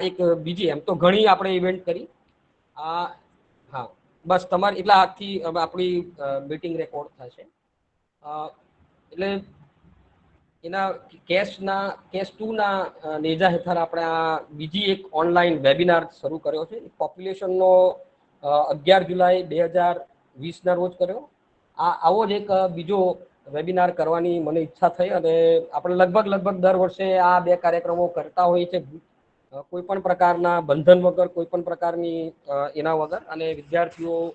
એક બીજી એમ તો ઘણી આપણે ઇવેન્ટ કરી આ હા બસ તમારે એટલા હાથથી આપણી મીટિંગ રેકોર્ડ થશે એટલે એના કેસ 2 ના નેજા હેઠળ આપણે આ બીજી એક ઓનલાઈન વેબિનાર શરૂ કર્યો છે પોપ્યુલેશનનો 11 જુલાઈ 2020 ના રોજ કર્યો આવો જ એક બીજો વેબિનાર કરવાની મને ઈચ્છા થઈ અને આપણે લગભગ દર વર્ષે આ બે કાર્યક્રમો કરતા હોઈએ છે કોઈ પણ પ્રકારના બંધન વગર કોઈ પણ પ્રકારની એના વગર અને વિદ્યાર્થીઓ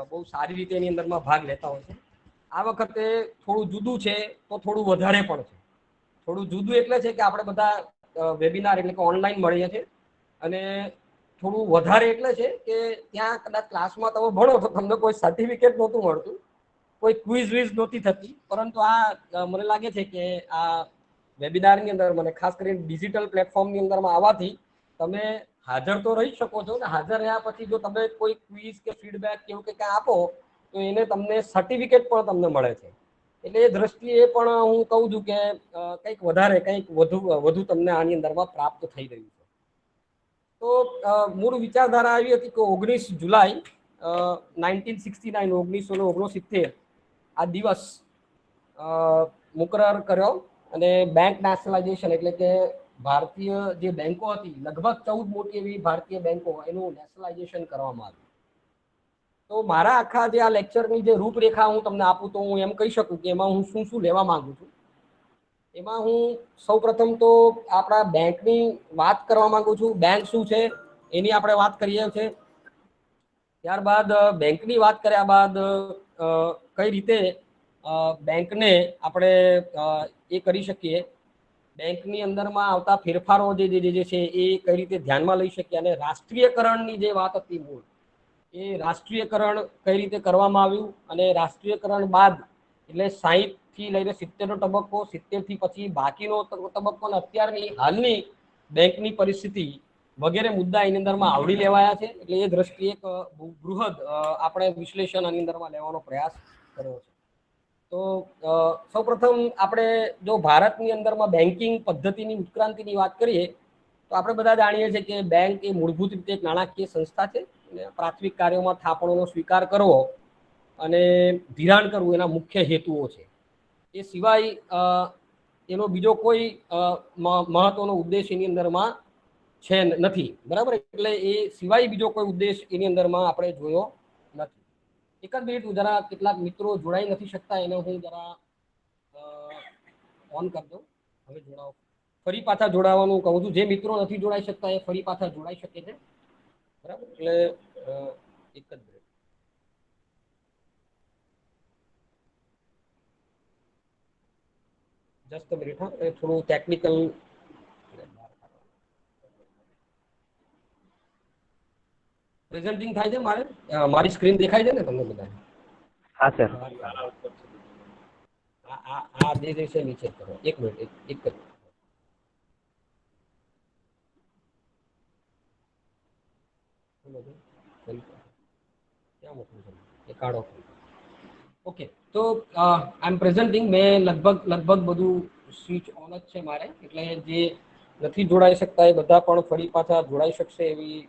બહુ સારી રીતે એની અંદરમાં ભાગ લેતા હોય છે આ વખતે થોડું જુદું છે તો થોડું વધારે પણ છે થોડું જુદું એટલે છે કે આપણે બધા વેબિનાર એટલે કે ઓનલાઈન મળીએ છીએ અને થોડું વધારે એટલે છે કે ત્યાં કદાચ ક્લાસમાં તમે ભણો તો તમને કોઈ સર્ટિફિકેટ નહોતું મળતું કોઈ ક્વિઝ વિઝ નહોતી થતી પરંતુ આ મને લાગે છે કે આ વેબિનારની અંદર મને ખાસ કરીને ડિજિટલ પ્લેટફોર્મની અંદરમાં આવવાથી તમે હાજર તો રહી શકો છો ને હાજર રહ્યા પછી જો તમે કોઈ ક્વિઝ કે ફીડબેક કેવું કે કાંઈ આપો તો એને તમને સર્ટિફિકેટ પણ તમને મળે છે એટલે એ દ્રષ્ટિએ પણ હું કહું છું કે કંઈક વધારે કંઈક વધુ તમને આની અંદરમાં પ્રાપ્ત થઈ રહ્યું છે તો મૂળ વિચારધારા આવી હતી કે 19 જુલાઈ 1969 આ દિવસ મુકરર કર્યો અને બેંક નેશનલાઇઝેશન એટલે કે ભારતીય જે બેંકો હતી લગભગ 14 મોટી એવી ભારતીય બેંકો એનું નેશનલાઇઝેશન કરવામાં આવ્યું તો મારા આખા જે આ લેક્ચરની જે રૂપરેખા હું તમને આપું તો હું એમ કહી શકું કે એમાં હું શું શું લેવા માંગુ છું એમાં હું સૌપ્રથમ તો આપણા બેંકની વાત કરવા માંગુ છું બેંક શું છે એની આપણે વાત કરીએ છીએ ત્યારબાદ બેંકની વાત કર્યા બાદ કઈ રીતે બેંકને આપણે એ કરી શકીએ બેંકની અંદરમાં આવતા ફેરફારો જે છે એ કઈ રીતે ધ્યાનમાં લઈ શકીએ અને રાષ્ટ્રીયકરણની જે વાત હતી મૂળ એ રાષ્ટ્રીયકરણ કઈ રીતે કરવામાં આવ્યું અને રાષ્ટ્રીયકરણ બાદ એટલે 60 થી લઈને 70 નો તબક્કો 70 થી પછી બાકીનો તબક્કો અને અત્યારની હાલની બેંકની પરિસ્થિતિ વગેરે મુદ્દા એની અંદરમાં આવરી લેવાયા છે એટલે એ દ્રષ્ટિએ એક બૃહદ આપણે વિશ્લેષણ આની અંદરમાં લેવાનો પ્રયાસ કર્યો છે તો સૌપ્રથમ આપણે જો ભારતની અંદરમાં બેન્કિંગ પદ્ધતિની ઉત્ક્રાંતિની વાત કરીએ તો આપણે બધા જાણીએ છીએ કે બેંક એ મૂળભૂત રીતે એક નાણાકીય સંસ્થા છે પ્રાથમિક કાર્યોમાં થાપણોનો સ્વીકાર કરવો અને ધિરાણ કરવું એના મુખ્ય હેતુઓ છે એ સિવાય એનો બીજો કોઈ મહત્વનો ઉદ્દેશ એની અંદરમાં છે નથી બરાબર એટલે એ સિવાય બીજો કોઈ ઉદ્દેશ એની અંદરમાં આપણે જોયો નથી એક જ મિનિટ હું જરા કેટલાક મિત્રો જોડાઈ નથી શકતા એને હું જરા ઓન કરી દઉં હવે જોડાવો ફરી પાછા જોડાવાનું કહું છું જે મિત્રો નથી જોડાઈ શકતા એ ફરી પાછા જોડાઈ શકે છે બરાબર એટલે એક જ મિનિટ જસ્ટ મિનિટ હા થોડું ટેકનિકલ પ્રેઝન્ટિંગ થાય છે મારી સ્ક્રીન દેખાય છે ને તમને બધા હા સર આ જે છે નીચે કરો એક મિનિટ એક જ ઓકે તો આઈ એમ પ્રેઝન્ટિંગ મેં લગભગ બધું સ્વિચ ઓન જ છે મારે એટલે જે નથી જોડાઈ શકતા એ બધા પણ ફરી પાછા જોડાઈ શકશે એવી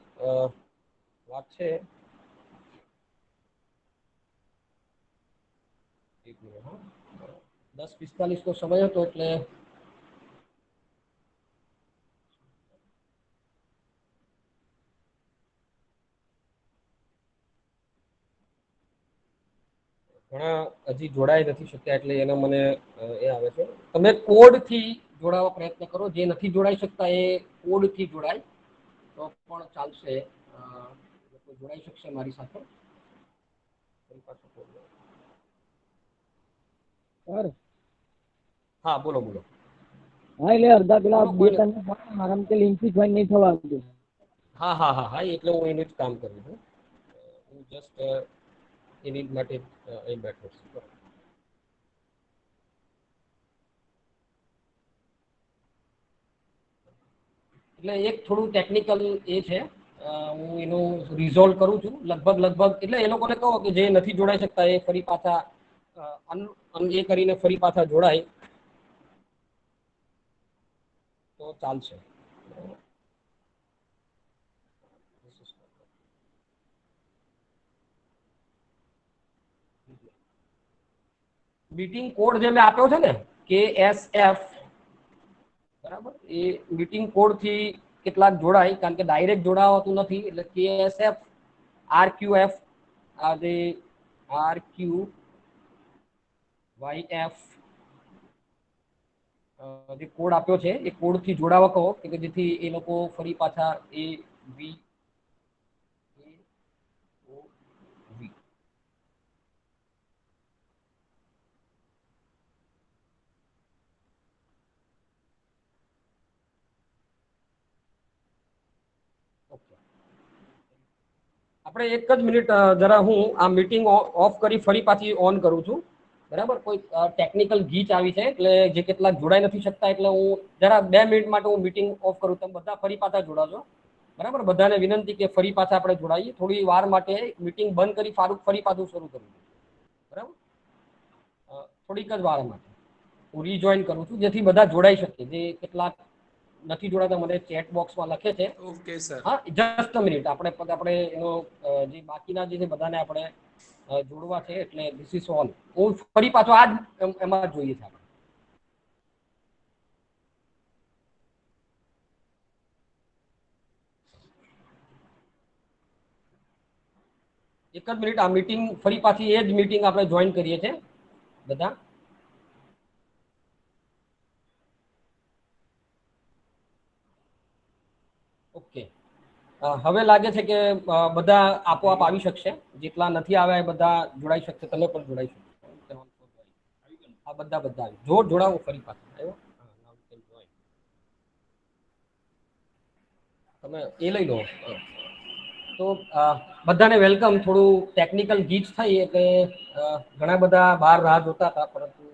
વાત છે 10:45 નો સમય હતો એટલે ઘણા હજી જોડાઈ નથી શક્યા એટલે એનો મને એ આવે છે તમે કોડ થી જોડાવા પ્રયત્ન કરો જે નથી જોડાઈ શકતા એ કોડ થી જોડાય તો પણ ચાલશે જોડાઈ શકશે મારી સાથે હા બોલો બોલો હા એટલે અડધા પેલા બે ત્રણ આરામથી લિંક થી જોઈન નહીં થવા આવતું હા એટલે હું એનું જ કામ કરું છું હું જસ્ટ એની માટે અહીં બેઠો છું એટલે એક થોડું ટેકનિકલ એ છે હું એનું રિઝોલ્વ કરું છું લગભગ એટલે એ લોકોને કહો કે જે નથી જોડાઈ શકતા એ ફરી પાછા એ કરીને ફરી પાછા જોડાય તો ચાલશે મીટિંગ કોડ જે મેં આપ્યો છે ને KSF, બરાબર, એ મીટિંગ કોડ થી કેટલાક જોડાય, કારણ કે ડાયરેક્ટ જોડાવાતું નથી, એટલે KSF RQF આ જે RQYF જે કોડ આપ્યો છે એ કોડ થી જોડાવા કહો કે જેથી એ લોકો ફરી પાછા AVAOV આપણે એક જ મિનિટ જરા હું આ મીટિંગ ઓફ કરી ફરી પાછી ઓન કરું છું, બરાબર. કોઈ ટેકનિકલ ગીચ આવી છે એટલે જે કેટલાક જોડાઈ નથી શકતા, એટલે હું જરા 2 મિનિટ માટે હું મીટિંગ ઓફ કરું, તમે બધા ફરી પાછા જોડાજો, બરાબર. બધાને વિનંતી કે ફરી પાછા આપણે જોડાઈએ, થોડી વાર માટે મીટિંગ બંધ કરી ફરી પાછું શરૂ કરું, બરાબર. થોડીક જ વાર માટે હું રીજોઈન કરું છું, જેથી બધા જોડાઈ શકે. જે કેટલાક નથી જોડાતા મને ચેટ બોક્સમાં લખે છે. Okay sir. હા, જસ્ટ અ મિનિટ, આપણે એનો જે બાકીના જે બધાને આપણે જોડવા છે, એટલે ધીસ ઇઝ ઓલ. હું ફરી પાછો આ જ એમાં જોઈએ છે આપણે. એક જ મિનિટ, આ મીટિંગ ફરી પાછી એ જ મીટિંગ આપણે જોઈન કરીએ છીએ બધા. ઓકે, હવે લાગે છે કે બધા આપોઆપ આવી શકશે. જેટલા નથી આવ્યા એ બધા જોડાઈ શકશે, તમે પણ જોડાઈ શકશો. આ બધા જોડાવો ફરી પાછા. આવ્યો, તમે એ લઈ લો. તો બધાને વેલકમ. થોડું ટેકનિકલ ગીચ થઈ એટલે ઘણા બધા બહાર રાહ જોતા હતા, પરંતુ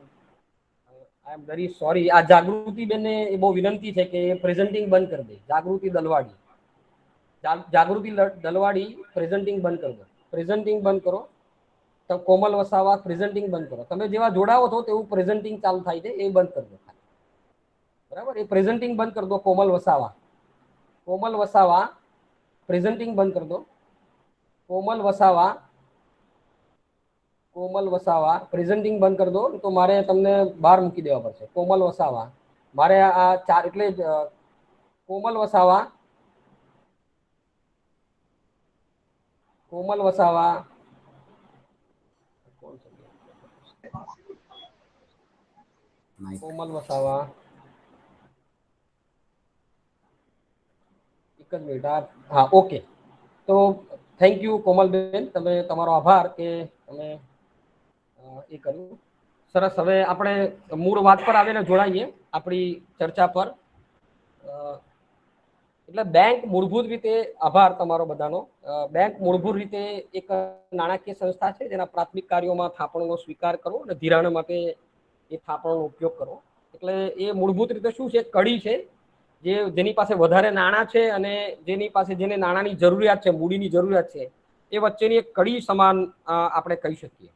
આઈ એમ વેરી સોરી. આ જાગૃતિ બેનને એ બહુ વિનંતી છે કે પ્રેઝન્ટિંગ બંધ કરી દે. જાગૃતિ દલવાડી પ્રેઝન્ટિંગ બંધ કરી દો. પ્રેઝન્ટિંગ બંધ કરો. તો કોમલ વસાવા પ્રેઝન્ટિંગ બંધ કરો. તમે જેવા જોડાવો છો તેવું પ્રેઝન્ટિંગ ચાલુ થાય છે, એ બંધ કરી દો, બરાબર. એ પ્રેઝન્ટિંગ બંધ કરી દો. કોમલ વસાવા પ્રેઝન્ટિંગ બંધ કરી દો. કોમલ વસાવા પ્રેઝન્ટિંગ બંધ કરી દો. તો મારે તમને બહાર મૂકી દેવા પડશે. કોમલ વસાવા, મારે આ ચાર એટલે કોમલ વસાવા કોમલ વસાવા એક જ મિનિટ. હા, ઓકે. તો થેન્ક યુ કોમલબેન, તમે તમારો આભાર કે તમે એ કર્યું. સરસ. હવે આપણે મૂળ વાત પર આવીને જોડાઈએ આપણી ચર્ચા પર. એટલે બેંક મૂળભૂત રીતે, આભાર તમારો બધાનો. બેંક મૂળભૂત રીતે એક નાણાકીય સંસ્થા છે જેના પ્રાથમિક કાર્યોમાં થાપણોનો સ્વીકાર કરવો અને ધિરાણ માટે એ થાપણોનો ઉપયોગ કરવો. એટલે એ મૂળભૂત રીતે શું છે? કડી છે જેની પાસે વધારે નાણાં છે અને જેને નાણાંની જરૂરિયાત છે, મૂડીની જરૂરિયાત છે, એ વચ્ચેની એક કડી સમાન આપણે કહી શકીએ.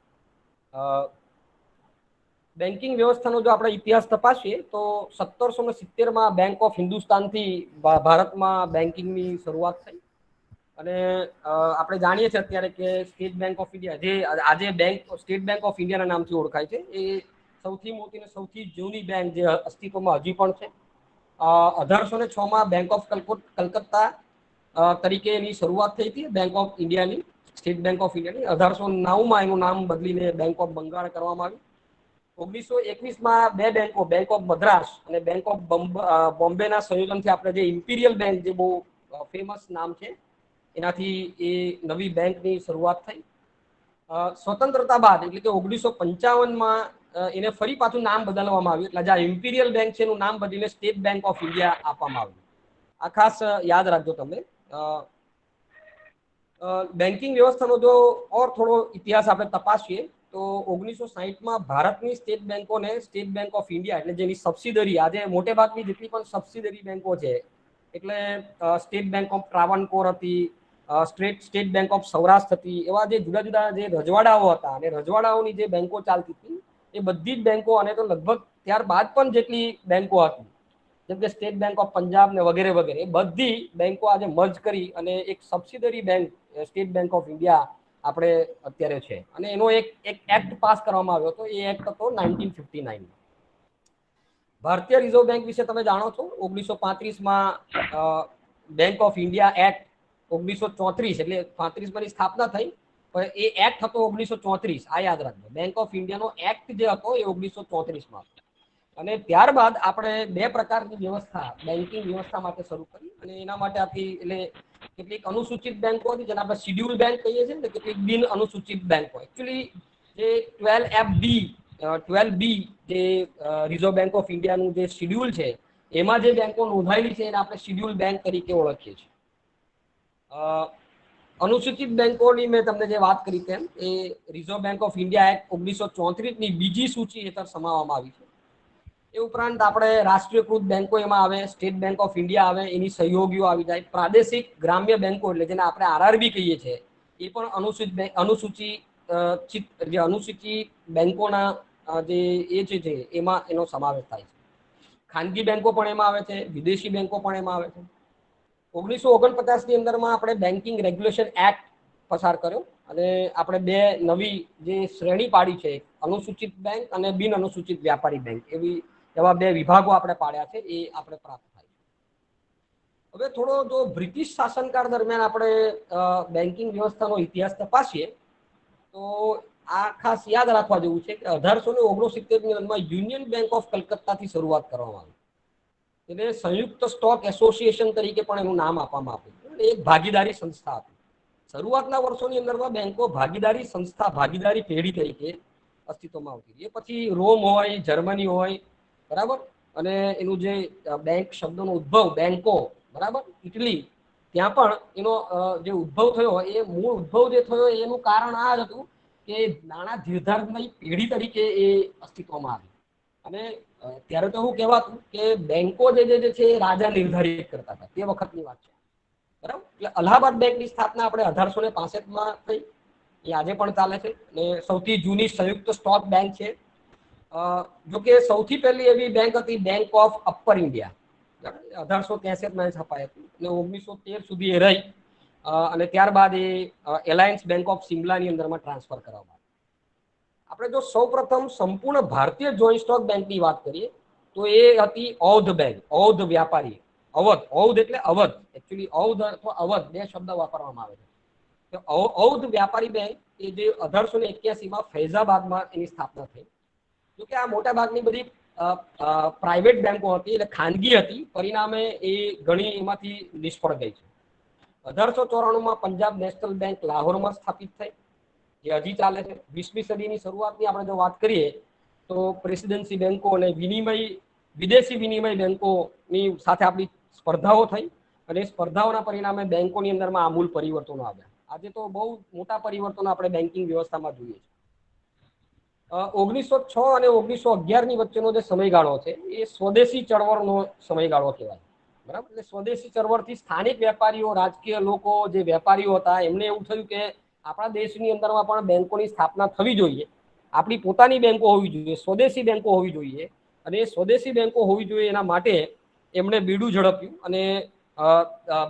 બેન્કિંગ વ્યવસ્થાનો જો આપણે ઇતિહાસ તપાસીએ તો 1770માં બેંક ઓફ હિન્દુસ્તાનથી ભારતમાં બેન્કિંગની શરૂઆત થઈ. અને આપણે જાણીએ છીએ અત્યારે કે સ્ટેટ બેંક ઓફ ઇન્ડિયા, જે આજે સ્ટેટ બેંક ઓફ ઇન્ડિયાના નામથી ઓળખાય છે, એ સૌથી મોટી અને સૌથી જૂની બેંક જે અસ્તિત્વમાં હજી પણ છે. 1806માં બેંક ઓફ કલકત્તા તરીકે એની શરૂઆત થઈ હતી, બેંક ઓફ ઇન્ડિયાની, સ્ટેટ બેંક ઓફ ઇન્ડિયાની. 1809માં એનું નામ બદલીને બેંક ઓફ બંગાળ કરવામાં આવ્યું. 1921માં બે બેંકો, બેંક ઓફ મદ્રાસ અને બેંક ઓફ બોમ્બેના સંયોજનથી આપણે જે ઇમ્પિરિયલ બેંક, જે બહુ ફેમસ નામ છે, એનાથી એ નવી બેંકની શરૂઆત થઈ. સ્વતંત્રતા બાદ એટલે કે 1955માં એને ફરી પાછું નામ બદલવામાં આવ્યું. એટલે જે ઇમ્પિરિયલ બેંક છે એનું નામ બદલીને સ્ટેટ બેંક ઓફ ઇન્ડિયા આપવામાં આવ્યું. આ ખાસ યાદ રાખજો તમે. બેન્કિંગ વ્યવસ્થાનો જો થોડો ઇતિહાસ આપણે તપાસીએ તો 1960માં ભારતની સ્ટેટ બેંકોને સ્ટેટ બેંક ઓફ ઇન્ડિયા, એટલે જેની સબસિડરી, આજે મોટે ભાગની જેટલી પણ સબસિડરી બેંકો છે, એટલે સ્ટેટ બેંક ઓફ ટ્રાવણકોર હતી, સ્ટેટ બેંક ઓફ સૌરાષ્ટ્ર હતી, એવા જે જુદા જુદા જે રજવાડાઓ હતા અને રજવાડાઓની જે બેંકો ચાલતી હતી, એ બધી જ બેંકો, અને તો લગભગ ત્યારબાદ પણ જેટલી બેંકો હતી, જેમ કે સ્ટેટ બેંક ઓફ પંજાબ ને વગેરે વગેરે, એ બધી બેંકો આજે મર્જ કરી અને એક subsidiary bank state Bank of India આપણે અત્યારે છે. અને એનો એક એક્ટ પાસ કરવામાં આવ્યો હતો. એ એક્ટ હતો 1959. ભારતીય રિઝર્વ બેંક વિશે તમે જાણો છો? 1935માં બેંક ઓફ ઇન્ડિયા એક્ટ 1934, એટલે 35 ની સ્થાપના થઈ, પણ એ એક્ટ હતો 1934. આ યાદ રાખજો, બેંક ઓફ ઇન્ડિયાનો એક્ટ જે હતો એ 1934માં. અને ત્યારબાદ આપણે બે પ્રકારની વ્યવસ્થા બેન્કિંગ વ્યવસ્થા માટે શરૂ કરી. અને એના માટે આથી એટલે કેટલીક અનુસૂચિત બેંકો હતી, જેને આપણે શિડ્યુલ બેંક કહીએ છીએ, ને કેટલીક બિન અનુસૂચિત બેંકો. એકચ્યુઅલી જે 12B જે રિઝર્વ બેંક ઓફ ઇન્ડિયાનું જે શિડ્યુલ છે, એમાં જે બેંકો નોંધાયેલી છે એને આપણે શિડ્યુલ બેંક તરીકે ઓળખીએ છીએ. અનુસૂચિત બેંકોની મેં તમને જે વાત કરી તેમ એ Reserve Bank of India Act 1934ની બીજી સૂચિ હેઠળ સમાવવામાં આવી છે. એ ઉપરાંત આપણે રાષ્ટ્રીયકૃત બેંકો એમાં આવે, સ્ટેટ બેંક ઓફ ઇન્ડિયા આવે, એની સહયોગીઓ આવી જાય. પ્રાદેશિક ગ્રામ્ય બેંકો એટલે જેને આપણે આરઆરબી કહીએ છીએ, એ પણ અનુસૂચિત બેંકોના જે એ છે એમાં એનો સમાવેશ થાય છે. ખાનગી બેંકો પણ એમાં આવે છે, વિદેશી બેંકો પણ એમાં આવે છે. 1949ની અંદરમાં આપણે બેન્કિંગ રેગ્યુલેશન એક્ટ પસાર કર્યો અને આપણે બે નવી જે શ્રેણી પાડી છે, અનુસૂચિત બેંક અને બિન અનુસૂચિત વ્યાપારી બેંક, એવા બે વિભાગો આપણે પાડ્યા છે. એ આપણે પ્રાપ્ત થાય. હવે થોડો જો બ્રિટિશ શાસનકાળ દરમિયાન આપણે બેન્કિંગ વ્યવસ્થાનો ઇતિહાસ તપાસીએ તો આ ખાસ યાદ રાખવા જેવું છે કે 1869ની અંદરમાં યુનિયન બેંક ઓફ કલકત્તાથી શરૂઆત કરવામાં આવી. એને સંયુક્ત સ્ટોક એસોસિએશન તરીકે પણ એનું નામ આપવામાં આવ્યું. એક ભાગીદારી સંસ્થા હતી. શરૂઆતના વર્ષોની અંદરમાં બેંકો ભાગીદારી સંસ્થા, ભાગીદારી પેઢી તરીકે અસ્તિત્વમાં આવતી. એ પછી રોમ હોય, જર્મની હોય, બરાબર, અને એનું જે બેંક શબ્દનો ઉદ્ભવ બેંકો, બરાબર, ઇટલી, ત્યાં પણ એનો જે ઉદ્ભવ થયો, એ મૂળ ઉદ્ભવ જે થયો એનું કારણ આ જ હતું કે નાણાં ધીરધારની પેઢી તરીકે એ અસ્તિત્વમાં આવી. અને ત્યારે તો એવું કહેવાતું કે બેંકો જે છે એ રાજા નિર્ધારિત કરતા હતા. તે વખતની વાત છે, બરાબર. એટલે અલ્હાબાદ બેંકની સ્થાપના આપણે 1865માં થઈ. એ આજે પણ ચાલે છે અને સૌથી જૂની સંયુક્ત સ્ટોક બેંક છે. જોકે સૌથી પહેલી એવી બેંક હતી બેંક ઓફ અપર ઇન્ડિયા, 1863માં સ્થપાઈ હતી અને 1913 સુધી એ રહી. અને ત્યારબાદ એ એલાયન્સ બેંક ઓફ સિમલાની અંદરમાં ટ્રાન્સફર કરવામાં આવી. આપણે જો સૌપ્રથમ સંપૂર્ણ ભારતીય જોઈન્ટ સ્ટોક બેંકની વાત કરીએ તો એ હતી ઔધ બેંક, ઔધ વ્યાપારી, અવધ, ઔધ એટલે અવધ, એકચ્યુઅલી ઔધ અથવા અવધ બે શબ્દ વાપરવામાં આવે છે. ઔધ વ્યાપારી બેંક એ જે 1881માં ફૈઝાબાદમાં એની સ્થાપના થઈ. જોકે આ મોટા ભાગની બધી પ્રાઇવેટ બેંકો હતી, એટલે ખાનગી હતી, પરિણામે એ ઘણી એમાંથી નિષ્ફળ ગઈ છે. 1894માં પંજાબ નેશનલ બેંક લાહોરમાં સ્થાપિત થઈ, જે હજી ચાલે છે. 20મી સદીની શરૂઆતની આપણે જો વાત કરીએ તો પ્રેસિડેન્સી બેંકો અને વિદેશી વિનિમય બેંકોની સાથે આપણી સ્પર્ધાઓ થઈ અને સ્પર્ધાઓના પરિણામે બેંકોની અંદરમાં આમૂલ પરિવર્તનો આવ્યા. આજે તો બહુ મોટા પરિવર્તનો આપણે બેન્કિંગ વ્યવસ્થામાં જોઈએ છીએ. 1906 અને 1911ની વચ્ચેનો જે સમયગાળો છે એ સ્વદેશી ચળવળનો સમયગાળો કહેવાય, બરાબર. એટલે સ્વદેશી ચળવળથી સ્થાનિક વેપારીઓ, રાજકીય લોકો, જે વેપારીઓ હતા, એમને એવું થયું કે આપણા દેશની અંદરમાં પણ બેંકોની સ્થાપના થવી જોઈએ, આપણી પોતાની બેંકો હોવી જોઈએ, સ્વદેશી બેંકો હોવી જોઈએ. અને એ સ્વદેશી બેંકો હોવી જોઈએ એના માટે એમણે બીડું ઝડપ્યું અને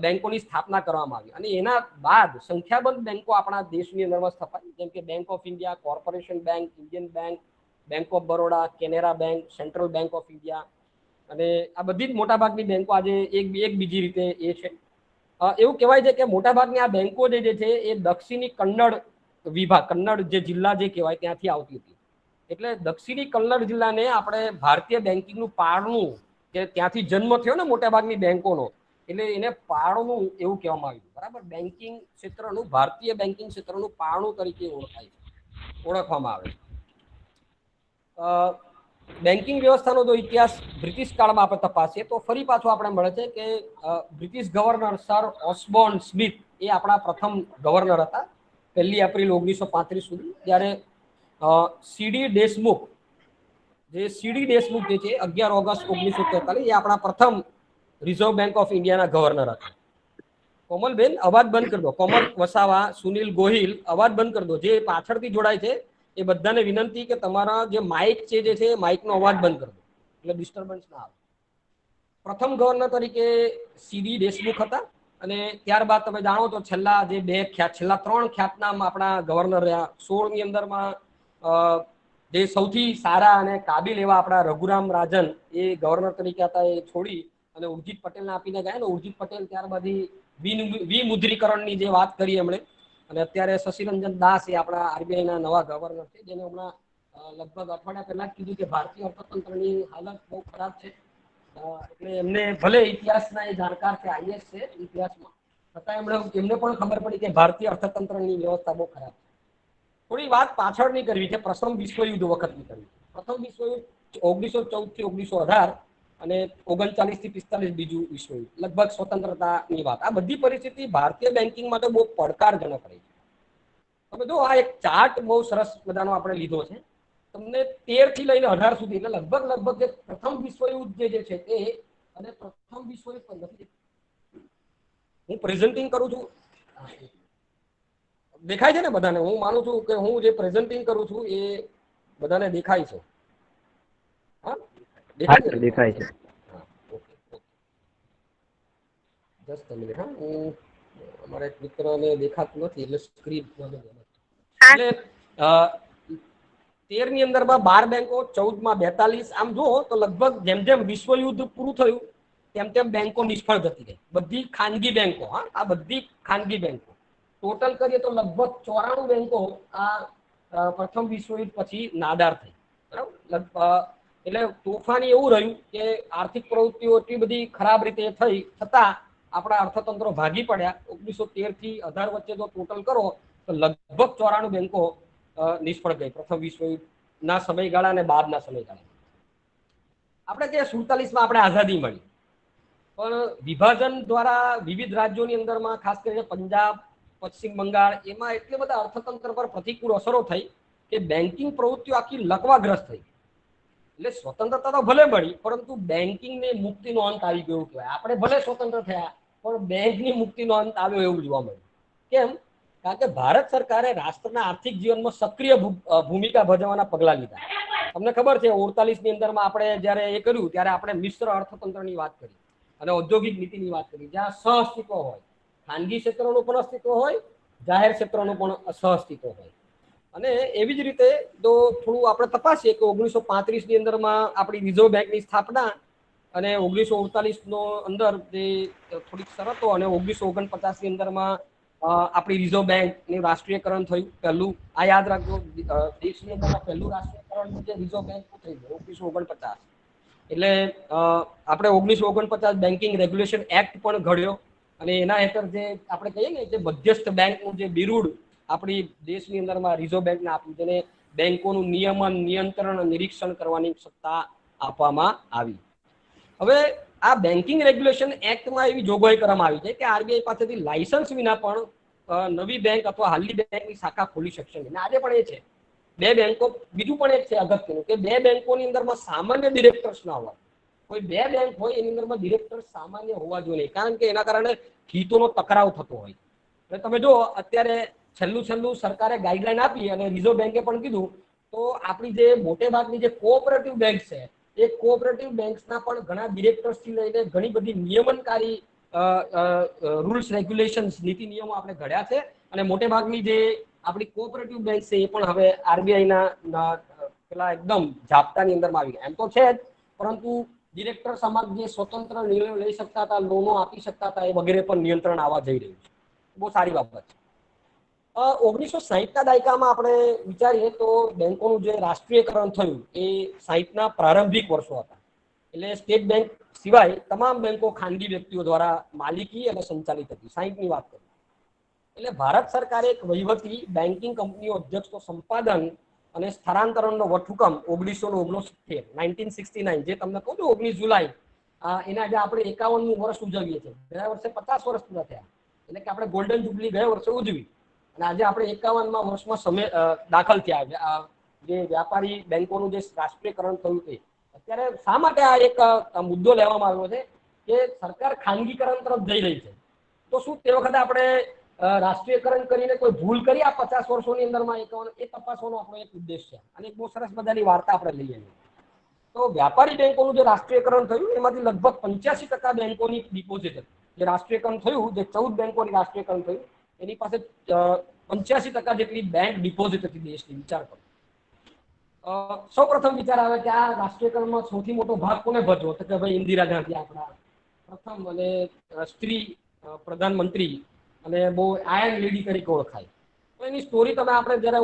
બેંકોની સ્થાપના કરવામાં આવી. અને એના બાદ સંખ્યાબંધ બેંકો આપણા દેશની અંદરમાં સ્થપાઈ, જેમ કે bank of India, corporation bank, Indian bank, bank of Baroda, Canara bank, central bank of India, અને આ બધી જ મોટાભાગની બેંકો આજે એક બીજી રીતે એ છે. એવું કહેવાય છે કે મોટાભાગની આ બેંકો જે છે એ દક્ષિણી કન્નડ વિભાગ, કન્નડ જે જિલ્લા જે કહેવાય ત્યાંથી આવતી હતી. એટલે દક્ષિણી કન્નડ જિલ્લાને આપણે ભારતીય બેન્કિંગનું પારણું, કે ત્યાંથી જન્મ થયો ને મોટાભાગની બેંકોનો, એટલે એને પારણું એવું કહેવામાં આવ્યું, બરાબર. બેન્કિંગ ક્ષેત્રનું, ભારતીય બેન્કિંગ ક્ષેત્રનું પારણું તરીકે ઓળખવામાં આવે છે. બેન્કિંગ વ્યવસ્થાનો જો ઇતિહાસ બ્રિટિશ કાળમાં આપણે તપાસીએ તો ફરી પાછો આપણે મળે છે કે British governor sir Osborne Smith એ આપણા પ્રથમ ગવર્નર હતા 1 એપ્રિલ 1935 સુધી. જ્યારે સીડી દેશમુખ જે છે 11 ઓગસ્ટ 1943 એ આપણા પ્રથમ રિઝર્વ બેંક ઓફ ઇન્ડિયાના ગવર્નર હતા. કોમલબેન અવાજ બંધ કરી દો. કોમલ વસાવા, સુનિલ ગોહિલ, અવાજ બંધ કરી દો. જે પાછળથી જોડાય છે એ બધાને વિનંતી કે તમારા જે માઇક છે, માઇકનો અવાજ બંધ કરી દો એટલે ડિસ્ટર્બન્સ ના આવે. પ્રથમ ગવર્નર તરીકે સીડી દેશમુખ હતા અને ત્યારબાદ તમે જાણો તો છેલ્લા જે છેલ્લા 3 ખ્યાતનામ આપણા ગવર્નર રહ્યા. 16 ની અંદરમાં જે સૌથી સારા અને કાબિલ એવા આપણા રઘુરામ રાજન એ ગવર્નર તરીકે હતા, એ છોડી અને ઉર્જિત પટેલને આપીને ગયા ને. ઉર્જિત પટેલ ત્યારબાદ વિમુદ્રીકરણની જે વાત કરી એમણે, અને અત્યારે શશિરંજન દાસ એ આપણા આરબીઆઈના નવા ગવર્નર છે, જેને હમણાં લગભગ અઠવાડિયા પહેલા જ કીધું કે ભારતીય અર્થતંત્રની હાલત બહુ ખરાબ છે. એટલે એમને ભલે ઇતિહાસના એ જાણકાર છે, આઈએસ છે ઇતિહાસમાં, છતાં એમને પણ ખબર પડી કે ભારતીય અર્થતંત્રની વ્યવસ્થા બહુ ખરાબ છે. થોડી વાત પાછળની કરવી છે, પ્રથમ વિશ્વયુદ્ધ વખતની કરવી. પ્રથમ વિશ્વયુદ્ધ 1914 થી 1918 અને 39 થી 45 બીજું વિશ્વયુદ્ધ, લગભગ સ્વતંત્રતાની વાત. આ બધી પરિસ્થિતિ ભારતીય બેન્કિંગ માટે બહુ પડકારજનક રહી છે. તમે જો આ એક ચાર્ટ બહુ સરસ મજાનો આપણે લીધો છે. તમને 13 થી લઈને 18 સુધી, એટલે લગભગ જે પ્રથમ વિશ્વયુદ્ધ જે છે તે અને પ્રથમ વિશ્વયુદ્ધ પણ નથી. હું પ્રેઝન્ટિંગ કરું છું, દેખાય છે ને બધાને? હું માનું છું કે હું જે પ્રેઝન્ટિંગ કરું છું એ બધાને દેખાય છે. હા, દેખાય છે, દેખાય છે. હા, ઓકે. Just a minute. હા, હું અમારા એક મિત્રને દેખાતું નથી એટલે સ્ક્રીન એટલે 13 ની અંદરમાં 12 બેંકો, 14 માં 42. આમ જુઓ તો લગભગ જેમ જેમ વિશ્વયુદ્ધ પૂરું થયું તેમ તેમ બેંકો નિષ્ફળ જતી રહી. બધી ખાનગી બેંકો, હા, આ બધી ખાનગી બેંકો ટોટલ કરીએ તો લગભગ 94 બેંકો આ પ્રથમ વિશ્વયુદ્ધ પછી નાદાર થઈ. બરાબર? એટલે તોફાની એવું રહ્યું કે આર્થિક પ્રવૃત્તિઓ એટલી બધી ખરાબ રીતે થઈ છતાં આપણા અર્થતંત્રો ભાગી પડ્યા. 1913 થી 18 વચ્ચે જો ટોટલ કરો તો લગભગ 94 બેંકો નિષ્ફળ ગઈ પ્રથમ વિશ્વયુદ્ધના સમયગાળા અને બાદના સમયગાળા. આપણે જે 47માં આપણે આઝાદી મળી, પણ વિભાજન દ્વારા વિવિધ રાજ્યોની અંદરમાં, ખાસ કરીને પંજાબ, પશ્ચિમ બંગાળ, એમાં એટલી બધા અર્થતંત્ર પર પ્રતિકૂળ અસરો થઈ કે બેન્કિંગ પ્રવૃત્તિઓ આખી લકવાગ્રસ્ત થઈ. એટલે સ્વતંત્રતા તો ભલે મળી, પરંતુ બેન્કિંગને મુક્તિનો અંત આવી ગયો કહેવાય. આપણે ભલે સ્વતંત્ર થયા પણ બેંકની મુક્તિનો અંત આવ્યો એવું જોવા મળ્યું. કેમ? કારણ કે ભારત સરકારે રાષ્ટ્રના આર્થિક જીવનમાં સક્રિય ભૂમિકા ભજવવાના પગલા લીધા. તમને ખબર છે 48 ની અંદરમાં આપણે જ્યારે એ કર્યું ત્યારે આપણે મિશ્ર અર્થતંત્રની વાત કરી અને ઔદ્યોગિક નીતિની વાત કરી, જ્યાં સહઅસ્તિત્વ હોય, ખાનગી ક્ષેત્રનું પણ અસ્તિત્વ હોય, જાહેર ક્ષેત્રનું પણ સહઅસ્તિત્વ હોય. અને એવી જ રીતે જો થોડું આપણે તપાસીએ કે 1935 ની અંદરમાં આપણી રિઝર્વ બેંકની સ્થાપના અને 1948 નો અંદર જે થોડીક શરતો અને 1949 ની અંદરમાં આપણી રિઝર્વ બેંકનું રાષ્ટ્રીયકરણ થયું પહેલું. આ યાદ રાખજો, દેશની અંદરમાં પહેલું રાષ્ટ્રીયકરણ જે રિઝર્વ બેંકનું થયું 1949. એટલે આપણે 1949 બેન્કિંગ રેગ્યુલેશન એક્ટ પણ ઘડ્યો અને એના હેઠળ જે આપણે કહીએ ને જે મધ્યસ્થ બેંકનું જે બિરુડ આપણી દેશની અંદરમાં રિઝર્વ બેંકને આપ્યું, જેને બેંકોનું નિયમન, નિયંત્રણ, નિરીક્ષણ કરવાની સત્તા આપવામાં આવી. હવે આ બેન્કિંગ રેગ્યુલેશન એક્ટમાં એવી જોગવાઈ કરવામાં આવી છે કે આરબીઆઈ પાસેથી લાયસન્સ વિના પણ નવી બેંક અથવા હાલની બેંકની શાખા ખોલી શકશે નહીં. આજે પણ એ છે. બે બેંકો, બીજું પણ એક છે અગત્યનું કે બે બેંકોની અંદરમાં સામાન્ય ડિરેક્ટર્સ ના હોય. કોઈ બે બેંક હોય એની અંદરમાં ડિરેક્ટર સામાન્ય હોવા જોઈએ, કારણ કે એના કારણે હિતોનો ટકરાવ થતો હોય. એટલે તમે જો અત્યારે છેલ્લું સરકારે ગાઈડલાઈન આપી અને રિઝર્વ બેંકે પણ કીધું, તો આપણી જે મોટે ભાગની જે કોઓપરેટિવ બેંક છે એ કોઓપરેટિવ બેંક્સના પણ ઘણા ડિરેક્ટર્સથી લઈને ઘણી બધી નિયમનકારી રૂલ્સ, રેગ્યુલેશન્સ, નીતિ નિયમો આપણે ઘડ્યા છે. અને મોટે ભાગની જે આપણી કોઓપરેટિવ બેંક છે એ પણ હવે આરબીઆઈના પેલા એકદમ જાપ્તાની અંદરમાં આવી ગયા. એમ તો છે જ, પરંતુ ડિરેક્ટર સમાજ જે સ્વતંત્ર નિર્ણયો લઈ શકતા હતા, લોનો આપી શકતા હતા, એ વગેરે પર નિયંત્રણ આવવા જઈ રહ્યું છે. બહુ સારી બાબત છે. 1960ના દાયકામાં આપણે વિચારીએ તો બેંકોનું જે રાષ્ટ્રીયકરણ થયું એ 60ના પ્રારંભિક વર્ષો હતા. એટલે સ્ટેટ બેંક સિવાય તમામ બેંકો ખાનગી વ્યક્તિઓ દ્વારા માલિકી અને સંચાલિત હતી. 60ની વાત કરું એટલે ભારત સરકારે એક વહીવટી બેન્કિંગ કંપનીઓ અધ્યક્ષનો સંપાદન અને સ્થાનાંતરણનો વટહુકમ 1969 જે તમને કહું છું 19 જુલાઈ એના જે આપણે 51મું વર્ષ ઉજવીએ છીએ, ગયા વર્ષે 50 વર્ષ પૂરા થયા, એટલે કે આપણે ગોલ્ડન જુબલી ગયા વર્ષે ઉજવી અને આજે આપણે 51મા વર્ષમાં સમય દાખલ થયા. જે વ્યાપારી બેંકોનું જે રાષ્ટ્રીયકરણ થયું તે અત્યારે શા માટે આ એક મુદ્દો લેવામાં આવ્યો છે કે સરકાર ખાનગીકરણ તરફ જઈ રહી છે, તો શું તે વખતે આપણે રાષ્ટ્રીયકરણ કરીને કોઈ ભૂલ કરી આ 50 વર્ષોની અંદરમાં 51, એ તપાસવાનો આપણો એક ઉદ્દેશ છે. અને એક બહુ સરસ મજાની વાર્તા આપણે લઈએ. તો વ્યાપારી બેંકોનું જે રાષ્ટ્રીયકરણ થયું એમાંથી લગભગ 85% બેંકોની ડિપોઝિટ હતી. જે રાષ્ટ્રીયકરણ થયું, જે 14 બેંકોની રાષ્ટ્રીયકરણ થયું, એની પાસે 85% જેટલી બેંક ડિપોઝિટ હતી દેશની. વિચાર કરો. સૌપ્રથમ વિચાર આવે કે આ રાષ્ટ્રીયકરણમાં સૌથી મોટો ભાગ કોને ભજવો? તો કે ભાઈ ઇન્દિરા ગાંધી, આપણા પ્રથમ અને સ્ત્રી પ્રધાનમંત્રી અને બહુ આયર્ન લેડી તરીકે ઓળખાય. તો એની સ્ટોરી તમે આપણે જ્યારે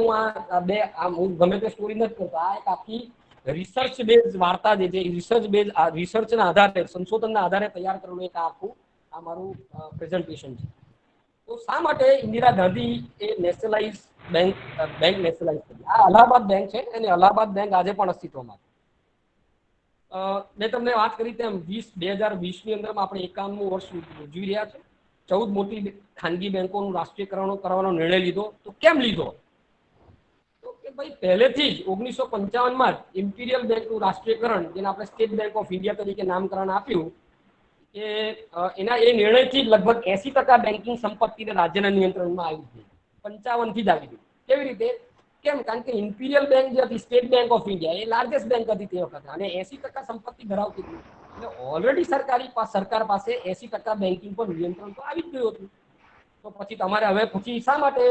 હું ગમે તે સ્ટોરી નથી કરતો, આ એક આખી રિસર્ચ બેઝ વાર્તા જે છે, રિસર્ચના આધારે, સંશોધનના આધારે તૈયાર કરેલું એક આખું આ મારું પ્રેઝન્ટેશન છે. તો શા માટે ઇન્દિરા ગાંધી એ નેશનલાઇઝ બેંક નેશનલાઇઝ કરી? આ અલ્હાબાદ બેંક છે, અને અલ્હાબાદ બેંક આજે પણ અસ્તિત્વમાં છે. મેં તમને વાત કરી તેમ 2020 ની અંદરમાં આપણે 51મું વર્ષ ઉજવી રહ્યા છે. 14 મોટી ખાનગી બેંકોનું રાષ્ટ્રીયકરણ કરવાનો નિર્ણય લીધો. તો કેમ લીધો? તો કે ભાઈ પહેલેથી જ 1955માં જ ઇમ્પિરિયલ બેંકનું રાષ્ટ્રીયકરણ, જેને આપણે સ્ટેટ બેંક ઓફ ઇન્ડિયા તરીકે નામકરણ આપ્યું, કે એના એ નિર્ણયથી લગભગ 80% બેન્કિંગ સંપત્તિને રાજ્યના નિયંત્રણમાં આવી હતી. 55 થી જ આવી હતી. કેવી રીતે? કેમ? કારણ કે ઇમ્પિરિયલ બેંક જે હતી, state Bank of India, A largest bank હતી તે વખતે, અને 80% સંપત્તિ ધરાવતી હતી. એટલે ઓલરેડી સરકાર પાસે 80% બેન્કિંગ પર નિયંત્રણ તો આવી જ ગયું હતું. તો પછી તમારે હવે પછી શા માટે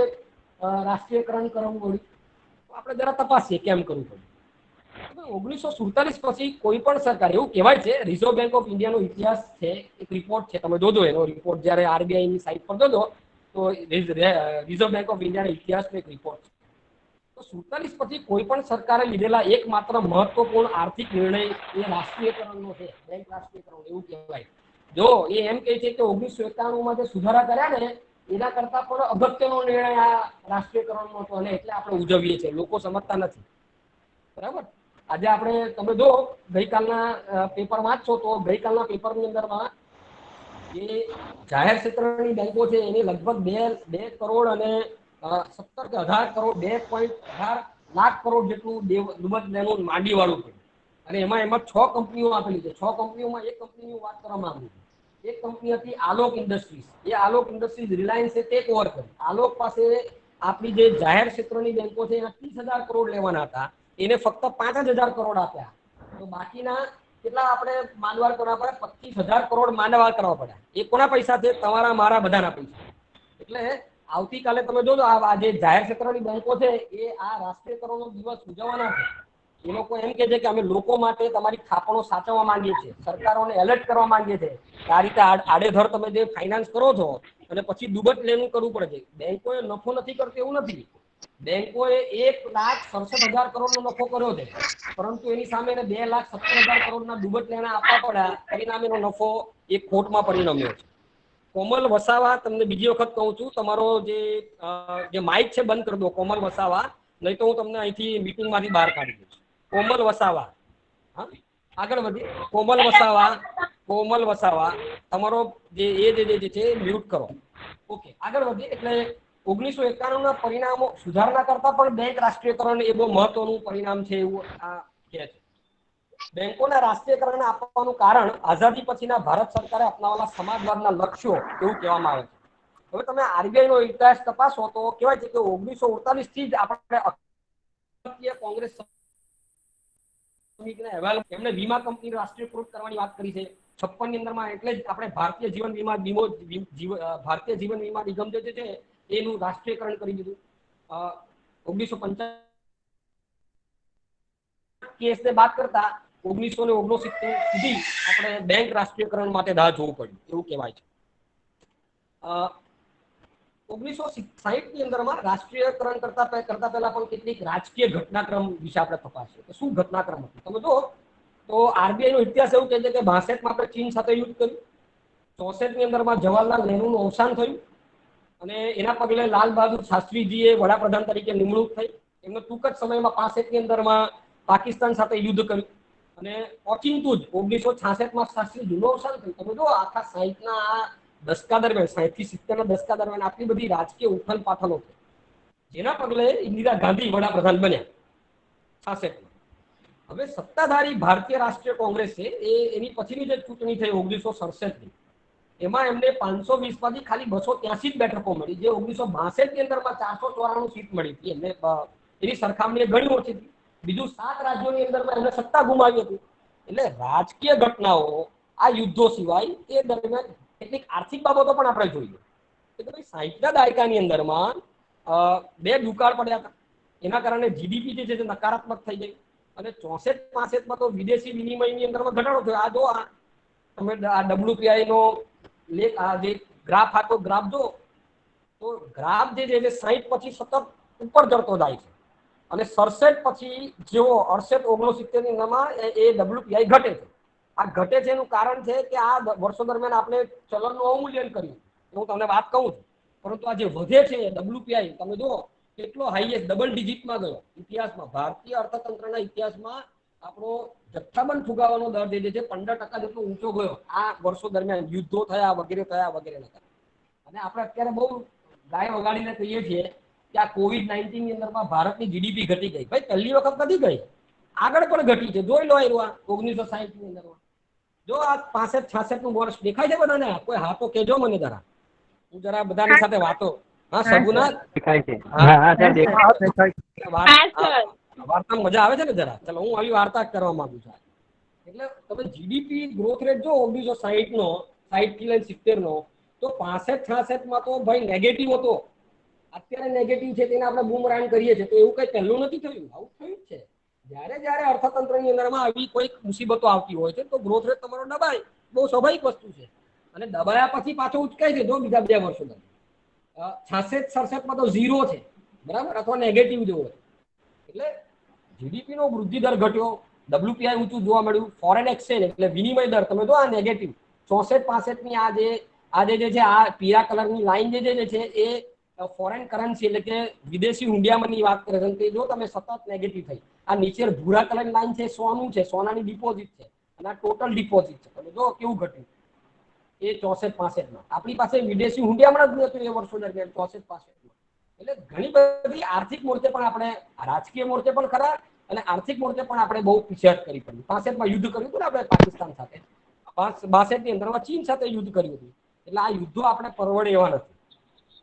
રાષ્ટ્રીયકરણ કરવું પડ્યું? તો આપણે જરા તપાસીએ કેમ કરવું પડ્યું. 1947 પછી કોઈ પણ સરકાર, એવું કહેવાય છે, રિઝર્વ બેંક ઓફ ઇન્ડિયાનો ઇતિહાસ છે, એક રિપોર્ટ છે, તમે જોજો એનો રિપોર્ટ, જ્યારે આરબીઆઈ ની સાઇટ પર જોજો તો રિઝર્વ બેંક ઓફ ઇન્ડિયાના ઇતિહાસનો એક રિપોર્ટ છે. તો 47 પછી કોઈ પણ સરકારે લીધેલા એકમાત્ર મહત્વપૂર્ણ આર્થિક નિર્ણય એ રાષ્ટ્રીયકરણનો છે, બેંક રાષ્ટ્રીયકરણ એવું કહેવાય. જો એ એમ કહે છે કે 1991માં જે સુધારા કર્યા ને, એના કરતા પણ અગત્યનો નિર્ણય આ રાષ્ટ્રીયકરણનો હતો, અને એટલે આપણે ઉજવીએ છીએ. લોકો સમજતા નથી, બરાબર? આજે આપણે, તમે જો ગઈકાલના પેપર વાંચશો તો ગઈકાલના પેપરની અંદરમાં જે જાહેર ક્ષેત્રની બેંકો છે એની લગભગ 2 કરોડ અને 17 કે 18 કરોડ, 2.18 લાખ કરોડ જેટલું ડૂબત લેનું માંડી વાળું છે. અને એમાં 6 કંપનીઓ આપેલી છે. 6 કંપનીઓમાં એક કંપનીની વાત કરવામાં આવી છે. એક કંપની હતી આલોક ઇન્ડસ્ટ્રીઝ. એ આલોક ઇન્ડસ્ટ્રીઝ રિલાયન્સે ટેક ઓવર કરી. આલોક પાસે આપણી જે જાહેર ક્ષેત્રની બેંકો છે એના 30,000 કરોડ લેવાના હતા, એને ફક્ત 5,000 કરોડ આપ્યા. તો બાકીના કેટલા આપણે માંડવાળ કરવા પડે? 25,000 કરોડ માંડવાળ કરવા પડ્યા. એ કોના પૈસા છે? તમારા મારા બધાના પૈસા. એટલે આવતીકાલે તમે જોજો, આ જે જાહેર ક્ષેત્રની બેંકો છે એ આ રાષ્ટ્રીયકરણનો દિવસ ઉજવવાના છે. એ લોકો એમ કે છે કે અમે લોકો માટે તમારી થાપણો સાચવવા માંગીએ છીએ, સરકારોને એલર્ટ કરવા માંગીએ છીએ કે આ રીતે આડેધડ તમે જે ફાઇનાન્સ કરો છો અને પછી દુબત લેનું કરવું પડે છે. બેંકોએ નફો નથી કરતો એવું નથી. બેંકોએ 1,67,000 કરોડનો નફો કર્યો છે, પરંતુ એની સામે 2,70,000 કરોડના દુબત લેણા આપવા પડ્યા. પરિણામે એનો નફો એક ખોટમાં પરિણમ્યો છે. કોમલ વસાવા, તમને બીજી વખત કહું છું, તમારો જે માઇક છે બંધ કરી દો, કોમલ વસાવા, નહીં તો હું તમને અહીંથી મીટિંગમાંથી બહાર કાઢી દઈશ. કોમલ વસાવા, હા, આગળ વધીએ. કોમલ વસાવા, તમારો જે છે મ્યુટ કરો. ઓકે, આગળ વધીએ. એટલે 1991ના પરિણામો સુધારણા કરતા પણ બેંક રાષ્ટ્રીયકરણ એ બહુ મહત્વનું પરિણામ છે એવું આ કહે છે. બેંકોના રાષ્ટ્રીયકરણ આપવાનું કારણ આઝાદી પછીના ભારત સરકારે અપનાવેલા સમાજવાદના લક્ષ્યો એવું કહેવામાં આવે છે. હવે તમે આરબીઆઈ નો ઇતિહાસ તપાસો તો કહેવાય છે કે 1948 થી જ આપણે કોંગ્રેસ એમને વીમા કંપની રાષ્ટ્રીયકૃત કરવાની વાત કરી છે 56 ની અંદરમાં. એટલે જ આપણે ભારતીય જીવન વીમા નિગમ જે છે એનું રાષ્ટ્રીયકરણ કરી દીધું. 1955 કેસને બાદ કરતા 1969 સુધી આપણે બેંક રાષ્ટ્રીયકરણ માટે રાહ જોવું પડ્યું એવું કહેવાય છે. 1960 ની અંદરમાં રાષ્ટ્રીયકરણ કરતા પહેલા પણ કેટલીક રાજકીય ઘટનાક્રમ વિશે આપણે તપાસીએ કે શું ઘટનાક્રમ હતું. તમે જો તો આરબીઆઈ નો ઇતિહાસ એવું કહે છે કે 62 માં આપણે ચીન સાથે યુદ્ધ કર્યું. 64 ની અંદરમાં જવાહરલાલ નહેરુનું અવસાન થયું અને એના પગલે લાલ બહાદુર શાસ્ત્રીજીએ વડાપ્રધાન તરીકે નિમણૂક થઈ. એમને ટૂંક જ સમયમાં 65 ની અંદરમાં પાકિસ્તાન સાથે યુદ્ધ કર્યું અને ઓચિંતું જ 1966માં શાસ્ત્રીજીનું અવસાન થયું. તમે જો આખા 60ના આ દશકા દરમિયાન, 60 થી 70 ના દશકા દરમિયાન આટલી બધી રાજકીય ઉથલ પાથલો થઈ, જેના પગલે ઇન્દિરા ગાંધી વડાપ્રધાન બન્યા 66માં. હવે સત્તાધારી ભારતીય રાષ્ટ્રીય કોંગ્રેસ છે એની પછીની જે ચૂંટણી થઈ 1967 ની, એમાં એમને 520 માંથી ખાલી 283 જ બેઠકો મળી, જે 1962 ની અંદરમાં 494 સીટ મળી હતી. એમને એની સરખામણીએ ઘણી ઓછી હતી. બીજું 7 રાજ્યોની અંદરમાં એમને સત્તા ગુમાવી હતી. એટલે રાજકીય ઘટનાઓ આ યુદ્ધો સિવાય એ દરમિયાન કેટલીક આર્થિક બાબતો પણ આપણે જોઈએ. કે ભાઈ 60ના દાયકાની અંદરમાં બે દુકાળ પડ્યા હતા, એના કારણે જીડીપી જે છે તે નકારાત્મક થઈ ગઈ અને 64-65માં તો વિદેશી વિનિમયની અંદરમાં ઘટાડો થયો. આ જો તમે આ WPI નો લેખ, આ જે ગ્રાફ આખો ગ્રાફ જો, તો ગ્રાફ જે છે 60 પછી સતત ઉપર ચડતો જાય છે અને 67 પછી જેવો 68-69 ની અંદરમાં એ WPI ઘટે છે. આ ઘટે છે એનું કારણ છે કે આ વર્ષો દરમિયાન આપણે ચલણનું અવમૂલ્યન કર્યું, હું તમને વાત કહું છું. પરંતુ આ જે વધે છે WPI, તમે જુઓ કેટલો હાઈએસ્ટ ડબલ ડિજિટમાં ગયો ઇતિહાસમાં. ભારતીય અર્થતંત્રના ઇતિહાસમાં આપણો જથ્થાબંધ ફુગાવાનો દર જે છે 15% જેટલો ઊંચો ગયો આ વર્ષો દરમિયાન, યુદ્ધો થયા વગેરે. અને આપણે અત્યારે બહુ ગાય વગાડીને કહીએ છીએ કે આ COVID-19 ની અંદરમાં ભારતની જીડીપી ઘટી ગઈ. ભાઈ પહેલી વખત નથી ગઈ, આગળ પણ ઘટી છે. જોઈ લો આ 1960 ની અંદરમાં. જો આ 65-66 નું વર્ષ દેખાય છે બધાને? કોઈ હા તો કેજો મને જરા, હું જરા બધાની સાથે વાતો. હા સગુના દેખાય છે. હા સર દેખાય. વાર્તામાં મજા આવે છે ને જરા? ચલો હું આવી વાર્તા કરવા માંગુ છું. એટલે તમે જીડીપી ગ્રોથ રેટ જો 1960 નો, 60 થી લઈને 70 નો, તો 65-66 માં તો ભાઈ નેગેટિવ હતો. અત્યારે નેગેટિવ છે તેને આપણે બૂમરાંગ કરીએ છીએ. તો એવું કઈ પહેલું નથી થયું, આવું થયું છે. જ્યારે અર્થતંત્રની અંદરમાં આવી કોઈ મુસીબતો આવતી હોય છે તો ગ્રોથ રેટ તમારો દબાય, બહુ સ્વાભાવિક વસ્તુ છે. અને દબાયા પછી પાછો ઉચકાય છે. જો બીજા 2 વર્ષો 66-67 માં તો 0 છે, બરાબર, અથવા નેગેટિવ જેવો છે. એટલે જીડીપી નો વૃદ્ધિ દર ઘટ્યો, WPI ઊંચું જોવા મળ્યું, ફોરેન એક્સચેન્જ એટલે વિનિમય દર, તમે જો આ નેગેટિવ 64-65 ની આજે જે છે આ પીળા કલરની લાઈન જે છે એ ફોરેન કરન્સી એટલે કે વિદેશી હુંડિયામણની વાત કરે છે. જો તમે સતત નેગેટિવ થઈ. આ નીચે ભૂરા કલરની લાઈન છે સોનું છે, સોનાની ડિપોઝિટ છે, અને આ ટોટલ ડિપોઝિટ છે. તમે જો કેવું ઘટ્યું એ 64-65 માં. આપણી પાસે વિદેશી હુંડિયામણ જ નહોતું એ વર્ષો દરમિયાન 64-65 માં. એટલે ઘણી બધી આર્થિક મોરચે પણ આપણે, રાજકીય મોરચે પણ ખરા અને આર્થિક મોરચે પણ આપણે બહુ પીછેહટ કરી પડી. 65 માં યુદ્ધ કર્યું હતું ને આપણે પાકિસ્તાન સાથે, 62 ની અંદરમાં ચીન સાથે યુદ્ધ કર્યું હતું. એટલે આ યુદ્ધો આપણે પરવડે એવા નથી.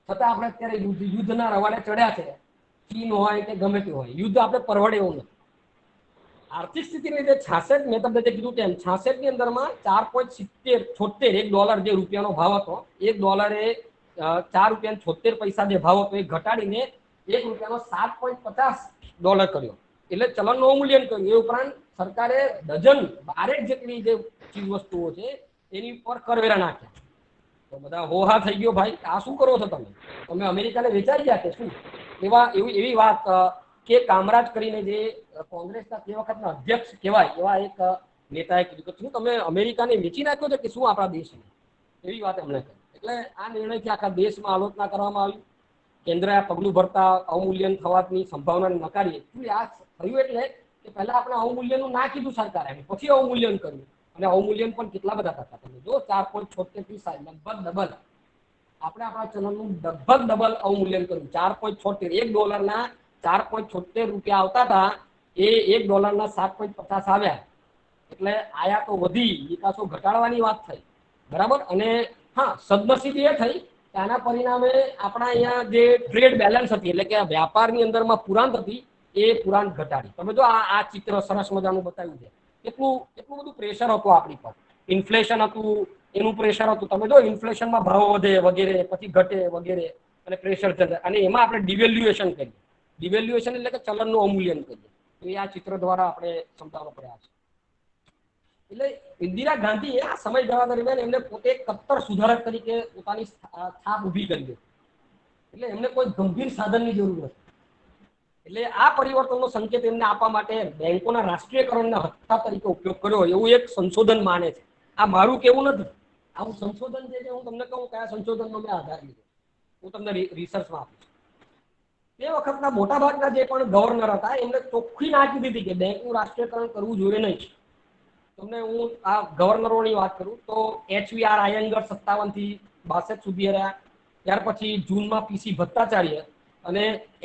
છતાં આપણે અત્યારે યુદ્ધના રવાડે ચડ્યા છે. ચીન હોય કે ગમે તે હોય, યુદ્ધ આપણે પરવડે એવું નથી. આર્થિક સ્થિતિને લીધે 66, મેં તમને કીધું તેમ 66 ની અંદરમાં 4.76 $1 જે રૂપિયાનો ભાવ હતો, $1 એ $4.76 જે ભાવ હતો એ ઘટાડીને $1 $7.50 કર્યો. એટલે ચલણનું અવમૂલ્યન કર્યું. એ ઉપરાંત સરકારે ડઝન 12 જેટલી જે ચીજ વસ્તુઓ છે એની ઉપર કરવેરા નાખ્યા. તો બધા હોહા થઈ ગયો, ભાઈ આ શું કરો છો તમે અમેરિકાને વેચાઈ ગયા કે શું? એવી વાત કે કામરાજ કરીને જે કોંગ્રેસના તે વખતના અધ્યક્ષ કહેવાય એવા એક નેતાએ કીધું કે શું તમે અમેરિકાને વેચી નાખ્યો છે કે શું આપણા દેશને? એવી વાત એમણે કરી. એટલે આ નિર્ણયથી આખા દેશમાં આલોચના કરવામાં આવી. કેન્દ્રએ આ પગલું ભરતા અવમૂલ્યન થવાની સંભાવનાને નકારી. આ થયું એટલે કે પહેલા આપણે અવમૂલ્યનનું ના કીધું સરકારે, પછી અવમૂલ્યન કર્યું. અને અવમૂલ્યન પણ કેટલા બધા થતા તમે જો 4.76 થી લગભગ ડબલ. આપણે આપણા ચલણનું લગભગ ડબલ અવમૂલ્યન કર્યું. 4.76 $1 $4.76 આવતા હતા, એ $1 $7.50 આવ્યા. એટલે આયાતો વધી, નિકાસો ઘટાડવાની વાત થઈ, બરાબર. અને હા, સદનસીબી એ થઈ કે આના પરિણામે આપણા અહીંયા જે ટ્રેડ બેલેન્સ હતી એટલે કે વ્યાપારની અંદરમાં પુરાંત હતી એ પુરાંત ઘટાડી. તમે જો આ ચિત્ર સરસ મજાનું બતાવ્યું છે. એટલું બધું પ્રેશર હતું આપણી પર, ઇન્ફ્લેશન હતું, એનું પ્રેશર હતું. તમે જો ઇન્ફ્લેશનમાં ભાવ વધે વગેરે, પછી ઘટે વગેરે, અને પ્રેશર ચડે. અને એમાં આપણે ડિવેલ્યુએશન કરીએ. ડિવેલ્યુએશન એટલે કે ચલણનું અવમૂલ્યન કરીએ. તો એ આ ચિત્ર દ્વારા આપણે સમજાવવા પડ્યા છે. એટલે ઇન્દિરા ગાંધીએ આ સમયગાળા દરમિયાન એમને પોતે કટ્ટર સુધારક તરીકે પોતાની છાપ ઊભી કરી હતી. એટલે એમને કોઈ ગંભીર સાધનની જરૂર નથી. એટલે આ પરિવર્તનનો સંકેત એમને આપવા માટે બેંકોના રાષ્ટ્રીયકરણના હથ્થા તરીકે ઉપયોગ કર્યો એવું એક સંશોધન માને છે. આ મારું કેવું નથી, આવું સંશોધન જે છે હું તમને કહું કયા સંશોધનનો મેં આધાર લીધો, હું તમને રિસર્ચમાં આપીશ. તે વખતના મોટાભાગના જે પણ ગવર્નર હતા એમને ચોખ્ખી ના કીધી હતી કે બેંકનું રાષ્ટ્રીયકરણ કરવું જોઈએ નહીં. તમને હું આ ગવર્નરોની વાત કરું તો HVR આયંગર 57 થી 62 સુધી રહ્યા. ત્યાર પછી જૂનમાં PC ભટ્ટાચાર્ય અને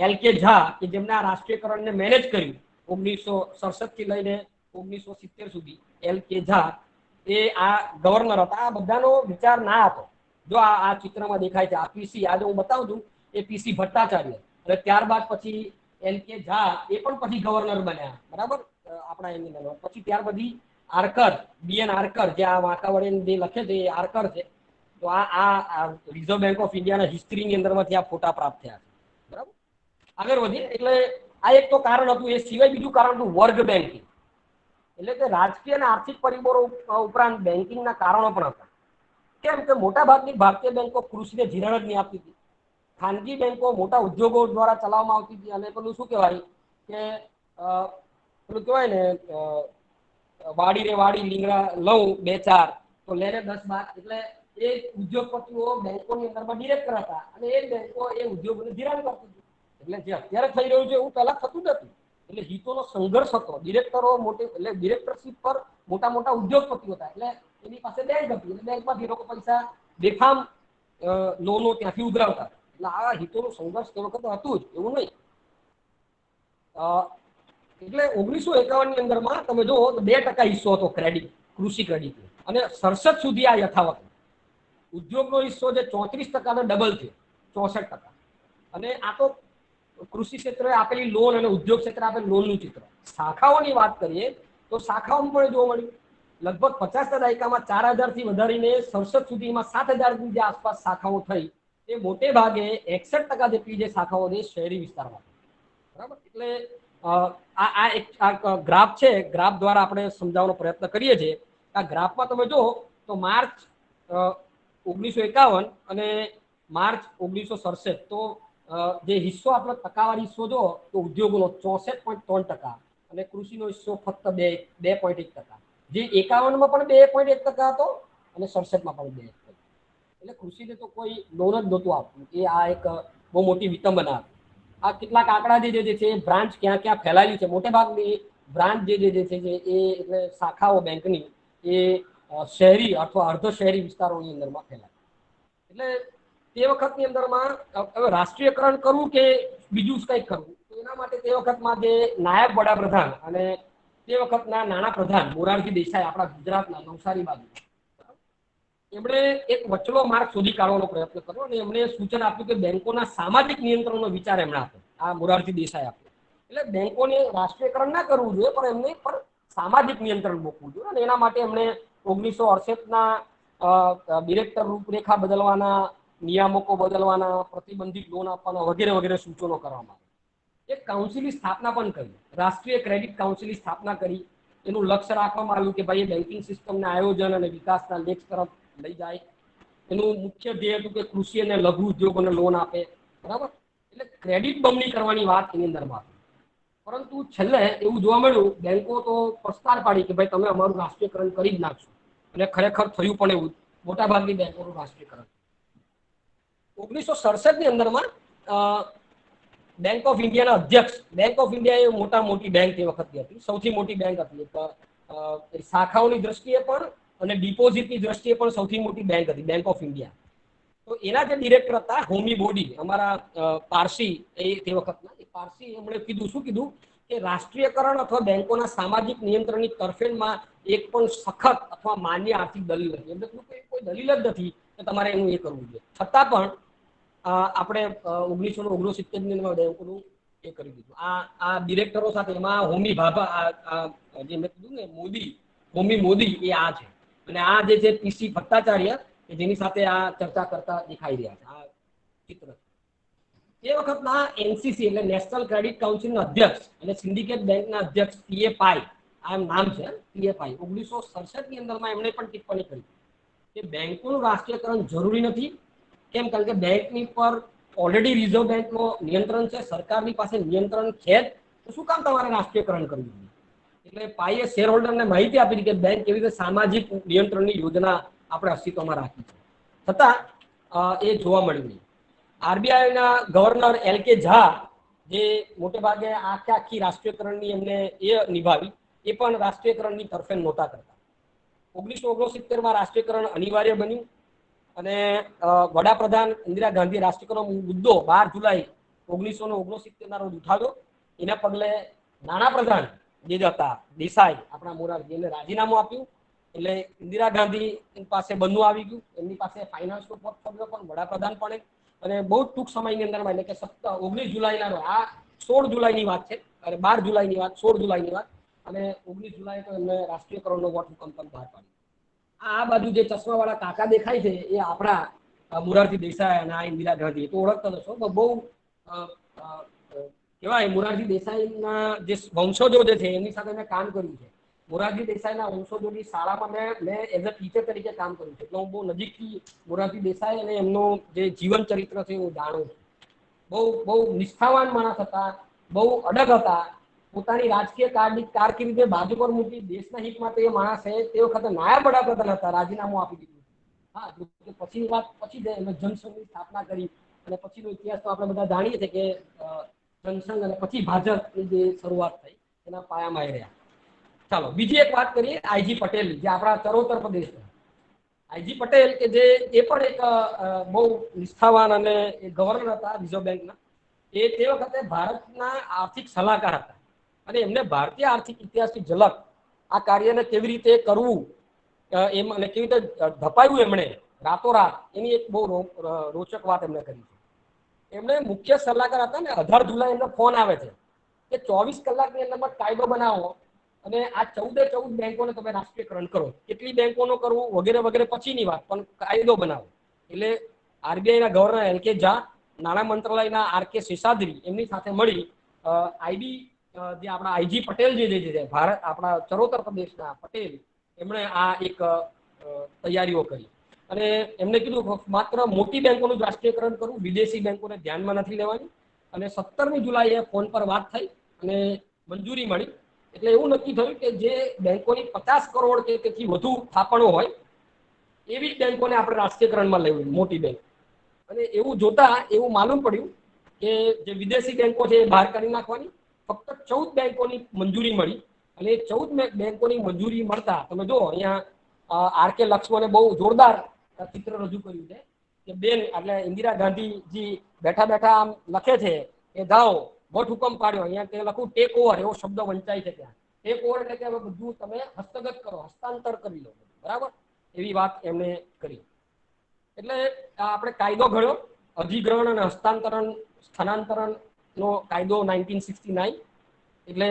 LK ઝા કે જેમને આ રાષ્ટ્રીયકરણને મેનેજ કર્યું 1967 થી લઈને 1970 સુધી. LK ઝા એ આ ગવર્નર હતા. આ બધાનો વિચાર ના હતો. જો આ ચિત્રમાં દેખાય છે આ PC, આજે હું બતાવું છું એ PC ભટ્ટાચાર્ય. અને ત્યારબાદ પછી LK ઝા એ પણ પછી ગવર્નર બન્યા, બરાબર, આપણા એમની પછી ત્યાર પછી આર્કર, BN આર્કર, જે આ વાંકાવડે જે લખે છે એ આર્કર છે. તો આ રિઝર્વ બેંક ઓફ ઇન્ડિયાના હિસ્ટ્રીની અંદરમાંથી આ ફોટા પ્રાપ્ત થયા છે. બરાબર, આગળ વધીએ. એટલે આ એક તો કારણ હતું. એ સિવાય બીજું કારણ હતું વર્ગ બેન્કિંગ, એટલે કે રાજકીય અને આર્થિક પરિબળો ઉપરાંત બેન્કિંગના કારણો પણ હતા. કેમ કે મોટાભાગની ભારતીય બેંકો કૃષિને ધિરાણ જ નહીં આપતી હતી. ખાનગી બેંકો મોટા ઉદ્યોગો દ્વારા ચલાવવામાં આવતી હતી. અને પેલું શું કહેવાય કે પેલું કહેવાય ને, વાડી રે વાડી લીંગડા લઉં 2-4 તો લેને 10-12. એટલે એ ઉદ્યોગપતિઓ બેંકોની અંદરમાં ડિરેક્ટર હતા અને એ બેંકો એ ઉદ્યોગોને ધિરાણ કરતી હતી. એટલે જે અત્યારે થઈ રહ્યું છે એવું પહેલા થતું નથી. એટલે હિતોનો સંઘર્ષ હતો. ડિરેક્ટરો મોટી, એટલે ડિરેક્ટરશીપ પર મોટા મોટા ઉદ્યોગપતિઓ હતા. એટલે એની પાસે બેંક હતી અને બેંકમાંથી લોકો પૈસા બેફામ લોનો ત્યાંથી ઉઘરાવતા. એટલે આ હિતોનું સંઘર્ષ તે વખતે હતું જ, એવું નહીં. એટલે 1951 ની અંદરમાં તમે જુઓ તો 2% હિસ્સો હતો ક્રેડિટ, કૃષિ ક્રેડિટ, અને 67 સુધી આ યથાવત. ઉદ્યોગનો હિસ્સો જે 34% ડબલ થયો, 64%. અને આ તો કૃષિ ક્ષેત્રે આપેલી લોન અને ઉદ્યોગ ક્ષેત્રે આપેલી લોનનું ચિત્ર. શાખાઓની વાત કરીએ તો શાખાઓમાં પણ જોવા મળ્યું. લગભગ 50ના દાયકામાં 4000 થી વધારીને 67 સુધીમાં 7000 ની જે આસપાસ શાખાઓ થઈ, એ મોટે ભાગે 61% જેટલી જે શાખાઓ છે શહેરી વિસ્તારમાં. બરાબર, એટલે આ એક ગ્રાફ છે. ગ્રાફ દ્વારા આપણે સમજાવવાનો પ્રયત્ન કરીએ છીએ. આ ગ્રાફમાં તમે જો તો માર્ચ 1951 અને માર્ચ 1967, તો જે હિસ્સો આપણો ટકાવારી હિસ્સો જો તો ઉદ્યોગોનો 64.3% અને કૃષિનો હિસ્સો ફક્ત 2.1%. જે 51માં પણ 2.1% હતો અને 67માં પણ 2%. એટલે કૃષિને તો કોઈ લોન જ નહોતું આપતું. એ આ એક બહુ મોટી વિટંબના હતી. આ કેટલાક આંકડા જે છે બ્રાન્ચ ક્યાં ક્યાં ફેલાયેલી છે. મોટે ભાગની બ્રાન્ચ જે છે એ એટલે શાખાઓ બેંકની એ શહેરી અથવા અર્ધ શહેરી વિસ્તારોની અંદરમાં ફેલાય. એટલે તે વખતની અંદરમાં હવે રાષ્ટ્રીયકરણ કરવું કે બીજું કંઈક કરવું, તો એના માટે તે વખતમાં જે નાયબ વડાપ્રધાન અને તે વખતના નાણાપ્રધાન મોરારજી દેસાઈ, આપણા ગુજરાતના નવસારી બાજુ, એમણે એક વચલો માર્ગ શોધી કાઢવાનો પ્રયત્ન કર્યો અને એમણે સૂચન આપ્યું કે બેંકોના સામાજિક નિયંત્રણનો વિચાર એમણે આપ્યો. આ મોરારજી દેસાઈ આપ્યો. એટલે બેંકોને રાષ્ટ્રીયકરણ ના કરવું જોઈએ, પણ એમને પણ સામાજિક નિયંત્રણ મૂકવું જોઈએ. અને એના માટે એમણે 1968ના ડિરેક્ટર રૂપરેખા બદલવાના, નિયામકો બદલવાના, પ્રતિબંધિત લોન આપવાના વગેરે વગેરે સૂચનો કરવામાં આવ્યા. એક કાઉન્સિલની સ્થાપના પણ કરી, રાષ્ટ્રીય ક્રેડિટ કાઉન્સિલની સ્થાપના કરી. એનું લક્ષ્ય રાખવામાં આવ્યું કે ભાઈ બેન્કિંગ સિસ્ટમના આયોજન અને વિકાસના લક્ષ્ય તરફ લઈ જાય. એનું મુખ્ય ધ્યેય હતું કે કૃષિ અને લઘુ ઉદ્યોગોને લોન આપે. બરાબર, એટલે ક્રેડિટ બમણી કરવાની વાત એની અંદરમાં હતી. પરંતુ છેલ્લે એવું જોવા મળ્યું, બેંકો તો પ્રસ્તાર પાડી કે ભાઈ તમે અમારું રાષ્ટ્રીયકરણ કરી જ નાખશો. અને ખરેખર થયું પણ એવું. મોટાભાગની બેંકોનું રાષ્ટ્રીયકરણ 1967 ની અંદરમાં બેંક ઓફ ઇન્ડિયાના અધ્યક્ષ, બેંક ઓફ ઇન્ડિયા એ મોટી બેંક તે વખતની હતી, સૌથી મોટી બેંક હતી. શાખાઓની દ્રષ્ટિએ પણ અને ડિપોઝિટની દ્રષ્ટિએ પણ સૌથી મોટી બેંક હતી બેંક ઓફ ઇન્ડિયા. તો એના જે ડિરેક્ટર હતા હોમી બોડી, અમારા પારસી એ તે વખતના પારસી, એમણે કીધું, શું કીધું કે રાષ્ટ્રીયકરણ અથવા બેંકોના સામાજિક નિયંત્રણની તરફેણમાં એક પણ સખત અથવા માન્ય આર્થિક દલીલ નથી. એટલે કોઈ દલીલ જ નથી કે તમારે એનું એ કરવું જોઈએ. છતાં પણ આપણે 1969 ની અંદર બેંકોનું એ કરી દીધું. આ ડિરેક્ટરો સાથે એમાં હોમી ભાભા, જે મેં કીધું ને હોમી મોદી, એ આ છે. અને આ જે છે PC ભટ્ટાચાર્ય, કે જેની સાથે આ ચર્ચા કરતા દેખાઈ રહ્યા છે આ ચિત્ર. એ વખતના NCC એટલે નેશનલ ક્રેડિટ કાઉન્સિલના અધ્યક્ષ અને સિન્ડિકેટ બેંકના અધ્યક્ષ PA પાઈ, આ નામ છે PA પાઈ, 1967 ની અંદરમાં એમણે પણ ટિપ્પણી કરી કે બેંકોનું રાષ્ટ્રીયકરણ જરૂરી નથી. કેમ? કારણ કે બેંકની પર ઓલરેડી રિઝર્વ બેંકનો નિયંત્રણ છે, સરકારની પાસે નિયંત્રણ છે જ, તો શું કામ તમારે રાષ્ટ્રીયકરણ કરવું જોઈએ? એટલે પાઈએ શેર હોલ્ડરને માહિતી આપી કે બેંક કેવી રીતે સામાજિક નિયંત્રણની યોજના આપણે અસ્તિત્વમાં રાખી છે. છતાં એ જોવા મળ્યું નહીં. RBIના ગવર્નર LK ઝા, જે મોટે ભાગે આખી રાષ્ટ્રીયકરણની એમને એ નિભાવી, એ પણ રાષ્ટ્રીયકરણની તરફેણ નહોતા કરતા. 1969માં રાષ્ટ્રીયકરણ અનિવાર્ય બન્યું અને વડાપ્રધાન ઇન્દિરા ગાંધી રાષ્ટ્રીયકરણ મુદ્દો 12 જુલાઈ 1969ના રોજ ઉઠાવ્યો. એના પગલે નાણાપ્રધાન જે હતા દેસાઈ, આપણા મોરારજી, એને રાજીનામું આપ્યું. એટલે ઇન્દિરા ગાંધી પાસે બનવું આવી ગયું. એમની પાસે ફાઇનાન્સનો પોર્ટફોલિયો પણ, વડાપ્રધાન પણ. અને બહુ ટૂંક સમયની અંદરમાં, એટલે કે 19 જુલાઈના, આ 16 જુલાઈની વાત છે, અને 12 જુલાઈની વાત, 16 જુલાઈની વાત, અને 19 જુલાઈ તો એમને રાષ્ટ્રીયકરણનો વટહુકમ પણ બહાર પાડ્યો. આ બાજુ જે ચશ્માવાળા કાકા દેખાય છે એ આપણા મોરારજી દેસાઈ અને આ ઇન્દિરા ગાંધી તો ઓળખતા હશો. તો બહુ કહેવાય મોરારજી દેસાઈના જે વંશજો જે છે એમની સાથે મેં કામ કર્યું છે. મોરારજી દેસાઈના વંશજોની શાળામાં મેં એઝ અ ટીચર તરીકે કામ કર્યું છે. એટલે હું બહુ નજીકથી મોરારજી દેસાઈ અને એમનું જે જીવન ચરિત્ર છે હું જાણું છું. બહુ નિષ્ઠાવાન માણસ હતા, બહુ અડગ હતા. પોતાની રાજકીય કારકિર્દી બાજુ પર મૂકી દેશના હિત માટે એ માણસે તે વખતે નાયબ વડાપ્રધાન હતા, રાજીનામું આપી દીધું. હા, પછીની વાત પછી એમણે જનસંઘની સ્થાપના કરી અને પછીનો ઇતિહાસ તો આપણે બધા જાણીએ છીએ કે જનસંઘ અને પછી ભાજપની જે શરૂઆત થઈ એના પાયામાં એ રહ્યા. ચાલો બીજી એક વાત કરીએ આઈજી પટેલ, જે આપણા ચરોતર પ્રદેશના આઈજી પટેલ કે જે એ પણ એક બહુ નિષ્ઠાવાન અને ગવર્નર હતા રિઝર્વ બેંકના. એ તે વખતે ભારતના આર્થિક સલાહકાર હતા અને એમને ભારતીય આર્થિક ઇતિહાસની ઝલક, આ કાર્યને કેવી રીતે કરવું એમ અને કેવી રીતે ધપાયું એમણે રાતોરાત, એની એક બહુ રોચક વાત એમણે કરી છે. એમણે મુખ્ય સલાહકાર હતા ને 18 જુલાઈ એમનો ફોન આવે છે કે 24 કલાકની અંદરમાં કાયદો બનાવો અને આ 14 બેંકોને તમે રાષ્ટ્રીયકરણ કરો. કેટલી બેંકોનો કરવું વગેરે વગેરે પછીની વાત, પણ કાયદો બનાવો. એટલે આરબીઆઈના ગવર્નર એલ કે ઝા, નાણાં મંત્રાલયના આર કે શેષાદ્રી એમની સાથે મળી આઈબી જે આપણા આઈજી પટેલ જે છે ભારત આપણા ચરોતર પ્રદેશના પટેલ, એમણે આ એક તૈયારીઓ કરી અને એમને કીધું માત્ર મોટી બેંકોનું જ રાષ્ટ્રીયકરણ કરવું, વિદેશી બેંકોને ધ્યાનમાં નથી લેવાની. અને 17મી જુલાઈએ ફોન પર વાત થઈ અને મંજૂરી મળી. એટલે એવું નક્કી થયું કે જે બેંકોની 50 કરોડ કે તેથી વધુ થાપણો હોય એવી બેંકોને આપણે રાષ્ટ્રીયકરણમાં લેવી, મોટી બેંક. અને એવું જોતા એવું માલુમ પડ્યું કે જે વિદેશી બેંકો છે એ બહાર કાઢી નાખવાની. ફક્ત 14 બેંકોની મંજૂરી મળી અને 14 બેંકોની મંજૂરી મળતા તમે જો અહીંયા આર કે લક્ષ્મણે બહુ જોરદાર ચિત્ર રજૂ કર્યું છે કે બેન એટલે ઇન્દિરા ગાંધીજી બેઠા બેઠા આમ લખે છે કે જાઓ વટહુકમ પાડ્યો, અહીંયા કે લખું ટેક ઓવર એવો શબ્દ વંચાય છે ત્યાં. ટેક ઓવર એટલે કે હવે બધું તમે હસ્તગત કરો, હસ્તાંતર કરી લો, બરાબર, એવી વાત એમણે કરી. એટલે આપણે કાયદો ઘડ્યો અધિગ્રહણ અને હસ્તાંતરણ સ્થાનાંતરણ નો કાયદો 1969. એટલે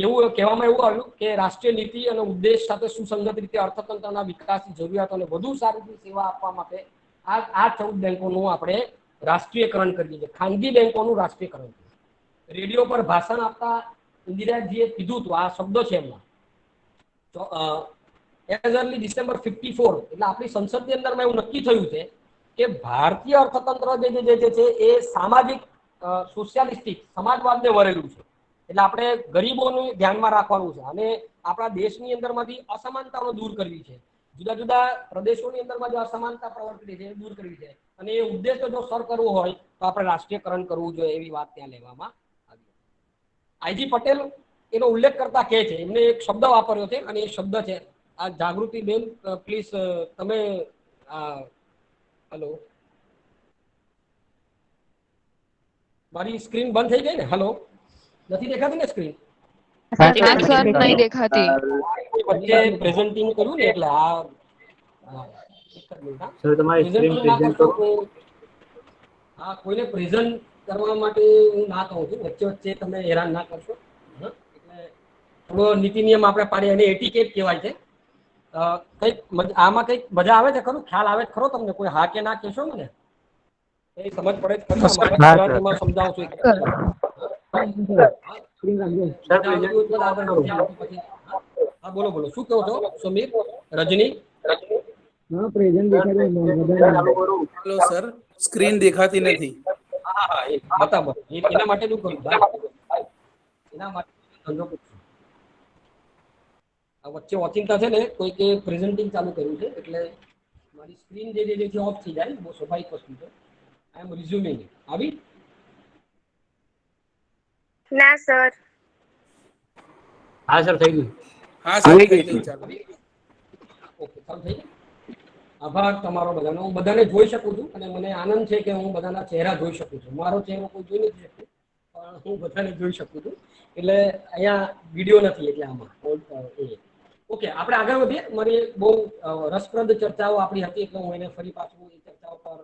એવું કહેવામાં એવું આવ્યું કે રાષ્ટ્રીય નીતિ અને ઉદ્દેશ સાથે સુસંગત રીતે અર્થતંત્રના વિકાસની જરૂરિયાતોને વધુ સારી રીતે સેવા આપવા માટે આ 14 બેંકોનું આપણે રાષ્ટ્રીયકરણ કરીએ છીએ, ખાનગી બેંકોનું રાષ્ટ્રીયકરણ. રેડિયો પર ભાષણ આપતા ઇન્દિરાજીએ કીધું હતું, આ શબ્દો છે એમના, એઝ અર્લી ડિસેમ્બર 54, એટલે આપણી સંસદની અંદરમાં એવું નક્કી થયું છે કે ભારતીય અર્થતંત્ર જે છે એ સામાજિક સોશિયાલિસ્ટિક સમાજવાદને વરેલું છે. એટલે આપણે ગરીબોને ધ્યાનમાં રાખવાનું છે અને આપણા દેશની અંદરમાંથી અસમાનતાઓ દૂર કરવી છે. જુદા જુદા પ્રદેશોની અંદરમાં જે અસમાનતા પ્રવર્તી છે એ દૂર કરવી છે અને એ ઉદ્દેશ્ય જો સર કરવો હોય તો આપણે રાષ્ટ્રીયકરણ કરવું જોઈએ, એવી વાત ત્યાં લેવામાં આવી. આઈજી પટેલ એનો ઉલ્લેખ કરતા કહે છે, એમને એક શબ્દ વાપર્યો છે અને એ શબ્દ છે આ જાગૃતિ બેન પ્લીઝ તમે હેલો, મારી સ્ક્રીન બંધ થઈ ગઈ ને? હેલો, નથી દેખાતી ને સ્ક્રીન? ના સર, નહીં દેખાતી. વચ્ચે પ્રેઝન્ટિંગ કર્યું ને એટલે આ સર તમારી સ્ક્રીન પ્રેઝન્ટ કરો. હા, કોઈને પ્રેઝન્ટ કરવા માટે હું ના કહું છું, વચ્ચે વચ્ચે તમે હેરાન ના કરશો. એટલે થોડો નીતિ નિયમ આપણે પાડીએ અને એટીકેટ કહેવાય છે. કંઈક આમાં કંઈક મજા આવે છે ખરું? ખ્યાલ આવે ખરો તમને? કોઈ હા કે ના કહેશો મને? એ સમજ પડે ખરી? ગુજરાતીમાં સમજાવું છું. હા, બોલો બોલો, શું કહો છો સમીર, રજની? હા, પ્રેઝન્ટ દેખાડ્યું હેલો સર, સ્ક્રીન દેખાતી નથી. હા હા, એ બતાવો. એના માટે શું કરું ભાઈ? એના માટે ધંધો કરું છું. આ વચ્ચે ઓચિંતા છે ને કોઈકે પ્રેઝન્ટિંગ ચાલુ કર્યું છે એટલે મારી સ્ક્રીન જે છે ઓફ થઈ જાય, બહુ સ્વાભાવિક વસ્તુ છે. આઈ એમ રિઝ્યુમિંગ. આવી? ના સર. હા સર, થઈ ગયું. હા સર, થઈ ગઈ ચાલુ. ઓકે, ચાલુ થઈ ગયું. આભાર તમારો બધાનો. હું બધાને જોઈ શકું છું અને મને આનંદ છે કે હું બધાના ચહેરા જોઈ શકું છું. મારો ચહેરો કોઈ જોઈ નથી શકતું પણ હું બધાને જોઈ શકું છું. એટલે અહીંયા વિડીયો નથી એટલે આમાં ઓકે, આપણે આગળ વધીએ. મારી બહુ રસપ્રદ ચર્ચાઓ આપણી હતી એટલે હું એને ફરી પાછું એ ચર્ચાઓ પર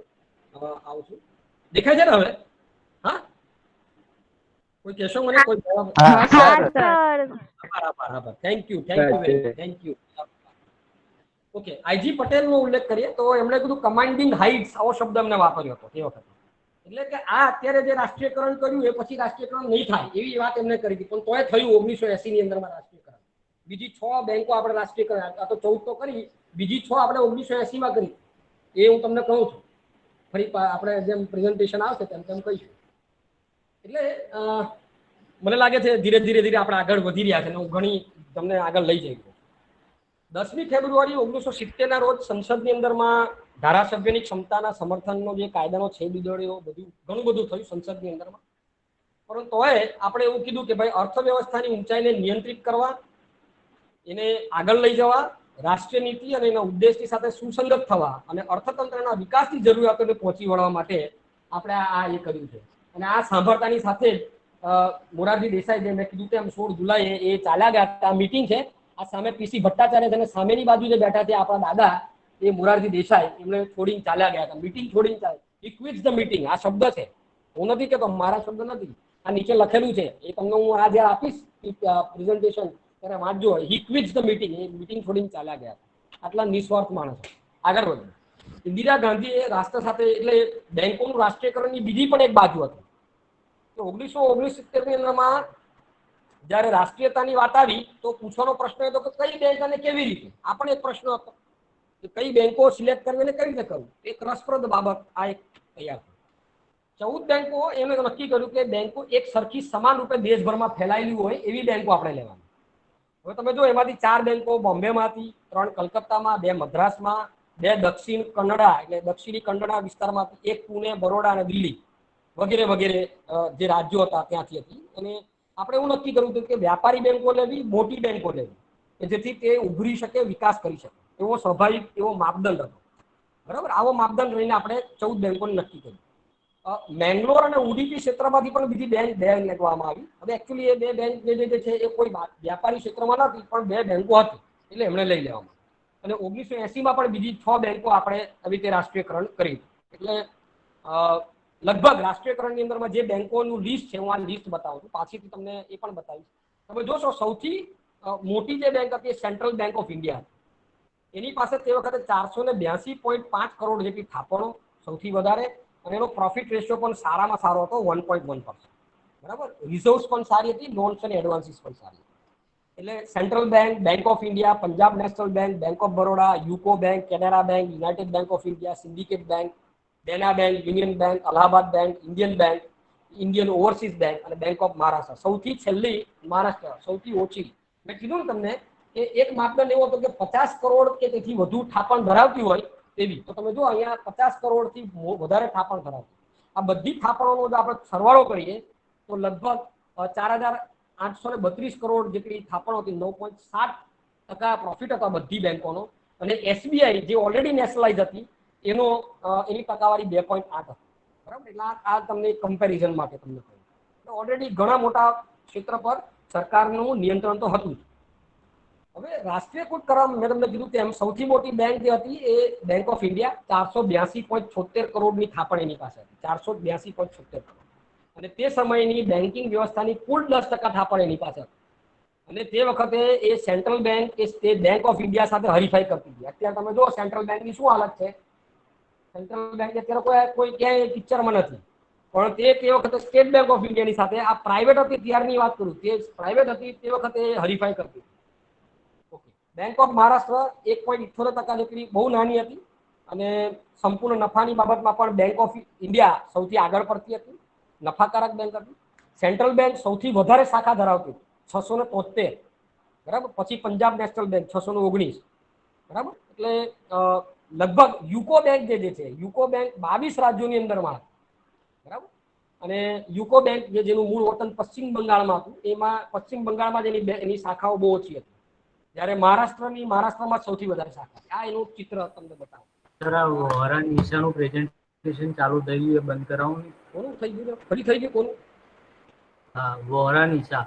આવું છું. દેખાય છે ને હવે? હા, કોઈ કહેશો મને? કોઈ જવાબ? હા સર આભાર. Thank you thank you. Okay, IG પટેલનો ઉલ્લેખ કરીએ તો એમણે કીધું કમાન્ડિંગ હાઇટ્સ આવો શબ્દ એમને વાપર્યો હતો તે વખતે. એટલે કે આ અત્યારે જે રાષ્ટ્રીયકરણ કર્યું એ પછી રાષ્ટ્રીયકરણ નહીં થાય એવી વાત એમને કરી હતી, પણ તોય થયું 1980 ની અંદરમાં રાષ્ટ્રીયકરણ. બીજી 6 બેંકો આપણે રાષ્ટ્રીયકરણ, આ તો 14 તો કરી, બીજી 6 આપણે 1980 માં કરી. એ હું તમને કહું છું, ફરી આપણે જેમ પ્રેઝન્ટેશન આવશે તેમ તેમ કહીશું. એટલે મને લાગે છે ધીરે ધીરે આપણે આગળ વધી રહ્યા છે અને હું ઘણી તમને આગળ લઈ જઈ. 10મી ફેબ્રુઆરી 1970 ના રોજ સંસદની અંદરમાં ધારાસભ્યની ક્ષમતાના સમર્થનનો જે કાયદાનો છે બીજોડ્યો, ઘણું બધું થયું સંસદની અંદરમાં. પરંતુ હવે આપણે એવું કીધું કે ભાઈ અર્થવ્યવસ્થાની ઊંચાઈને નિયંત્રિત કરવા, એને આગળ લઈ જવા, રાષ્ટ્રીય નીતિ અને એના ઉદ્દેશની સાથે સુસંગત થવા અને અર્થતંત્રના વિકાસની જરૂરિયાતોને પહોંચી વળવા માટે આપણે આ એ કર્યું છે. અને આ સાંભળતાની સાથે જ મોરારજી દેસાઈ, જે મેં કીધું તેમ 16 જુલાઈએ એ ચાલ્યા ગયા હતા. આ મીટિંગ છે. આ સામે પીસી ભટ્ટાચાર્ય અને સામેની બાજુ જે બેઠા છે આપણા દાદા એ મોરારજી દેસાઈ, એમણે છોડીને ચાલ્યા ગયા હતા. મીટિંગ છોડીને ચાલ્યા. હી ક્વિટ્સ ધ મીટિંગ, આ શબ્દ છે, હું નથી કહેતો, મારા શબ્દ નથી, આ નીચે લખેલું છે. એ તમને હું આ જ્યારે આપીશ પ્રેઝન્ટેશન ત્યારે વાંચજો. હી ક્વિટ્સ ધ મીટિંગ, એ મીટિંગ છોડીને ચાલ્યા ગયા. આટલા નિસ્વાર્થ માણસો. આગળ વધો. ઇન્દિરા ગાંધીએ રાષ્ટ્ર સાથે, એટલે બેંકોનું રાષ્ટ્રીયકરણની બીજી પણ એક બાજુ હતી. 1969 ની અંદરમાં જ્યારે રાષ્ટ્રીયતાની વાત આવી તો પૂછવાનો પ્રશ્ન હતો કે કઈ બેંક અને કેવી રીતે. આ પણ એક પ્રશ્ન હતો કે કઈ બેંકો સિલેક્ટ કરવી અને કઈ રીતે કરવું. એક રસપ્રદ બાબત આ એક તૈયાર થઈ. 14 બેંકો એમણે નક્કી કર્યું કે બેંકો એક સરખી સમાન રૂપે દેશભરમાં ફેલાયેલી હોય એવી બેંકો આપણે લેવાની. હવે તમે જો એમાંથી 4 બેંકો બોમ્બેમાં હતી, 3 કલકત્તામાં, 2 મદ્રાસમાં, 2 દક્ષિણ કન્નડા એટલે દક્ષિણી કન્નડા વિસ્તારમાં હતી, 1 પુણે, બરોડા અને દિલ્હી વગેરે વગેરે જે રાજ્યો હતા ત્યાંથી હતી. અને આપણે એવું નક્કી કર્યું હતું કે વ્યાપારી બેંકો લેવી, મોટી બેંકો લેવી કે જેથી તે ઉભરી શકે, વિકાસ કરી શકે. એવો સ્વાભાવિક એવો માપદંડ હતો. બરાબર, આવો માપદંડ લઈને આપણે 14 બેંકોને નક્કી કર્યું. મેંગ્લોર અને ઉડીપી ક્ષેત્રમાંથી પણ બીજી બેંક લેવામાં આવી. હવે એકચ્યુઅલી એ 2 બેંક જે છે એ કોઈ વ્યાપારી ક્ષેત્રમાં નથી, પણ 2 બેંકો હતી એટલે એમણે લઈ લેવામાં. અને 1980 માં પણ બીજી 6 બેંકો આપણે આવી રીતે રાષ્ટ્રીયકરણ કરી. એટલે લગભગ રાષ્ટ્રીયકરણની અંદરમાં જે બેંકોનું લિસ્ટ છે, હું આ લિસ્ટ બતાવું છું, પાછળથી તમને એ પણ બતાવીશ. તમે જોશો સૌથી મોટી જે બેંક હતી એ સેન્ટ્રલ બેંક ઓફ ઇન્ડિયા. એની પાસે તે વખતે 482.5 કરોડ જેટલી થાપણો, સૌથી વધારે, અને એનો પ્રોફિટ રેશિયો પણ સારામાં સારો હતો, 1.1%. બરાબર, રિઝર્વ્સ પણ સારી હતી, લોન્સ અને એડવાન્સીસ પણ સારી. એટલે central bank, bank of India, Punjab national bank, bank of Baroda, UCO bank, Canara bank, United bank of India, syndicate bank, Dena bank, union bank, Allahabad bank, Indian bank, Indian overseas bank અને બેંક ઓફ મહારાષ્ટ્ર. સૌથી છેલ્લી મહારાષ્ટ્ર, સૌથી ઓછી. મેં કીધું ને તમને કે એક માપદંડ એવો હતો કે 50 કરોડ કે તેથી વધુ થાપણ ધરાવતી હોય તેવી. તો તમે જો અહીંયા 50 કરોડથી વધારે થાપણ ધરાવતી. આ બધી થાપણોનો જો આપણે સરવાળો કરીએ તો લગભગ 4,832 કરોડ જેટલી થાપણો હતી. 9.7% પ્રોફિટ હતા બધી બેંકોનો. અને એસબીઆઈ જે ઓલરેડી નેશનલાઇઝ હતી એની ટકાવારી 2.8 હતી. બરાબર, એટલે આ તમને કમ્પેરિઝન માટે તમને કહ્યું. ઓલરેડી ઘણા મોટા ક્ષેત્ર પર સરકારનું નિયંત્રણ તો હતું. હવે રાષ્ટ્રીયકૃત કરવા મેં તમને કીધું તેમ સૌથી મોટી બેંક જે હતી એ બેંક ઓફ ઇન્ડિયા. 482.76 કરોડની થાપણ એની પાસે હતી. 482.76 કરોડ. અને તે સમયની બેન્કિંગ વ્યવસ્થાની કુલ 10% થાપણ એની પાસે હતી. અને તે વખતે એ સેન્ટ્રલ બેંક એ સ્ટેટ બેંક ઓફ ઇન્ડિયા સાથે હરીફાઈ કરતી હતી. અત્યારે તમે જો સેન્ટ્રલ બેંકની શું હાલત છે. સેન્ટ્રલ બેંક અત્યારે કોઈ ક્યાંય પિક્ચરમાં નથી, પણ તે વખતે સ્ટેટ બેંક ઓફ ઇન્ડિયાની સાથે, આ પ્રાઇવેટ હતી ત્યારની વાત કરું, તે પ્રાઇવેટ હતી તે વખતે હરીફાઈ કરતી. બેંક ઓફ મહારાષ્ટ્ર 1.78% જેટલી બહુ નાની હતી. અને સંપૂર્ણ નફાની બાબતમાં પણ બેંક ઓફ ઇન્ડિયા સૌથી આગળ પડતી હતી, નફાકારક બેંક હતી. સેન્ટ્રલ બેંક સૌથી વધારે શાખા ધરાવતી, 673. બરાબર, પછી પંજાબ નેશનલ બેંક 619. બરાબર, એટલે લગભગ યુકો બેંક જે છે, યુકો બેંક 22 રાજ્યોની અંદરમાં. બરાબર, અને યુકો બેંક જેનું મૂળ વતન પશ્ચિમ બંગાળમાં હતું, એમાં પશ્ચિમ બંગાળમાં એની શાખાઓ બહુ ઓછી હતી. જ્યારે મહારાષ્ટ્રમાં સૌથી વધારે શાખા. આ એનું ચિત્ર તમને બતાવું. સર આ વોરા નિશાનું પ્રેઝન્ટેશન ચાલુ થઈ ગયું, બંધ કરાવું ને? કોનું થઈ ગયું? ફરી થઈ ગયું કોનું? હા, વોરા નિશા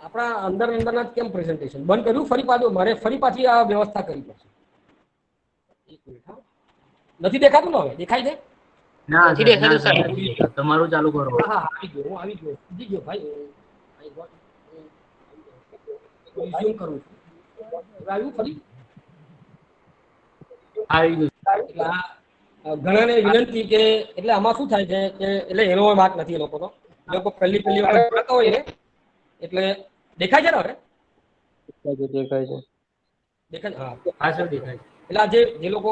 આપણા અંદરના કેમ પ્રેઝન્ટેશન બંધ કર્યું? ફરી પાછું મારે ફરી પાછી આ વ્યવસ્થા કરવી પડશે. એક મિનિટ. હા, નથી દેખાતું ને? હવે દેખાય છે? ના સર, ના સર, નથી દેખાતું. તમારું ચાલુ કરો. હા હા આવી ગયો, હું આવી ગયો, સમજી ગયો ભાઈ. રિઝ્યુમ કરું છું. હવે આવ્યું ફરી? આવી ગયું. એટલે આ ઘણાને વિનંતી કે એટલે આમાં શું થાય છે કે એટલે એનો વાત નથી એ લોકોનો. એ લોકો પહેલી વખત જોડાતા હોય ને એટલે દેખાય છે ને હવે? દેખાય છે. દેખાય હા. હા સર, દેખાય છે. એટલે આ જે લોકો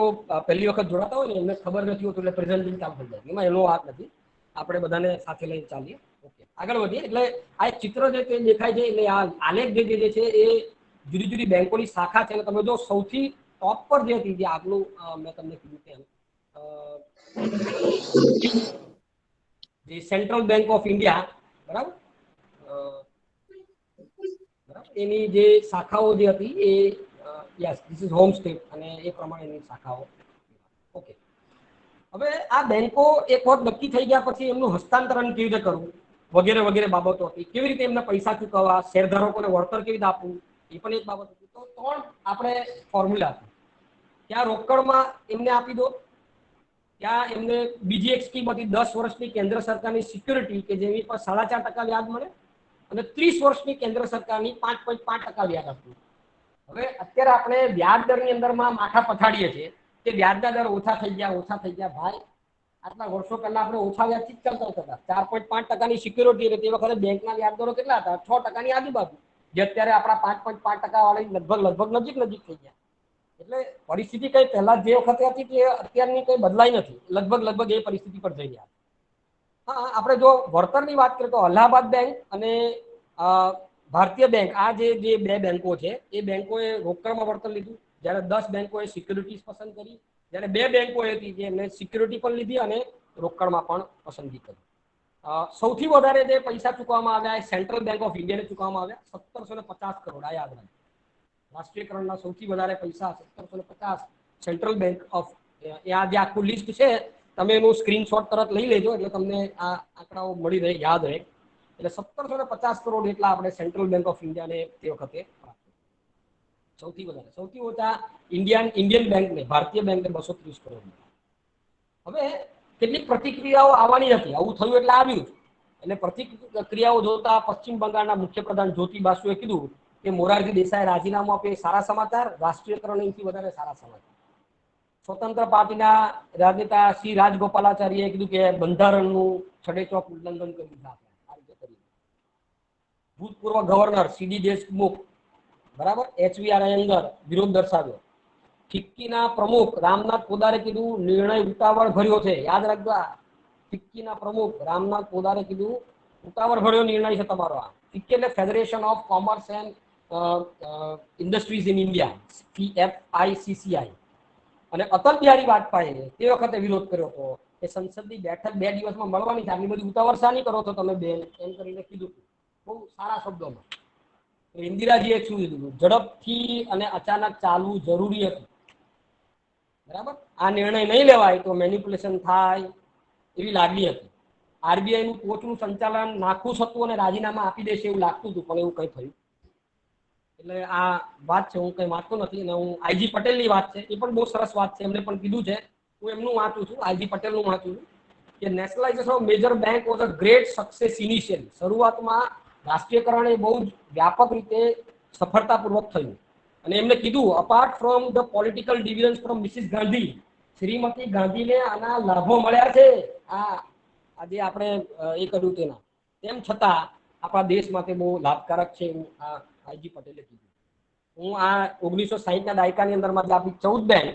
પહેલી વખત જોડાતા હોય ને એમને ખબર નથી હોતું એટલે પ્રેઝન્ટિંગ ચાલુ થઈ જાય. એમાં એનો વાત નથી. આપણે બધાને સાથે લઈને ચાલીએ. ઓકે, આગળ વધીએ. એટલે આ એક ચિત્ર છે તે દેખાય છે એટલે આ આલેખ જે છે એ જુદી જુદી બેંકોની શાખા છે. તમે જો સૌથી ટોપ પર જે હતી જે આગલું મેં તમને કીધું તેમ જે સેન્ટ્રલ બેંક ઓફ ઇન્ડિયા, બરાબર, એની જે શાખાઓ જે હતી એ yes this is home state અને એ પ્રમાણેની શાખાઓ. ઓકે, હવે આ બેંકો એક વખત નક્કી થઈ ગયા પછી એમનું હસ્તાંતરણ કેવી રીતે કરવું વગેરે વગેરે બાબતો હતી. કેવી રીતે એમને પૈસા ચૂકવવા, શેરધારકોને વળતર કેવી રીતે આપવું, એ પણ એક બાબત હતી. તો ત્રણ આપણે ફોર્મ્યુલા હતી. ત્યાં રોકડમાં એમને આપી દો, ત્યાં એમને બીજી એક સ્કીમ હતી 10 વર્ષની કેન્દ્ર સરકારની સિક્યુરિટી કે જેની પર 4.5% વ્યાજ મળે અને 30 વર્ષની કેન્દ્ર સરકારની 5.5% વ્યાજ આપવું. હવે અત્યારે આપણે વ્યાજ દરની અંદરમાં માથા પથાડીએ છીએ કે વ્યાજના દર ઓછા થઈ ગયા ભાઈ. આટલા વર્ષો પહેલા આપણે ઓછા વ્યાજથી જ ચાલતા હતા. 4.5%ની સિક્યુરિટી એટલે તે વખતે બેંકના વ્યાજ દરો કેટલા હતા? 6%ની આજુબાજુ, જે અત્યારે આપણા 5.5% વાળી લગભગ નજીક થઈ ગયા. એટલે પરિસ્થિતિ કઈ પહેલા જે વખતે હતી તે અત્યારની કઈ બદલાઈ નથી. લગભગ એ પરિસ્થિતિ પર જઈ રહ્યા. હા, આપણે જો વળતરની વાત કરીએ તો અલ્હાબાદ બેંક અને ભારતીય બેંક, આ જે બે બેંકો છે એ બેંકોએ રોકડમાં વળતર લીધું, જ્યારે 10 બેંકોએ સિક્યુરિટીઝ પસંદ કરી, જ્યારે બે બેંકો હતી જે એમને સિક્યુરિટી પણ લીધી અને રોકડમાં પણ પસંદગી કરી. સૌથી વધારે જે પૈસા ચૂકવવામાં આવ્યા સેન્ટ્રલ બેંક ઓફ ઇન્ડિયાને ચૂકવવામાં આવ્યા 1750 કરોડ. આ યાદ રાખજો. રાષ્ટ્રીયકરણના સૌથી વધારે પૈસા 1750 સેન્ટ્રલ બેંક ઓફ, આ જે આખું લિસ્ટ છે તમે એનું સ્ક્રીનશોટ તરત લઈ લેજો એટલે તમને આ આંકડાઓ મળી રહે, યાદ રહે. એટલે 1750 કરોડ એટલા આપણે સેન્ટ્રલ બેંક ઓફ ઇન્ડિયાને તે વખતે સૌથી વધારે. સૌથી ઓછા ઇન્ડિયન બેંકને, ભારતીય બેંકને 230 કરોડ. હવે કેટલીક પ્રતિક્રિયાઓ આવવાની હતી. આવું થયું એટલે આવ્યું. એટલે પ્રતિક્રિયાઓ જોતા પશ્ચિમ બંગાળના મુખ્યપ્રધાન જ્યોતિ બાસુએ કીધું કે મોરારજી દેસાઈ રાજીનામું આપે સારા સમાચાર, રાષ્ટ્રીયકરણ એનાથી વધારે સારા સમાચાર. સ્વતંત્ર પાર્ટીના રાજનેતા શ્રી રાજગોપાલાચાર્યએ કીધું કે બંધારણનું છડેચોક ઉલ્લંઘન કર્યું છે. ભૂતપૂર્વ ગવર્નર સીડી દેશમુખ, બરાબર, HVR અયંગર વિરોધ દર્શાવ્યો. ફિક્કીના પ્રમુખ રામનાથ કોદારે કીધું નિર્ણય ઉતાવળ ભર્યો છે. યાદ રાખજો, ફિક્કીના પ્રમુખ રામનાથ કોદારે કીધું ઉતાવળ ભર્યો નિર્ણય છે તમારો. આ ફિક્કી એટલે federation of commerce and industries in India, FICCI. અને અટલ બિહારી વાજપેયીએ તે વખતે વિરોધ કર્યો હતો કે સંસદની બેઠક 2 દિવસમાં મળવાની છે, આટલી બધી ઉતાવળ શાની કરો છો તમે બેન, એમ કરીને કીધું બહુ સારા શબ્દોમાં. ઇન્દિરાજીએ શું કીધું? ઝડપથી અને અચાનક ચાલવું જરૂરી હતું. બરાબર, આ નિર્ણય નહીં લેવાય તો મેનિપ્યુલેશન થાય એવી લાગણી હતી. RBI નું કોચનું સંચાલન નાખુશ હતું અને રાજીનામા આપી દેશે એવું લાગતું હતું, પણ એવું કંઈ થયું. એટલે આ વાત છે, હું કઈ વાંચતો નથી અને હું IG પટેલની વાત છે, એ પણ બહુ સરસ વાત છે. એમને પણ કીધું છે, હું એમનું વાંચું છું, IG પટેલનું વાંચું છું કે nationalisation of major bank was a great success initially. શરૂઆતમાં રાષ્ટ્રીયકરણ એ બહુ વ્યાપક રીતે સફળતાપૂર્વક થયું. અને એમને કીધું apart from the political divisions from Mrs Gandhi, Shrimati ગાંધીને આના લાભો મળ્યા છે. આજે આપણે એ કર્યું તેના, તેમ છતાં આપણા દેશ માટે બહુ લાભકારક છે એવું આ IG પટેલે કીધું. હું આ 1960ના દાયકાની અંદરમાં જે આપણી 14 બેંક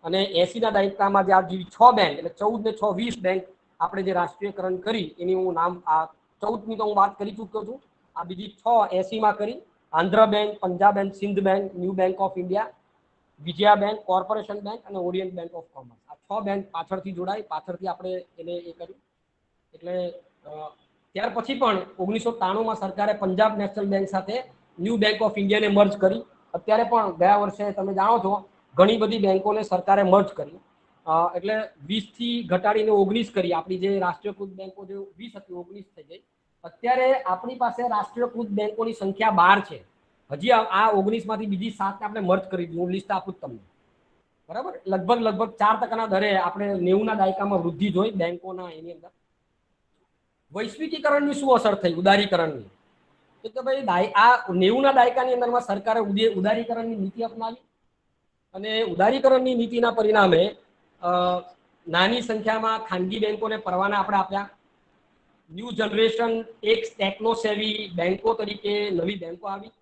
અને 80ના દાયકામાં જે આ 6 બેંક એટલે 14 ને 6 20 બેંક આપણે જે રાષ્ટ્રીયકરણ કરી એની હું નામ આ 14ની તો હું વાત કરી ચૂક્યો છું. આ બીજી 6 80માં કરી. Andhra bank, Punjab and Sind bank, new bank of India, Vijaya bank, corporation bank અને ઓરિયન્ટ બેંક ઓફ કોમર્સ. આ 6 બેંક પાછળથી જોડાઈ, પાછળથી આપણે એને એ કર્યું. એટલે ત્યાર પછી પણ 1993માં સરકારે પંજાબ નેશનલ બેંક સાથે ન્યૂ બેંક ઓફ ઇન્ડિયાને મર્જ કરી. અત્યારે પણ ગયા વર્ષે તમે જાણો છો ઘણી બધી બેંકોને સરકારે મર્જ કરી. એટલે 20 થી ઘટાડીને 19 કરી. આપણી જે રાષ્ટ્રીયકૃત બેંકો જે 20 હતી 19 થઈ ગઈ. અત્યારે આપણી પાસે રાષ્ટ્રીયકૃત બેંકોની સંખ્યા 12 છે. હજી આ 19માંથી બીજી 7 આપણે મર્જ કરી દીધું. હું લિસ્ટ આપું તમને. બરાબર. લગભગ 4% દરે આપણે 90ના દાયકામાં વૃદ્ધિ જોઈ બેંકોના એની અંદર. વૈશ્વિકીકરણની શું અસર થઈ ઉદારીકરણની? તો કે ભાઈ આ 90ના દાયકાની અંદરમાં સરકારે ઉદારીકરણની નીતિ અપનાવી અને ઉદારીકરણની નીતિના પરિણામે નાની સંખ્યામાં ખાનગી બેંકોને પરવાના આપણે આપ્યા. ન્યૂ જનરેશન ટેકનો સેવી બેંકો તરીકે નવી બેંકો આવી.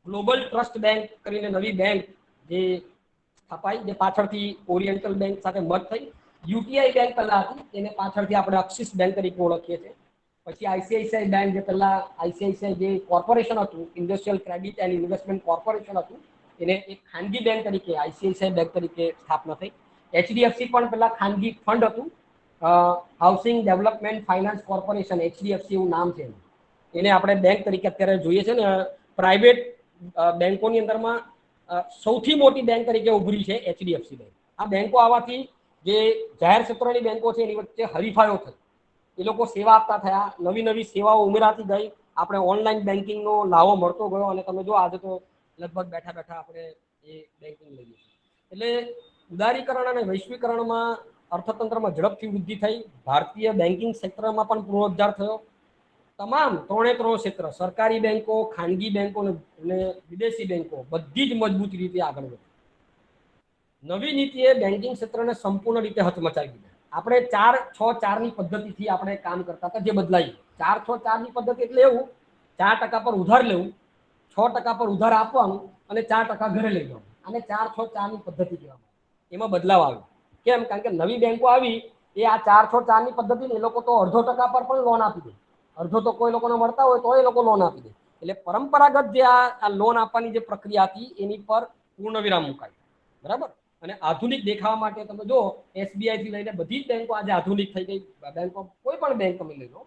ગ્લોબલ ટ્રસ્ટ બેંક કરીને નવી બેંક જે સ્થપાઈ, જે પાછળથી ઓરિએન્ટલ બેંક સાથે મર્જ થઈ. યુટીઆઈ બેંક પહેલા હતી, એને પાછળથી આપણે એક્સિસ બેંક તરીકે ઓળખીએ છીએ. પછી આઈસીઆઈસીઆઈ બેંક, જે પહેલા આઈસીઆઈસીઆઈ જે કોર્પોરેશન હતું, industrial credit and investment corporation હતું, એને એક ખાનગી બેંક તરીકે આઈસીઆઈસીઆઈ બેંક તરીકે સ્થાપના થઈ. એચડીએફસી પણ પહેલા ખાનગી ફંડ હતું, housing development finance corporation, HDFC એવું નામ છે. એને આપણે બેંક તરીકે અત્યારે જોઈએ છે ને. પ્રાઇવેટ બેંકોની અંદરમાં સૌથી મોટી બેંક તરીકે ઉભરી છે એચડીએફસી બેંક. આ બેંકો આવવાથી જે જાહેર ક્ષેત્રની બેંકો છે એની વચ્ચે હરીફાઈઓ થઈ, એ લોકો સેવા આપતા થયા, નવી સેવાઓ ઉમેરાતી ગઈ, આપણે ઓનલાઈન બેન્કિંગનો લાવો મળતો ગયો અને તમે જો આજે તો લગભગ બેઠા આપણે એ બેન્કિંગ લઈએ છીએ. એટલે ઉદારીકરણ અને વૈશ્વિકરણમાં અર્થતંત્રમાં ઝડપથી વૃદ્ધિ થઈ. ભારતીય બેન્કિંગ ક્ષેત્રમાં પણ પુનરુદ્ધાર થયો. તમામ 3 ક્ષેત્ર, સરકારી બેંકો, ખાનગી બેંકો અને વિદેશી બેંકો બધી જ મજબૂત રીતે આગળ વધી. નવી નીતિએ બેન્કિંગ ક્ષેત્રને સંપૂર્ણ રીતે હચમચાવી દીધા. આપણે 4-6-4ની પદ્ધતિથી આપણે કામ કરતા હતા, જે બદલાઈ. 4-6-4ની પદ્ધતિ એટલે એવું, 4% પર ઉધાર લેવું, 6% પર ઉધાર આપવાનું અને 4% ઘરે લઈ જવાનું. આને 4-6-4ની પદ્ધતિ કહેવામાં. એમાં બદલાવ આવ્યો. કેમ? કારણ કે નવી બેંકો આવી, એ આ 4-6-4ની પદ્ધતિને એ લોકો તો 0.5% પર પણ લોન આપી દે. અડધો તો કોઈ લોકોને મળતા હોય તો એ લોકો લોન આપી દે. એટલે પરંપરાગત જે આ લોન આપવાની જે પ્રક્રિયા હતી એની પર પૂર્ણ વિરામ મુકાય. બરાબર. અને આધુનિક દેખાવા માટે તમે જો એસબીઆઈ થી લઈને બધી જ બેંકો આજે આધુનિક થઈ ગઈ. બેંકો, કોઈ પણ બેંક તમે લઈ લો,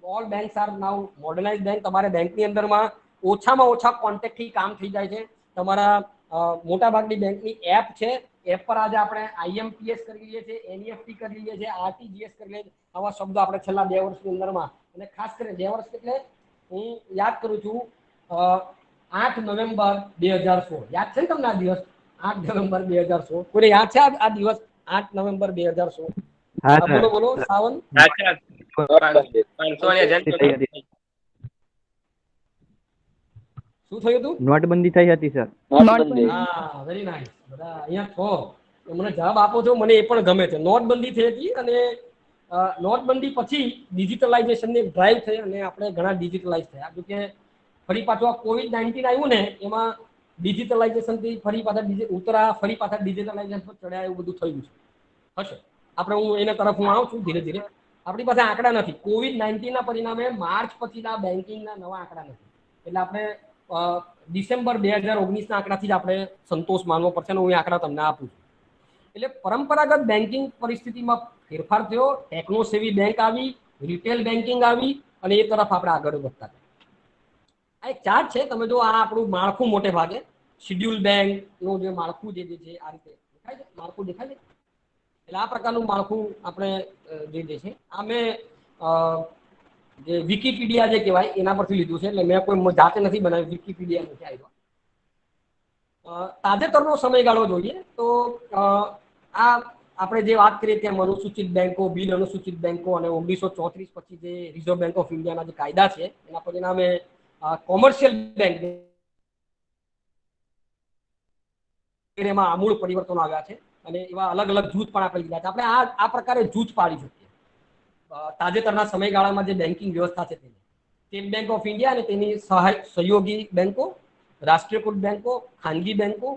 ઓલ બેંક્સ આર નાઉ મોડર્નાઇઝ બેંક. તમારે બેંકની અંદરમાં ઓછામાં ઓછા કોન્ટેક્ટથી કામ થઈ જાય છે. તમારા મોટાભાગની બેંકની એપ છે, એપ પર આજે આપણે આઈએમપીએસ કરી લઈએ છીએ, એનઈએફટી કરી લઈએ છીએ, આરટીજીએસ કરી લઈએ છીએ. આવા શબ્દો આપણે છેલ્લા 2 વર્ષની અંદરમાં, અને ખાસ કરીને 2 વર્ષ એટલે હું યાદ કરું છું 8 નવેમ્બર 2016. યાદ છે ને તમને આ દિવસ? 8 નવેમ્બર 2016. કોઈને યાદ છે આ દિવસ? 8 નવેમ્બર 2016. બોલો બોલો સાવન. શું થયું હતું? નોટબંધી થઈ હતી સર. હા, વેરી નાઇસ. બધા અહીંયા છો, મને જવાબ આપો છો, મને એ પણ ગમે છે. નોટબંધી થઈ હતી અને નોટબંધી પછી ડિજિટલાઇઝેશનની ડ્રાઈવ થઈ અને આપણે ઘણા ડિજિટલાઇઝ થયા. જો કે ફરી પાછું આ COVID-19 આવ્યું ને, એમાં ડિજિટલાઇઝેશનથી ફરી પાછા ડિજિટલાઇઝેશન પર ચડ્યા એવું બધું થયું છે. હશે આપણે, હું એના તરફ આવું છું ધીરે ધીરે. આપણી પાસે આંકડા નથી. COVID-19 ના પરિણામે માર્ચ પછીના બેન્કિંગના નવા આંકડા નથી. એટલે આપણે ડિસેમ્બર 2019ના આંકડાથી જ આપણે સંતોષ માનવો પડશે. હું એ આંકડા તમને આપું છું. એટલે પરંપરાગત બેન્કિંગ પરિસ્થિતિમાં ફેરફાર થયો. ટેકનો સેવી બેંક આવી, રિટેલ બેન્કિંગ આવી અને એ તરફ આપણે આગળ વધતા. આ એક ચાર્ટ છે, તમે જો. આ આપણું માળખું મોટે ભાગે શિડ્યુલ બેંકનું જે માળખું જે છે આ રીતે દેખાય છે. માળખું દેખાય છે. એટલે આ પ્રકારનું માળખું આપણે જે છે આ મેં જે વિકીપીડિયા જે કહેવાય એના પરથી લીધું છે. એટલે મેં કોઈ જાતે નથી બનાવ્યું, વિકીપીડિયા નથી આવ્યો. તાજેતરનો સમયગાળો જોઈએ તો આ આપણે જે વાત કરીએ ત્યાં અનુસૂચિત બેંકો, બિન અનુસૂચિત બેંકો અને 1934 પછી જે રિઝર્વ બેંક ઓફ ઇન્ડિયાના જે કાયદા છે એના પરિણામે કોમર્શિયલ બેંક એમાં આમૂળ પરિવર્તનો આવ્યા છે અને એવા અલગ અલગ જૂથ પણ આપણે લીધા છે. આપણે આ પ્રકારે જૂથ પાડી શકીએ તાજેતરના સમયગાળામાં જે બેન્કિંગ વ્યવસ્થા છે તેની. સ્ટેટ બેંક ઓફ ઇન્ડિયા અને તેની સહયોગી બેંકો, રાષ્ટ્રીયકૃત બેંકો, ખાનગી બેંકો,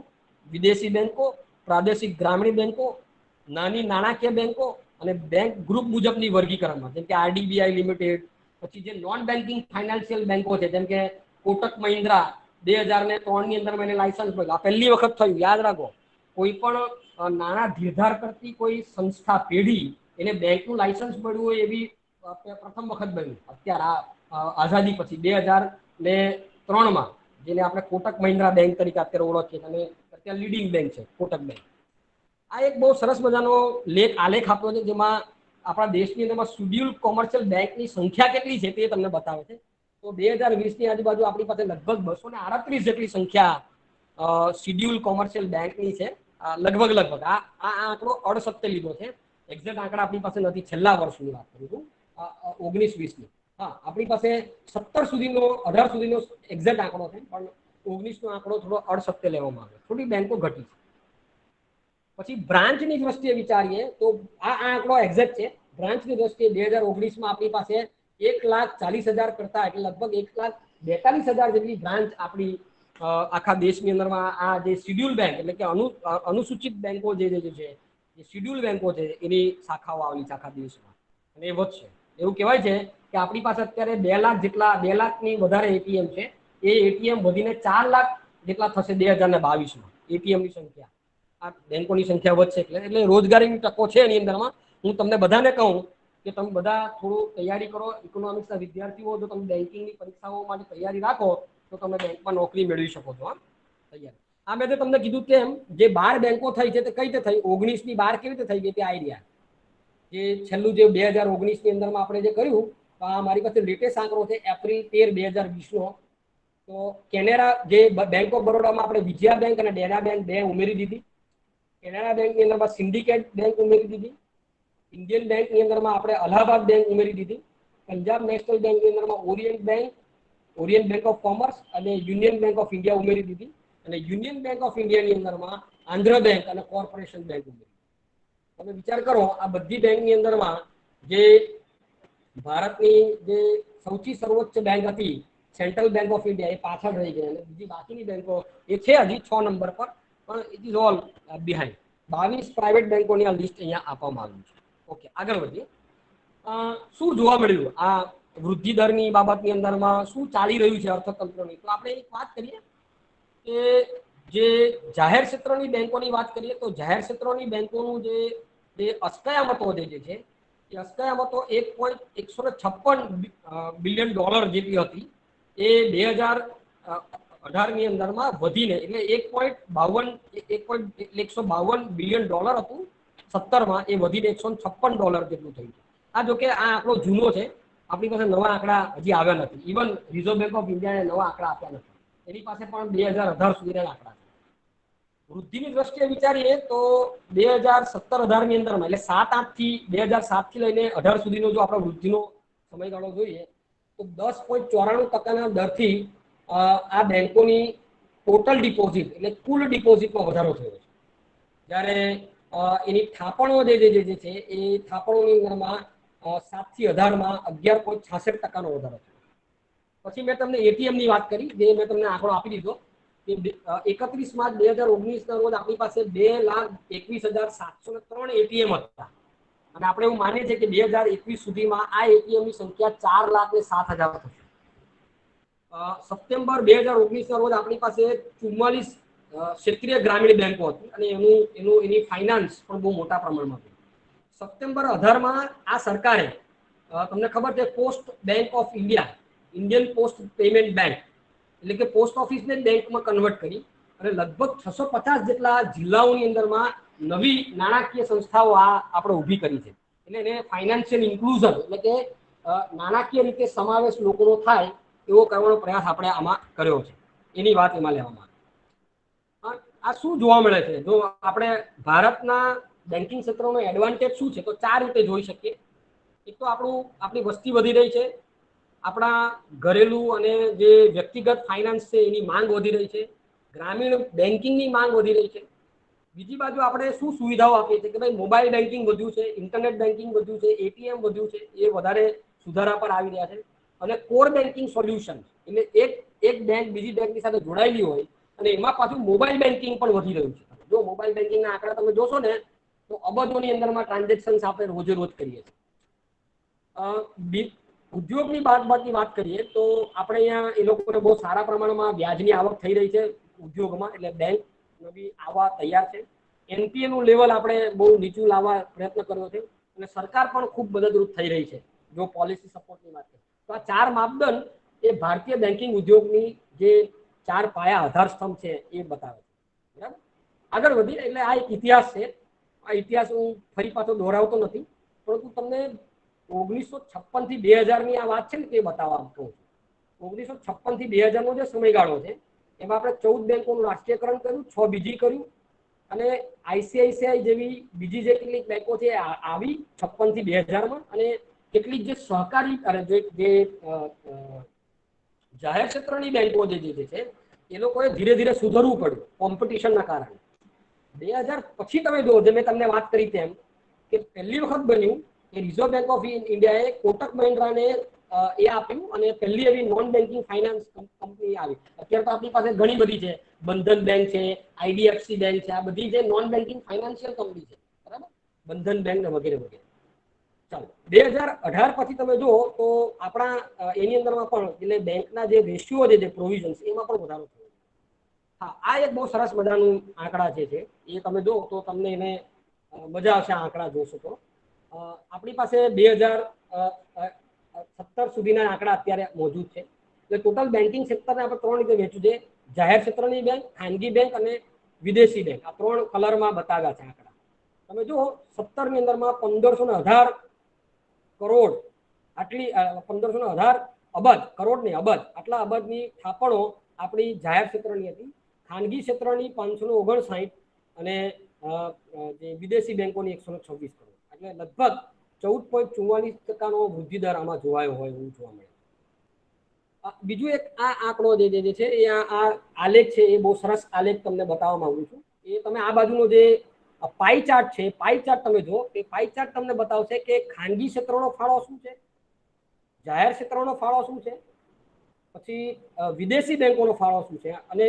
વિદેશી બેંકો, પ્રાદેશિક ગ્રામીણ બેંકો, નાની નાણાકીય બેંકો અને બેંક ગ્રુપ મુજબની વર્ગીકરણમાં, જેમ કે આરડીબીઆઈ લિમિટેડ. પછી જે નોન બેન્કિંગ ફાઇનાન્શિયલ બેંકો છે, જેમ કે કોટક મહિન્દ્રા 2003 ની અંદર મને લાયસન્સ મળ્યું. આ પહેલી વખત થયું, યાદ રાખો. કોઈ પણ નાણાં ધીરધાર કરતી કોઈ સંસ્થા પેઢી એને બેંકનું લાયસન્સ મળ્યું હોય એવી પ્રથમ વખત બન્યું અત્યારે આઝાદી પછી 2003માં, જેને આપણે કોટક મહિન્દ્રા બેંક તરીકે અત્યારે ઓળખીએ અને અત્યારે લીડિંગ બેંક છે કોટક બેંક. આ એક બહુ સરસ મજાનો આલેખ આપ્યો છે, જેમાં આપણા દેશની અંદરમાં શેડ્યુલ કોમર્શિયલ બેંકની સંખ્યા કેટલી છે તે તમને બતાવે છે. તો 2020ની આજુબાજુ આપણી પાસે લગભગ 238 જેટલી સંખ્યા શેડ્યુલ કોમર્શિયલ બેંકની છે. લગભગ આ આંકડો અડસત્તે લીધો છે. એક્ઝેક્ટ આંકડા આપણી પાસે નથી. છેલ્લા વર્ષની વાત કરું છું, 19-20ની. હા, આપણી પાસે 17 સુધીનો 18 સુધીનો એક્ઝેક્ટ આંકડો છે, પણ 19નો આંકડો થોડો અડસત્તે લેવામાં આવ્યો. થોડી બેંકો ઘટી છે. પછી બ્રાન્ચની દ્રષ્ટિએ વિચારીએ તો આ આંકડો એક્ઝેક્ટ છે. બ્રાન્ચની દ્રષ્ટિએ 2019માં આપણી પાસે 1,40,000 કરતા એટલે લગભગ 1,42,000 જેટલી બ્રાન્ચ આપણી આખા દેશની અંદરમાં આ જે શિડ્યુલ બેંક એટલે કે અનુસૂચિત બેંકો જે છે, જે શિડ્યુલ બેંકો છે એની શાખાઓ આવેલી છે આખા દેશમાં, અને એ વધશે. એવું કહેવાય છે કે આપણી પાસે અત્યારે 2 લાખ જેટલા 2 લાખની વધારે એટીએમ છે. એ એટીએમ વધીને 4 લાખ જેટલા થશે 2022માં. એટીએમની સંખ્યા, આ બેંકોની સંખ્યા વધશે એટલે રોજગારીની તકો છે એની અંદરમાં. હું તમને બધાને કહું કે તમે બધા થોડું તૈયારી કરો. ઇકોનોમિક્સના વિદ્યાર્થીઓ જો તમે બેન્કિંગની પરીક્ષાઓ માટે તૈયારી રાખો તો તમે બેંકમાં નોકરી મેળવી શકો છો. તૈયાર. આ મેં તમને કીધું તેમ જે 12 બેંકો થઈ છે તે કઈ રીતે થઈ, 19ની 12 કેવી રીતે થઈ ગઈ તે આઈડિયા. જે છેલ્લું જે 2019ની અંદરમાં આપણે જે કર્યું, આ મારી પાસે લેટેસ્ટ આંકડો છે એપ્રિલ 13, 2020નો. તો કેનેરા જે બેંક ઓફ બરોડામાં આપણે વિજયા બેંક અને ડેના બેંક 2 ઉમેરી દીધી. કેનેરા બેંકની અંદરમાં સિન્ડિકેટ બેંક ઉમેરી દીધી. ઇન્ડિયન બેંકની અંદરમાં આપણે અલ્હાબાદ બેંક ઉમેરી દીધી. પંજાબ નેશનલ બેંકની અંદરમાં ઓરિયન્ટ બેંક ઓફ કોમર્સ અને યુનિયન બેંક ઓફ ઇન્ડિયા ઉમેરી દીધી. અને યુનિયન બેંક ઓફ ઇન્ડિયાની અંદરમાં આંધ્ર બેંક અને કોર્પોરેશન બેંક ઉમેરી. તમે વિચાર કરો, આ બધી બેંકની અંદરમાં જે ભારતની જે સૌથી સર્વોચ્ચ બેંક હતી સેન્ટ્રલ બેંક ઓફ ઇન્ડિયા, એ પાછળ રહી ગઈ. અને બીજી બાકીની બેંકો એ છે હજી 6 નંબર પર, પણ it is all behind. 22 private બેંકોની આ લિસ્ટ અહીંયા આપવામાં આવ્યું છે. ઓકે, આગળ વધીએ. શું જોવા મળ્યું આ વૃદ્ધિ દરની બાબતની અંદરમાં, શું ચાલી રહ્યું છે અર્થતંત્રની? તો આપણે એક વાત કરીએ કે જે જાહેર ક્ષેત્રની બેંકોની વાત કરીએ તો જાહેર ક્ષેત્રની બેંકોનું જે અસ્કયામતો જે છે એ અસ્કયામતો $1.156 બિલિયન જેટલી હતી. એ 2018ની અંદરમાં વધીને એટલે 152 બિલિયન ડોલર હતું 17માં, એ વધીને $156 જેટલું થયું. આ જો કે આ આંકડો જૂનો છે, આપણી પાસે નવા આંકડા હજી આવ્યા નથી. ઇવન રિઝર્વ બેંક ઓફ ઇન્ડિયાએ નવા આંકડા આપ્યા નથી. એની પાસે પણ 2018 સુધીના આંકડા છે. વૃદ્ધિની દ્રષ્ટિએ વિચારીએ તો 2017-18ની અંદરમાં એટલે 2007 થી લઈને 18 સુધીનો જો આપણે વૃદ્ધિનો સમયગાળો જોઈએ તો 10.94% દરથી આ બેંકોની ટોટલ ડિપોઝિટ એટલે કુલ ડિપોઝિટમાં વધારો થયો છે. જ્યારે એની થાપણો જે છે એ થાપણોની અંદરમાં 7 થી 18માં 11.66% વધારો થયો. પછી મેં તમને એટીએમની વાત કરી, જે મેં તમને આંકડો આપી દીધો કે 31 માર્ચ 2019ના રોજ આપણી પાસે 2,21,703 એટીએમ હતા. અને આપણે એવું માનીએ છીએ કે 2021 સુધીમાં આ એટીએમની સંખ્યા 4,07,000 થશે. સપ્ટેમ્બર 2019ના રોજ આપણી પાસે 44 ક્ષેત્રીય ગ્રામીણ બેંકો હતી અને એની ફાઇનાન્સ પણ બહુ મોટા પ્રમાણમાં હતી. સપ્ટેમ્બર 18માં આ સરકારે તમને ખબર છે post bank of India, Indian post payment bank એટલે કે પોસ્ટ ઓફિસને બેંકમાં કન્વર્ટ કરી અને લગભગ 650 જેટલા જિલ્લાઓની અંદરમાં નવી નાણાકીય સંસ્થાઓ આપણે ઊભી કરી છે. એટલે એને ફાઇનાન્શિયલ ઇન્ક્લુઝન એટલે કે નાણાકીય રીતે સમાવેશ લોકોનો થાય એવો કરવાનો પ્રયાસ આપણે આમાં કર્યો છે. એની વાત એમાં લેવામાં આવે. આ શું જોવા મળે છે? જો આપણે ભારતના બેન્કિંગ ક્ષેત્રનો એડવાન્ટેજ શું છે તો 4 રીતે જોઈ શકીએ. એક તો આપણી વસ્તી વધી રહી છે, આપણા ઘરેલું અને જે વ્યક્તિગત ફાઇનાન્સ છે એની માંગ વધી રહી છે, ગ્રામીણ બેન્કિંગની માંગ વધી રહી છે. બીજી બાજુ આપણે શું સુવિધાઓ આપીએ છીએ કે ભાઈ મોબાઈલ બેન્કિંગ વધ્યું છે, ઇન્ટરનેટ બેન્કિંગ વધ્યું છે, એટીએમ વધ્યું છે, એ વધારે સુધારા પર આવી રહ્યા છે. અને કોર બેન્કિંગ સોલ્યુશન એટલે એક બેંક બીજી બેંકની સાથે જોડાયેલી હોય અને એમાં પાછું મોબાઈલ બેન્કિંગ પણ વધી રહ્યું છે. જો મોબાઈલ બેન્કિંગના આંકડા તમે જોશો ને તો અબજોની અંદરમાં ટ્રાન્ઝેક્શન આપણે રોજે રોજ કરીએ છીએ. ઉદ્યોગની બાબતની વાત કરીએ તો આપણે અહીંયા એ લોકોને બહુ સારા પ્રમાણમાં વ્યાજની આવક થઈ રહી છે ઉદ્યોગમાં, એટલે બેંક બી આવવા તૈયાર છે. એનપીએ નું લેવલ આપણે બહુ નીચું લાવવા પ્રયત્ન કર્યો છે અને સરકાર પણ ખૂબ મદદરૂપ થઈ રહી છે જો પોલિસી સપોર્ટની વાત કરીએ તો. આ 4 માપદંડ એ ભારતીય બેન્કિંગ ઉદ્યોગની જે 4 પાયા આધાર સ્તંભ છે એ બતાવે છે. બરાબર, આગળ વધીએ એટલે આ એક ઇતિહાસ છે. આ ઇતિહાસ હું ફરી પાછો દોહરાવતો નથી, પરંતુ તમને 1956 થી 2000ની આ વાત છે ને તે બતાવવા માંગુ છું. 1956 થી 2000નો જે સમયગાળો છે એમાં આપણે 14 બેંકોનું રાષ્ટ્રીયકરણ કર્યું, 6 બીજી કર્યું અને આઈસીઆઈસીઆઈ જેવી બીજી જે કેટલીક બેંકો છે આવી 56 થી 2000 અને કેટલીક જે સહકારી અને જે જાહેર ક્ષેત્રની બેંકો જે છે એ લોકોએ ધીરે ધીરે સુધરવું પડ્યું કોમ્પિટિશનના કારણે. 2000 પછી તમે જો જે મેં તમને વાત કરી તેમ કે પહેલી વખત બન્યું કે રિઝર્વ બેંક ઓફ ઇન્ડિયાએ કોટક મહિન્દ્રાને એ આપ્યું અને પહેલી એવી નોન બેન્કિંગ ફાઇનાન્સ કંપની આવી. અત્યારે તો આપણી પાસે ઘણી બધી છે, બંધન બેંક છે, આઈડીએફસી બેંક છે, આ બધી જે નોન બેન્કિંગ ફાઇનાન્શિયલ કંપની છે, બરાબર, બંધન બેંક વગેરે વગેરે. ચાલો 2018 પછી તમે જુઓ તો આપણા એની અંદરમાં પણ એટલે બેંકના જે રેશિયો છે, જે પ્રોવિઝન્સ એમાં પણ વધારો થયો. હા, આ એક બહુ સરસ મજાનું આંકડા છે એ તમે જો તો તમને એને મજા આવશે આંકડા જોશો તો. આપણી પાસે 2017 સુધીના આંકડા અત્યારે મોજૂદ છે. એટલે ટોટલ બેન્કિંગ સેક્ટરને આપણે 3 રીતે વહેંચ્યું છે: જાહેર ક્ષેત્રની બેંક, ખાનગી બેંક અને વિદેશી બેંક. આ 3 કલરમાં બતાવ્યા છે આંકડા. તમે જુઓ 17 ની અંદરમાં 1518 કરોડ આટલી 1518 અબજ, કરોડ નહીં અબજ, આટલા અબજની થાપણો આપણી જાહેર ક્ષેત્રની હતી. ખાનગી ક્ષેત્રની 559 અને જે વિદેશી બેંકોની 126 કરોડ. એટલે લગભગ 14.44% વૃદ્ધિ દર આમાં જોવાયો હોય એવું જોવા મળે. બીજું એક આ આંકડો જે છે એ આ આલેખ છે, એ બહુ સરસ આલેખ તમને બતાવવા માંગુ છું. એ તમે આ બાજુનો જે પાઈ ચાર્ટ છે, પાઈ ચાર્ટ તમે જો, એ પાઈ ચાર્ટ તમને બતાવશે કે ખાનગી ક્ષેત્રનો ફાળો શું છે, જાહેર ક્ષેત્રનો ફાળો શું છે, પછી વિદેશી બેંકોનો ફાળો શું છે, અને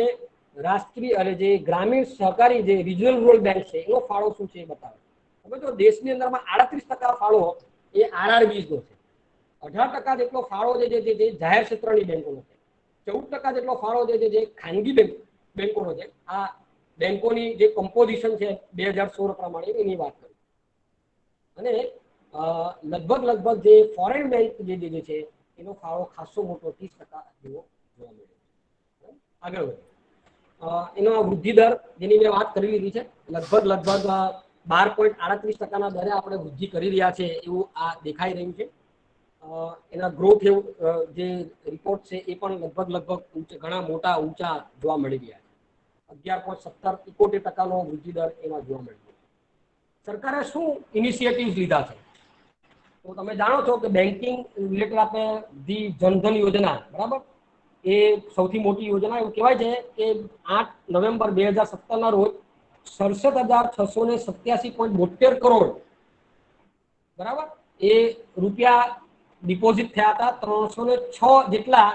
રાષ્ટ્રીય અને જે ગ્રામીણ સહકારી જે રિજનલ રૂરલ બેંક છે એનો ફાળો શું છે એ બતાવે. હવે જો દેશની અંદરમાં 38% ફાળો એ આરઆરબીઝ નો છે, 18% જેટલો ફાળો જે જાહેર ક્ષેત્રની બેંકોનો છે, 14% જેટલો ફાળો જે ખાનગી બેંકોનો છે. આ બેંકોની જે કમ્પોઝિશન છે 2016 પ્રમાણે એની વાત કરી. અને લગભગ જે ફોરેન બેંક જે છે એનો ફાળો ખાસો મોટો 30% જેવો જોવા મળે. આગળ વધીએ. એનો વૃદ્ધિ દર જેની મેં વાત કરી લીધી છે, લગભગ 12.38%ના દરે આપણે વૃદ્ધિ કરી રહ્યા છે એવું આ દેખાઈ રહ્યું છે. એના ગ્રોથ એવું જે રિપોર્ટ છે એ પણ લગભગ ઘણા મોટા ઊંચા જોવા મળી રહ્યા છે. 11.71% વૃદ્ધિ દર એમાં જોવા મળી રહ્યો છે. સરકારે શું ઇનિશિયેટિવ્સ લીધા છે તો તમે જાણો છો કે બેન્કિંગ રિલેટેડ આપણે ધી જનધન યોજના, બરાબર, એ સૌથી મોટી યોજના. એવું કહેવાય છે કે 8 નવેમ્બર 2017 રોજ 67,687.72 કરોડ, બરાબર, એ રૂપિયા ડિપોઝિટ થયા હતા. 306 જેટલા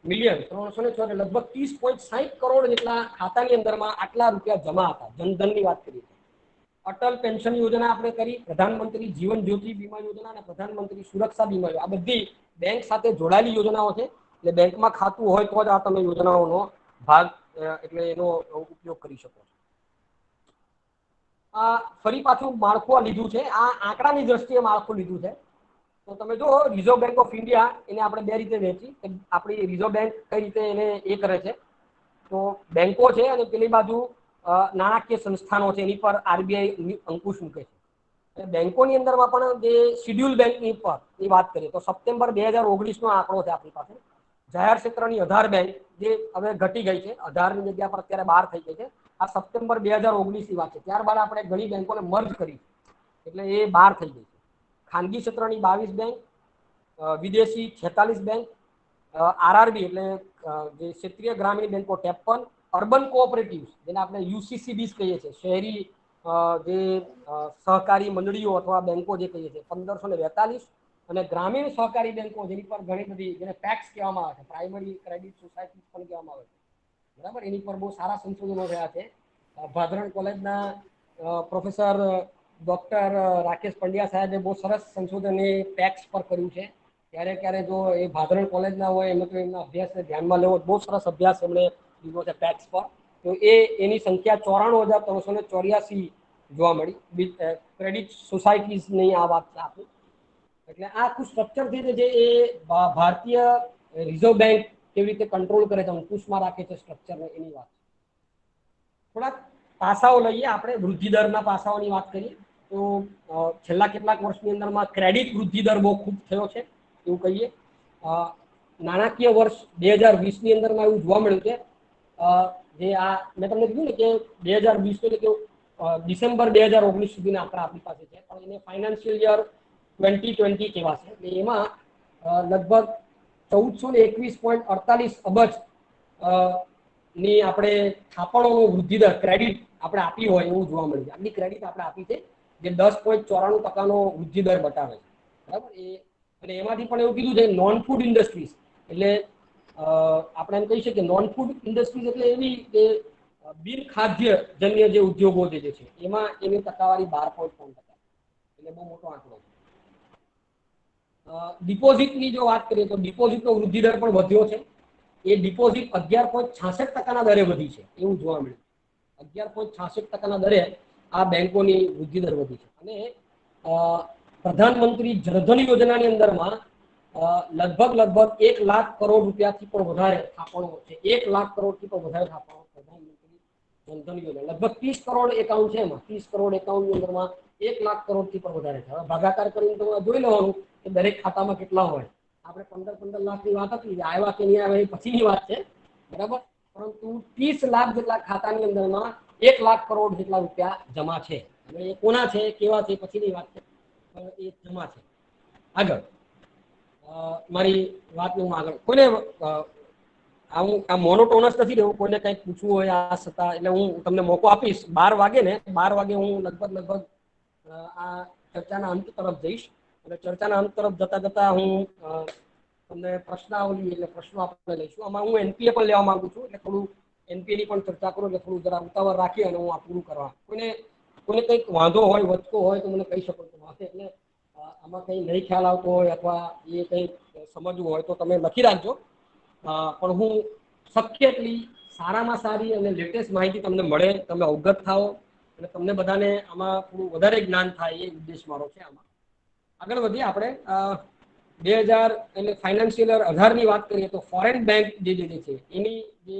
મિલિયન, 306 લગભગ 30.60 કરોડ જેટલા ખાતાની અંદરમાં આટલા રૂપિયા જમા હતા. જનધનની વાત કરીએ. અટલ પેન્શન યોજના આપણે કરી, પ્રધાનમંત્રી જીવન જ્યોતિ બીમા યોજના અને પ્રધાનમંત્રી સુરક્ષા બીમા યોજના, આ બધી બેંક સાથે જોડાયેલી યોજનાઓ છે. એટલે બેંકમાં ખાતું હોય તો જ આ તમે યોજનાઓનો ભાગ એટલે એનો ઉપયોગ કરી શકો છો. આ ફરી પાછું માળખું લીધું છે, આ આંકડાની દ્રષ્ટિએ માળખું લીધું છે. તો તમે જો રિઝર્વ બેંક ઓફ ઇન્ડિયા એને આપણે 2 રીતે વહેંચી. આપણી રિઝર્વ બેંક કઈ રીતે એને એ કરે છે તો બેંકો છે અને પેલી બાજુ નાણાકીય સંસ્થાનો છે, એની પર આરબીઆઈ અંકુશ મૂકે છે. બેંકોની અંદરમાં પણ જે શિડ્યુલ બેંકની પર એ વાત કરીએ તો સપ્ટેમ્બર 2019 નો આંકડો છે આપણી પાસે. જાહેર ક્ષેત્રની 18 બેંક જે હવે ઘટી ગઈ છે, 18 ની જગ્યા પર અત્યારે 12 થઈ ગઈ છે. આ સપ્ટેમ્બર 2019 ની વાત છે. ત્યારબાદ આપણે ઘણી બેંકોને મર્જ કરી એટલે એ 12 થઈ ગઈ છે. ખાનગી ક્ષેત્રની 22 બેંક, વિદેશી 46 બેંક, આરઆરબી એટલે જે ક્ષેત્રીય ગ્રામીણ બેંકો 53, અર્બન કોઓપરેટિવ્સ જેને આપણે યુસીસીબીસ કહીએ છીએ, શહેરી જે સહકારી મંડળીઓ અથવા બેંકો જે કહીએ છીએ 1542, અને ગ્રામીણ સહકારી બેંકો જેની પર ઘણી બધી, જેને પેક્સ કહેવામાં આવે છે, પ્રાઇમરી ક્રેડિટ સોસાયટી પણ કહેવામાં આવે છે, બરાબર, એની પર બહુ સારા સંશોધનો થયા છે. ભાદરણ કોલેજના પ્રોફેસર ડોક્ટર રાકેશ પંડ્યા સાહેબે બહુ સરસ સંશોધન એ પેક્સ પર કર્યું છે. ક્યારે જો એ ભાદરણ કોલેજના હોય એમને તો એમના અભ્યાસને ધ્યાનમાં લેવો, બહુ સરસ અભ્યાસ એમણે લીધો છે પેક્સ પર. તો એની સંખ્યા 94,384 જોવા મળી. ક્રેડિટ સોસાયટીની આ વાત છે આપણી. એટલે આ આખું સ્ટ્રક્ચર છે જે એ ભારતીય રિઝર્વ બેંક કેવી રીતે કંટ્રોલ કરે છે, અંકુશમાં રાખે છે સ્ટ્રક્ચરને, એની વાત. થોડાક પાસાઓ લઈએ આપણે, વૃદ્ધિ દરના પાસાઓની વાત કરીએ તો છેલ્લા કેટલાક વર્ષની અંદરમાં ક્રેડિટ વૃદ્ધિ દર બહુ ખૂબ થયો છે એવું કહીએ. નાણાકીય વર્ષ 2020 ની અંદરમાં એવું જોવા મળ્યું છે જે આ મેં તમને કીધું ને કે 2020 એટલે કે ડિસેમ્બર 2019 સુધીના આંકડા આપણી પાસે છે, પણ એને ફાઇનાન્શિયલ યર 2020 કહેવાશે. એટલે એમાં લગભગ 1421.48 અબજ ની આપણે થાપણોનો વૃદ્ધિદર ક્રેડિટ આપણે આપી હોય એવું જોવા મળ્યું છે. આટલી ક્રેડિટ આપણે આપી છે જે 10.94% વૃદ્ધિદર બતાવે છે, બરાબર. અને એમાંથી પણ એવું કીધું છે નોન ફૂડ ઇન્ડસ્ટ્રીઝ, એટલે આપણે એમ કહી શકીએ નોન ફૂડ ઇન્ડસ્ટ્રીઝ એટલે એવી કે બિન ખાદ્ય જન્ય જે ઉદ્યોગો જે છે એમાં એની ટકાવારી 12.3%, એટલે બહુ મોટો આંકડો છે. ડિપોઝિટની જો વાત કરીએ તો ડિપોઝિટનો વૃદ્ધિદર પણ વધ્યો છે. એ ડિપોઝિટ 11.66% દરે વધી છે એવું જોવા મળ્યું. 11.66% દરે આ બેંકોની વૃદ્ધિદર વધી છે. અને પ્રધાનમંત્રી જનધન યોજનાની અંદરમાં લગભગ 1 લાખ કરોડ રૂપિયાથી પણ વધારે થાપણો છે. 1 લાખ કરોડથી પણ વધારે થાપણો પ્રધાનમંત્રી જનધન યોજના, લગભગ 30 કરોડ એકાઉન્ટ છે એમાં. 30 કરોડ એકાઉન્ટની અંદરમાં 1 લાખ કરોડથી પણ વધારે છે. હવે ભાગાકાર કરીને તમારે જોઈ લેવાનું કે દરેક ખાતામાં કેટલા હોય. આપણે 15 લાખની વાત હતી, આવ્યા કે નહીં આવ્યા એ પછીની વાત છે, બરાબર. પરંતુ 30 લાખ જેટલા ખાતાની અંદરમાં 1 લાખ કરોડ જેટલા રૂપિયા જમા છે. અને એ કોના છે, કેવા છે, પછીની વાત છે, પણ એ જમા છે. આગળ મારી વાતને હું આગળ કોઈને હું આ મોનોટોનસ નથી રહેવું, કોઈને કંઈક પૂછવું હોય આ છતાં, એટલે હું તમને મોકો આપીશ. 12 વાગે ને 12 વાગે હું લગભગ આ ચર્ચાના અંત તરફ જઈશ. અને ચર્ચાના અંત તરફ જતા હું તમને પ્રશ્નાવલી એટલે પ્રશ્નો આપણે લઈશું. આમાં હું એનપીએ પણ લેવા માંગુ છું, એટલે થોડું એનપીએ ની પણ ચર્ચા કરું, એટલે થોડું જરા ઉતાવળ રાખી અને હું આ પૂરું કરવા. કોઈને કંઈક વાંધો હોય, વધતો હોય તો મને કહી શકો છો. એટલે આમાં કંઈ નહીં ખ્યાલ આવતો હોય અથવા એ કંઈ સમજવું હોય તો તમે લખી રાખજો. પણ હું શક્ય એટલી સારામાં સારી અને લેટેસ્ટ માહિતી તમને મળે, તમે અવગત થાઓ અને તમને બધાને આમાં થોડું વધારે જ્ઞાન થાય એ ઉદ્દેશ મારો છે. આમાં આગળ વધીએ આપણે. 2000 એટલે ફાઇનાન્શિયલ યર 18 ની વાત કરીએ તો ફોરેન બેંક જે છે એની જે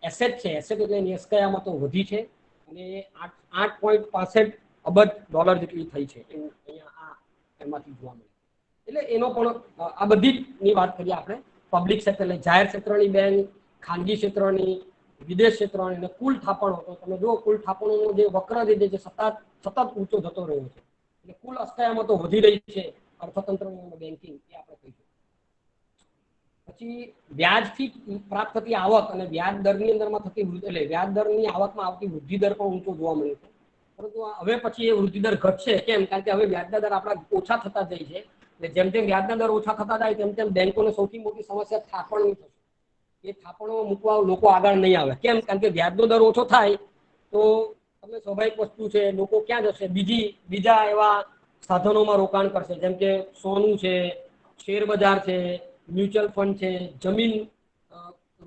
એસેટ છે, એસેટ એટલે એની અસ્કયામતો વધી છે અને 8.65 અબજ ડોલર જેટલી થઈ છે એવું અહીંયા એમાંથી જોવા મળે. એટલે એનો પણ આ બધીની વાત કરીએ આપણે. પબ્લિક સેક્ટર એટલે જાહેર ક્ષેત્રની બેંક, ખાનગી ક્ષેત્રની, વિદેશ ક્ષેત્રની અને કુલ થાપણો, તો તમે જુઓ કુલ થાપણોનો જે વક્ર જે છે સતત ઊંચો થતો રહ્યો છે. એટલે કુલ અસ્કયામતો વધી રહી છે અર્થતંત્રની બેન્કિંગ, એ આપણે કહીશું. પછી વ્યાજથી પ્રાપ્ત થતી આવક અને વ્યાજ દરની અંદરમાં થતી એટલે વ્યાજ દરની આવકમાં આવતી વૃદ્ધિ દર પણ ઊંચો જોવા મળે છે. પરંતુ હવે પછી એ વૃદ્ધિ દર ઘટશે. કેમ? કારણ કે હવે વ્યાજના દર આપણા ઓછા થતા જાય છે. એટલે જેમ જેમ વ્યાજના દર ઓછા થતા જાય તેમ બેંકોને સૌથી મોટી સમસ્યા થાપણની થશે. એ થાપણો મૂકવા લોકો આગળ નહીં આવે. કેમ? કારણ કે વ્યાજનો દર ઓછો થાય તો તમે સ્વાભાવિક વસ્તુ છે, લોકો ક્યાં જશે? બીજા એવા સાધનોમાં રોકાણ કરશે, જેમ કે સોનું છે, શેર બજાર છે, મ્યુચ્યુઅલ ફંડ છે, જમીન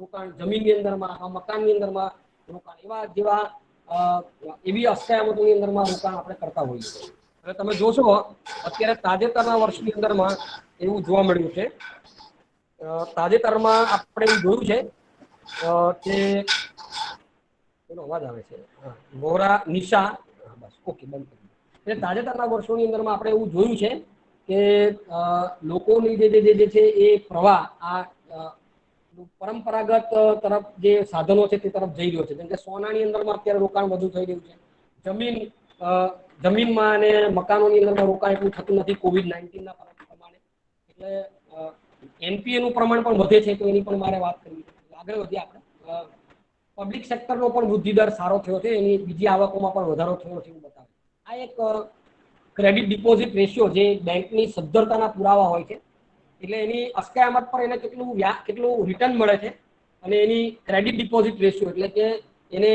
રોકાણ, જમીનની અંદરમાં, મકાનની અંદરમાં રોકાણ, જેવા એવી અસ્કયામતોની અંદરમાં રોકાણ આપણે કરતા હોઈએ છીએ. હવે તમે જોશો અત્યારે તાજેતરના વર્ષની અંદરમાં એવું જોવા મળ્યું છે. તાજેતરમાં આપણે એવું જોયું છે કે એનો અવાજ આવે છે, ગોરા નિશા, બસ ઓકે, બંધ કરી. એટલે તાજેતરના વર્ષોની અંદરમાં આપણે એવું જોયું છે કે લોકોની જે છે એ પ્રવાહ આ પરંપરાગત તરફ જે સાધનો છે તે તરફ જઈ રહ્યો છે. જેમ કે સોનાની અંદરમાં અત્યારે રોકાણ વધુ થઈ રહ્યું છે. જમીનમાં અને મકાનોની અંદરમાં રોકાણ એટલું થતું નથી COVID-19 ના પ્રમાણે. એટલે એનપીએ નું પ્રમાણ પણ વધે છે, તો એની પણ મારે વાત કરવી છે. આગળ વધીએ આપણે. પબ્લિક સેક્ટરનો પણ વૃદ્ધિ દર સારો થયો છે, એની બીજી આવકોમાં પણ વધારો થયો છે એવું બતાવે. આ એક ક્રેડિટ ડિપોઝિટ રેશિયો જે બેંકની સદ્ધરતાના પુરાવા હોય છે. એટલે એની અસ્કયામત પર એને કેટલું રિટર્ન મળે છે અને એની ક્રેડિટ ડિપોઝિટ રેશિયો એટલે કે એને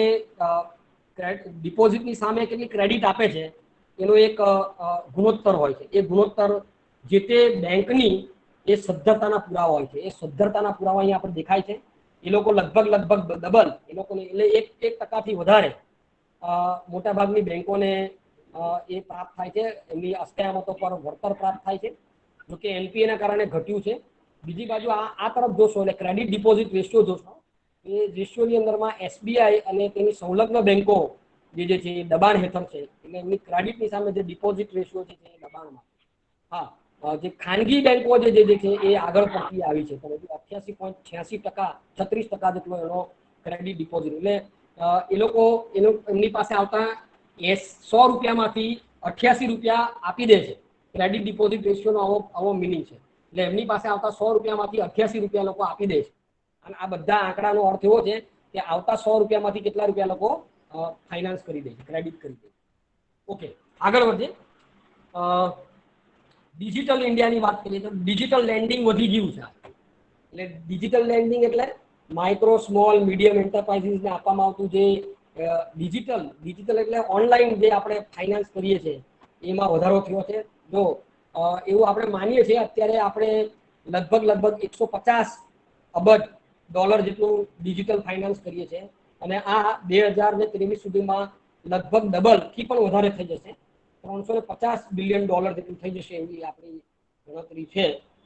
ડિપોઝિટની સામે કેટલી ક્રેડિટ આપે છે એનો એક ગુણોત્તર હોય છે. એ ગુણોત્તર જે તે બેંકની એ સદ્ધરતાના પુરાવા હોય છે. એ સદ્ધરતાના પુરાવા અહીંયા આપણે દેખાય છે. એ લોકો લગભગ ડબલ, એ લોકોને એટલે 1% વધારે મોટાભાગની બેંકોને એ પ્રાપ્ત થાય છે. એમની અસ્કયામતો પર વળતર પ્રાપ્ત થાય છે. જોકે એનપીએ ના કારણે ઘટ્યું છે. બીજી બાજુ આ તરફ જોશો એટલે ક્રેડિટ ડિપોઝિટ રેશિયો જોશો, એ રેશિયોની અંદરમાં એસબીઆઈ અને તેની સંલગ્ન બેંકો જે છે એ દબાણ હેઠળ છે. એટલે એમની ક્રેડિટની સામે જે ડિપોઝિટ રેશિયો છે એ દબાણમાં. જે ખાનગી બેંકો જે છે એ આગળ પડતી આવી છે. 88.86%, 36% જેટલો એનો ક્રેડિટ ડિપોઝિટ. એટલે એ લોકો એમની પાસે આવતા એ 100 રૂપિયામાંથી 88 રૂપિયા આપી દે છે. ક્રેડિટ ડિપોઝિટ રેશિયોનો આવો મિનિંગ છે. એટલે એમની પાસે આવતા 100 રૂપિયામાંથી 88 રૂપિયા લોકો આપી દે છે. અને આ બધા આંકડાનો અર્થ એવો છે કે આવતા 100 રૂપિયામાંથી કેટલા રૂપિયા લોકો ફાઇનાન્સ કરી દે છે, ક્રેડિટ કરી દે છે. ઓકે, આગળ વધીએ. ડિજિટલ ઇન્ડિયાની વાત કરીએ તો ડિજિટલ લેન્ડિંગ વધી ગયું છે. એટલે ડિજિટલ લેન્ડિંગ એટલે માઇક્રો સ્મોલ મીડિયમ એન્ટરપ્રાઇઝીસને આપવામાં આવતું જે ડિજિટલ એટલે ઓનલાઈન જે આપણે ફાઇનાન્સ કરીએ છીએ એમાં વધારો થયો છે. જો એવું આપણે માનીએ છીએ અત્યારે આપણે લગભગ 150 અબજ ડોલર જેટલું ડિજિટલ ફાઇનાન્સ કરીએ છીએ અને આ 2023 સુધીમાં લગભગ ડબલ થી પણ વધારે થઈ જશે. 350 બિલિયન ડોલર જેટલું થઈ જશે એવી આપણી ગણતરી છે.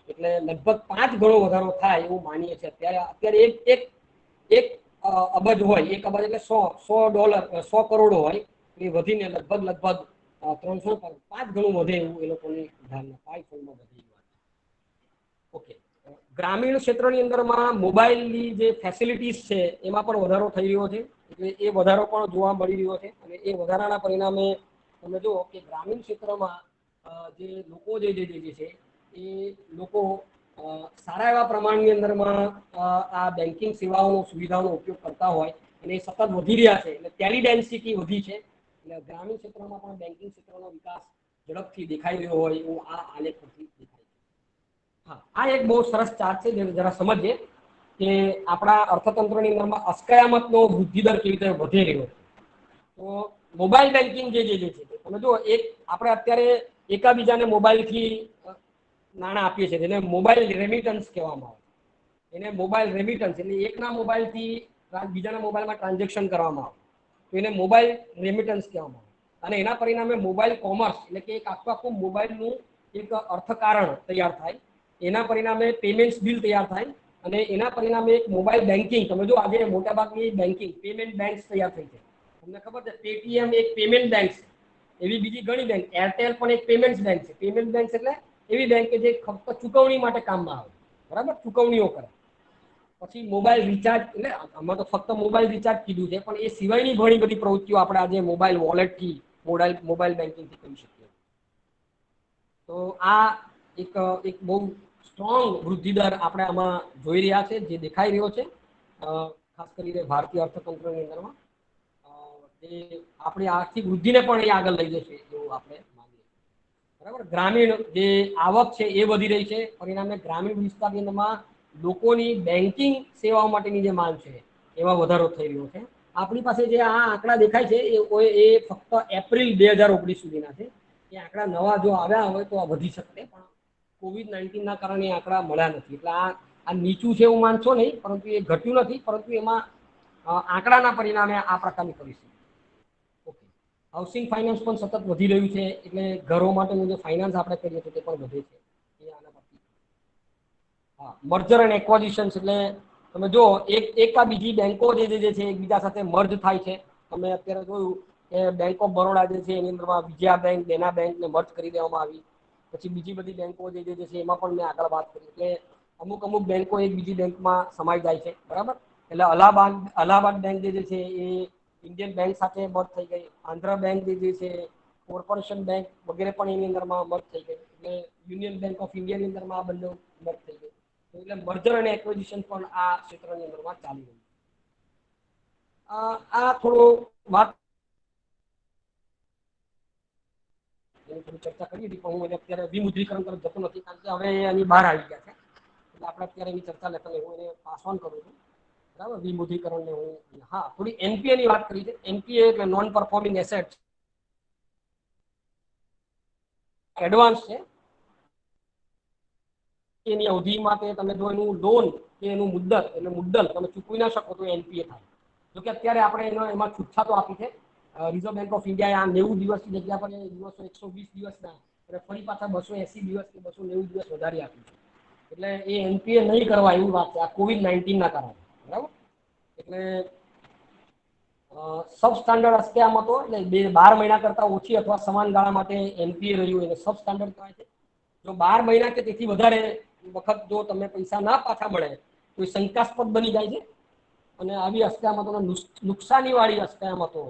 એટલે લગભગ 5 ગણો વધારો થાય એવું માનીએ છીએ. અત્યારે એક અબજ હોય, 1 અબજ એટલે 100 કરોડ હોય એ વધીને લગભગ 305 ગણું વધે એવું એ લોકોની ધારણા 5 ફોલ્ડમાં વધે. ઓકે, ગ્રામીણ ક્ષેત્રની અંદરમાં મોબાઈલની જે ફેસિલિટીઝ છે એમાં પણ વધારો થઈ રહ્યો છે. એટલે એ વધારો પણ જોવા મળી રહ્યો છે અને એ વધારાના પરિણામે તમે જુઓ કે ગ્રામીણ ક્ષેત્રમાં જે લોકો જે છે એ લોકો સારા એવા પ્રમાણની અંદરમાં આ બેન્કિંગ સેવાઓનો સુવિધાઓનો ઉપયોગ કરતા હોય અને એ સતત વધી રહ્યા છે. એટલે ટેલી ડેન્સિટી વધી છે. એટલે ગ્રામીણ ક્ષેત્રમાં પણ બેન્કિંગ ક્ષેત્રનો વિકાસ ઝડપથી દેખાઈ રહ્યો હોય એવું આ આલેખ પરથી દેખાય છે. હા, આ એક બહુ સરસ ચાર્ટ છે જેને જરા સમજીએ કે આપણા અર્થતંત્રની અંદરમાં અસ્કયામતનો વૃદ્ધિ દર કેવી રીતે વધી રહ્યો છે. તો મોબાઈલ બેન્કિંગ જે છે તમે જુઓ, આપણે અત્યારે એકાબીજાને મોબાઈલથી નાણાં આપીએ છીએ જેને મોબાઈલ રેમિટન્સ કહેવામાં આવે. એને મોબાઈલ રેમિટન્સ એટલે એકના મોબાઈલથી બીજાના મોબાઈલમાં ટ્રાન્ઝેક્શન કરવામાં આવે તો એને મોબાઈલ રેમિટન્સ કહેવામાં આવે. અને એના પરિણામે મોબાઈલ કોમર્સ એટલે કે એક આખું મોબાઈલનું એક અર્થકારણ તૈયાર થાય. એના પરિણામે પેમેન્ટ બિલ તૈયાર થાય અને એના પરિણામે એક મોબાઈલ બેન્કિંગ, તમે જો આજે મોટાભાગની બેન્કિંગ પેમેન્ટ બેંક્સ તૈયાર થઈ છે. તમને ખબર છે પેટીએમ એક પેમેન્ટ બેંક છે. એવી બીજી ઘણી બેંક, એરટેલ પણ એક પેમેન્ટ બેંક છે. પેમેન્ટ બેંક એટલે એવી બેંક કે જે ફક્ત ચૂકવણી માટે કામમાં આવે, બરાબર, ચૂકવણીઓ કરે. પછી મોબાઈલ રિચાર્જ, એટલે આમાં તો ફક્ત મોબાઈલ રિચાર્જ કીધું છે પણ એ સિવાયની ઘણી બધી પ્રવૃત્તિઓ આપણે આજે મોબાઈલ વોલેટથી મોબાઈલ બેન્કિંગથી કરી શકીએ. તો આ એક બહુ સ્ટ્રોંગ વૃદ્ધિ દર આપણે આમાં જોઈ રહ્યા છે જે દેખાઈ રહ્યો છે. ખાસ કરીને ભારતીય અર્થતંત્રની અંદરમાં આપણી આર્થિક વૃદ્ધિને પણ એ આગળ લઈ જશે એવું આપણે માનીએ. બરાબર, ગ્રામીણ જે આવક છે એ વધી રહી છે. પરિણામે ગ્રામીણ વિસ્તારની અંદરમાં લોકોની બેન્કિંગ સેવાઓ માટેની જે માંગ છે એમાં વધારો થઈ રહ્યો છે. આપણી પાસે જે આ આંકડા દેખાય છે એ ફક્ત એપ્રિલ 2019 સુધીના છે. એ આંકડા નવા જો આવ્યા હોય તો આ વધી શકે, પણ COVID-19 ના કારણે આંકડા મળ્યા નથી. એટલે આ નીચું છે એવું માનશો નહીં, પરંતુ એ ઘટ્યું નથી, પરંતુ એમાં આંકડાના પરિણામે આ પ્રકારની પરિસ્થિતિ. ઓકે, હાઉસિંગ ફાઇનાન્સ પણ સતત વધી રહ્યું છે. એટલે ઘરો માટેનું જે ફાઇનાન્સ આપણે કરીએ છીએ તે પણ વધે છે. મર્જર એન્ડ એક્વિઝિશન્સ એટલે તમે જો એક બીજી બેંકો જે છે એકબીજા સાથે મર્જ થાય છે. તમે અત્યારે જોયું કે બેંક ઓફ બરોડા જે છે એની અંદરમાં વિજયા બેંક, દેના બેંકને મર્જ કરી દેવામાં આવી. પછી બીજી બધી બેંકો જે છે એમાં પણ મેં આગળ વાત કરી એટલે અમુક બેંકો એક બીજી બેંકમાં સમાઈ જાય છે. બરાબર, એટલે અલ્હાબાદ બેંક જે છે એ ઇન્ડિયન બેંક સાથે મર્જ થઈ ગઈ. આંધ્ર બેંક જે છે, કોર્પોરેશન બેંક વગેરે પણ એની અંદરમાં મર્જ થઈ ગઈ. એટલે યુનિયન બેંક ઓફ ઇન્ડિયાની અંદરમાં આ બંને મર્જ થઈ ગઈ. એટલે મર્જર અને એક્વિઝિશન પણ આ ક્ષેત્રની અંદરમાં ચાલી રહ્યું છે. આ થોડો વાત ચર્ચા કરી હતી પણ હું અત્યારે વિમુદ્રીકરણ તરફ જતો નથી કારણ કે હવે એની બહાર આવી ગયા છે. એટલે આપણે અત્યારે એની ચર્ચા લેતા હું એને પાસ ઓન કરું છું. બરાબર, વિમુદ્રીકરણને હું થોડી એનપીએ ની વાત કરી છે. એનપીએ એટલે નોન પરફોર્મિંગ એસેટ એડવાન્સ છે. એની અવધિ માટે તમે જો એનું લોન કે એનું મુદ્દલ તમે ચૂકવી ના શકો તો એનપીએ થાય. જોકે અત્યારે આપણે એમાં છૂટછાટો આપી છે. રિઝર્વ બેંક ઓફ ઇન્ડિયાએ આ 90 દિવસની જગ્યા પર દિવસો 120 દિવસના અને ફરી પાછા 280 દિવસ કે 290 દિવસ વધારી આપ્યું છે. એટલે એ એનપીએ નહીં કરવા એવી વાત છે આ COVID-19 ના કારણે. બરાબર, એટલે સબ સ્ટાન્ડર્ડ અસ્કયામતો એટલે 12 મહિના કરતા ઓછી અથવા સમાન ગાળા માટે એનપીએ રહ્યું એને સબ સ્ટાન્ડર્ડ કહેવાય છે. જો 12 મહિના કે તેથી વધારે વખત જો તમને પૈસા ના પાછા મળે તો એ શંકાસ્પદ બની જાય છે અને આવી અસ્કયામતોને નુકસાની વાળી અસ્કયામતો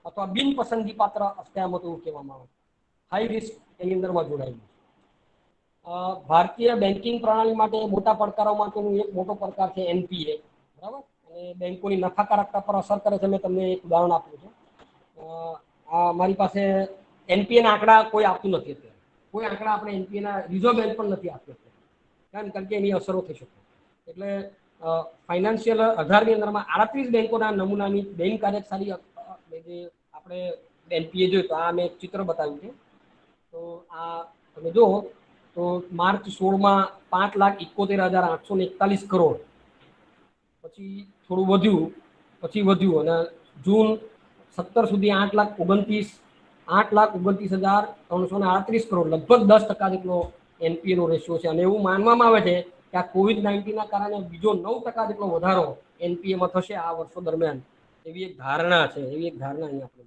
અથવા બિન પસંદગી પાત્ર અસ્કયામતો એવું કહેવામાં આવે. હાઈ રિસ્ક એની અંદરમાં જોડાયેલું છે. ભારતીય બેન્કિંગ પ્રણાલી માટે મોટા પડકારો માટેનું એક મોટો પડકાર છે એનપીએ, બરાબર. અને બેંકોની નફાકારકતા પર અસર કરે છે. મેં તમને એક ઉદાહરણ આપ્યું છે. આ મારી પાસે એનપીએ ના આંકડા કોઈ આપતું નથી અત્યારે. કોઈ આંકડા આપણે એનપીએ ના રિઝર્વ બેંક પણ નથી આપતું કારણ કે એની અસરો થઈ શકે. એટલે ફાઇનાન્શિયલ 18ની અંદરમાં 38 બેંકોના નમૂનાની બેંક કાર્યશાળી જે આપણે એનપીએ જોયું તો આ મેં એક ચિત્ર બતાવ્યું છે. તો આ તમે જુઓ તો માર્ચ 16માં 5,71,841 કરોડ, પછી થોડું વધ્યું, પછી વધ્યું અને જૂન 17 સુધી 8,29,338 કરોડ, લગભગ 10% જેટલો એનપીએ નો રેશિયો છે. અને એવું માનવામાં આવે છે કે આ COVID-19 ના કારણે બીજો 9% જેટલો વધારો એનપીએ માં થશે આ વર્ષો દરમિયાન, એવી એક ધારણા છે. અહીંયા આપણે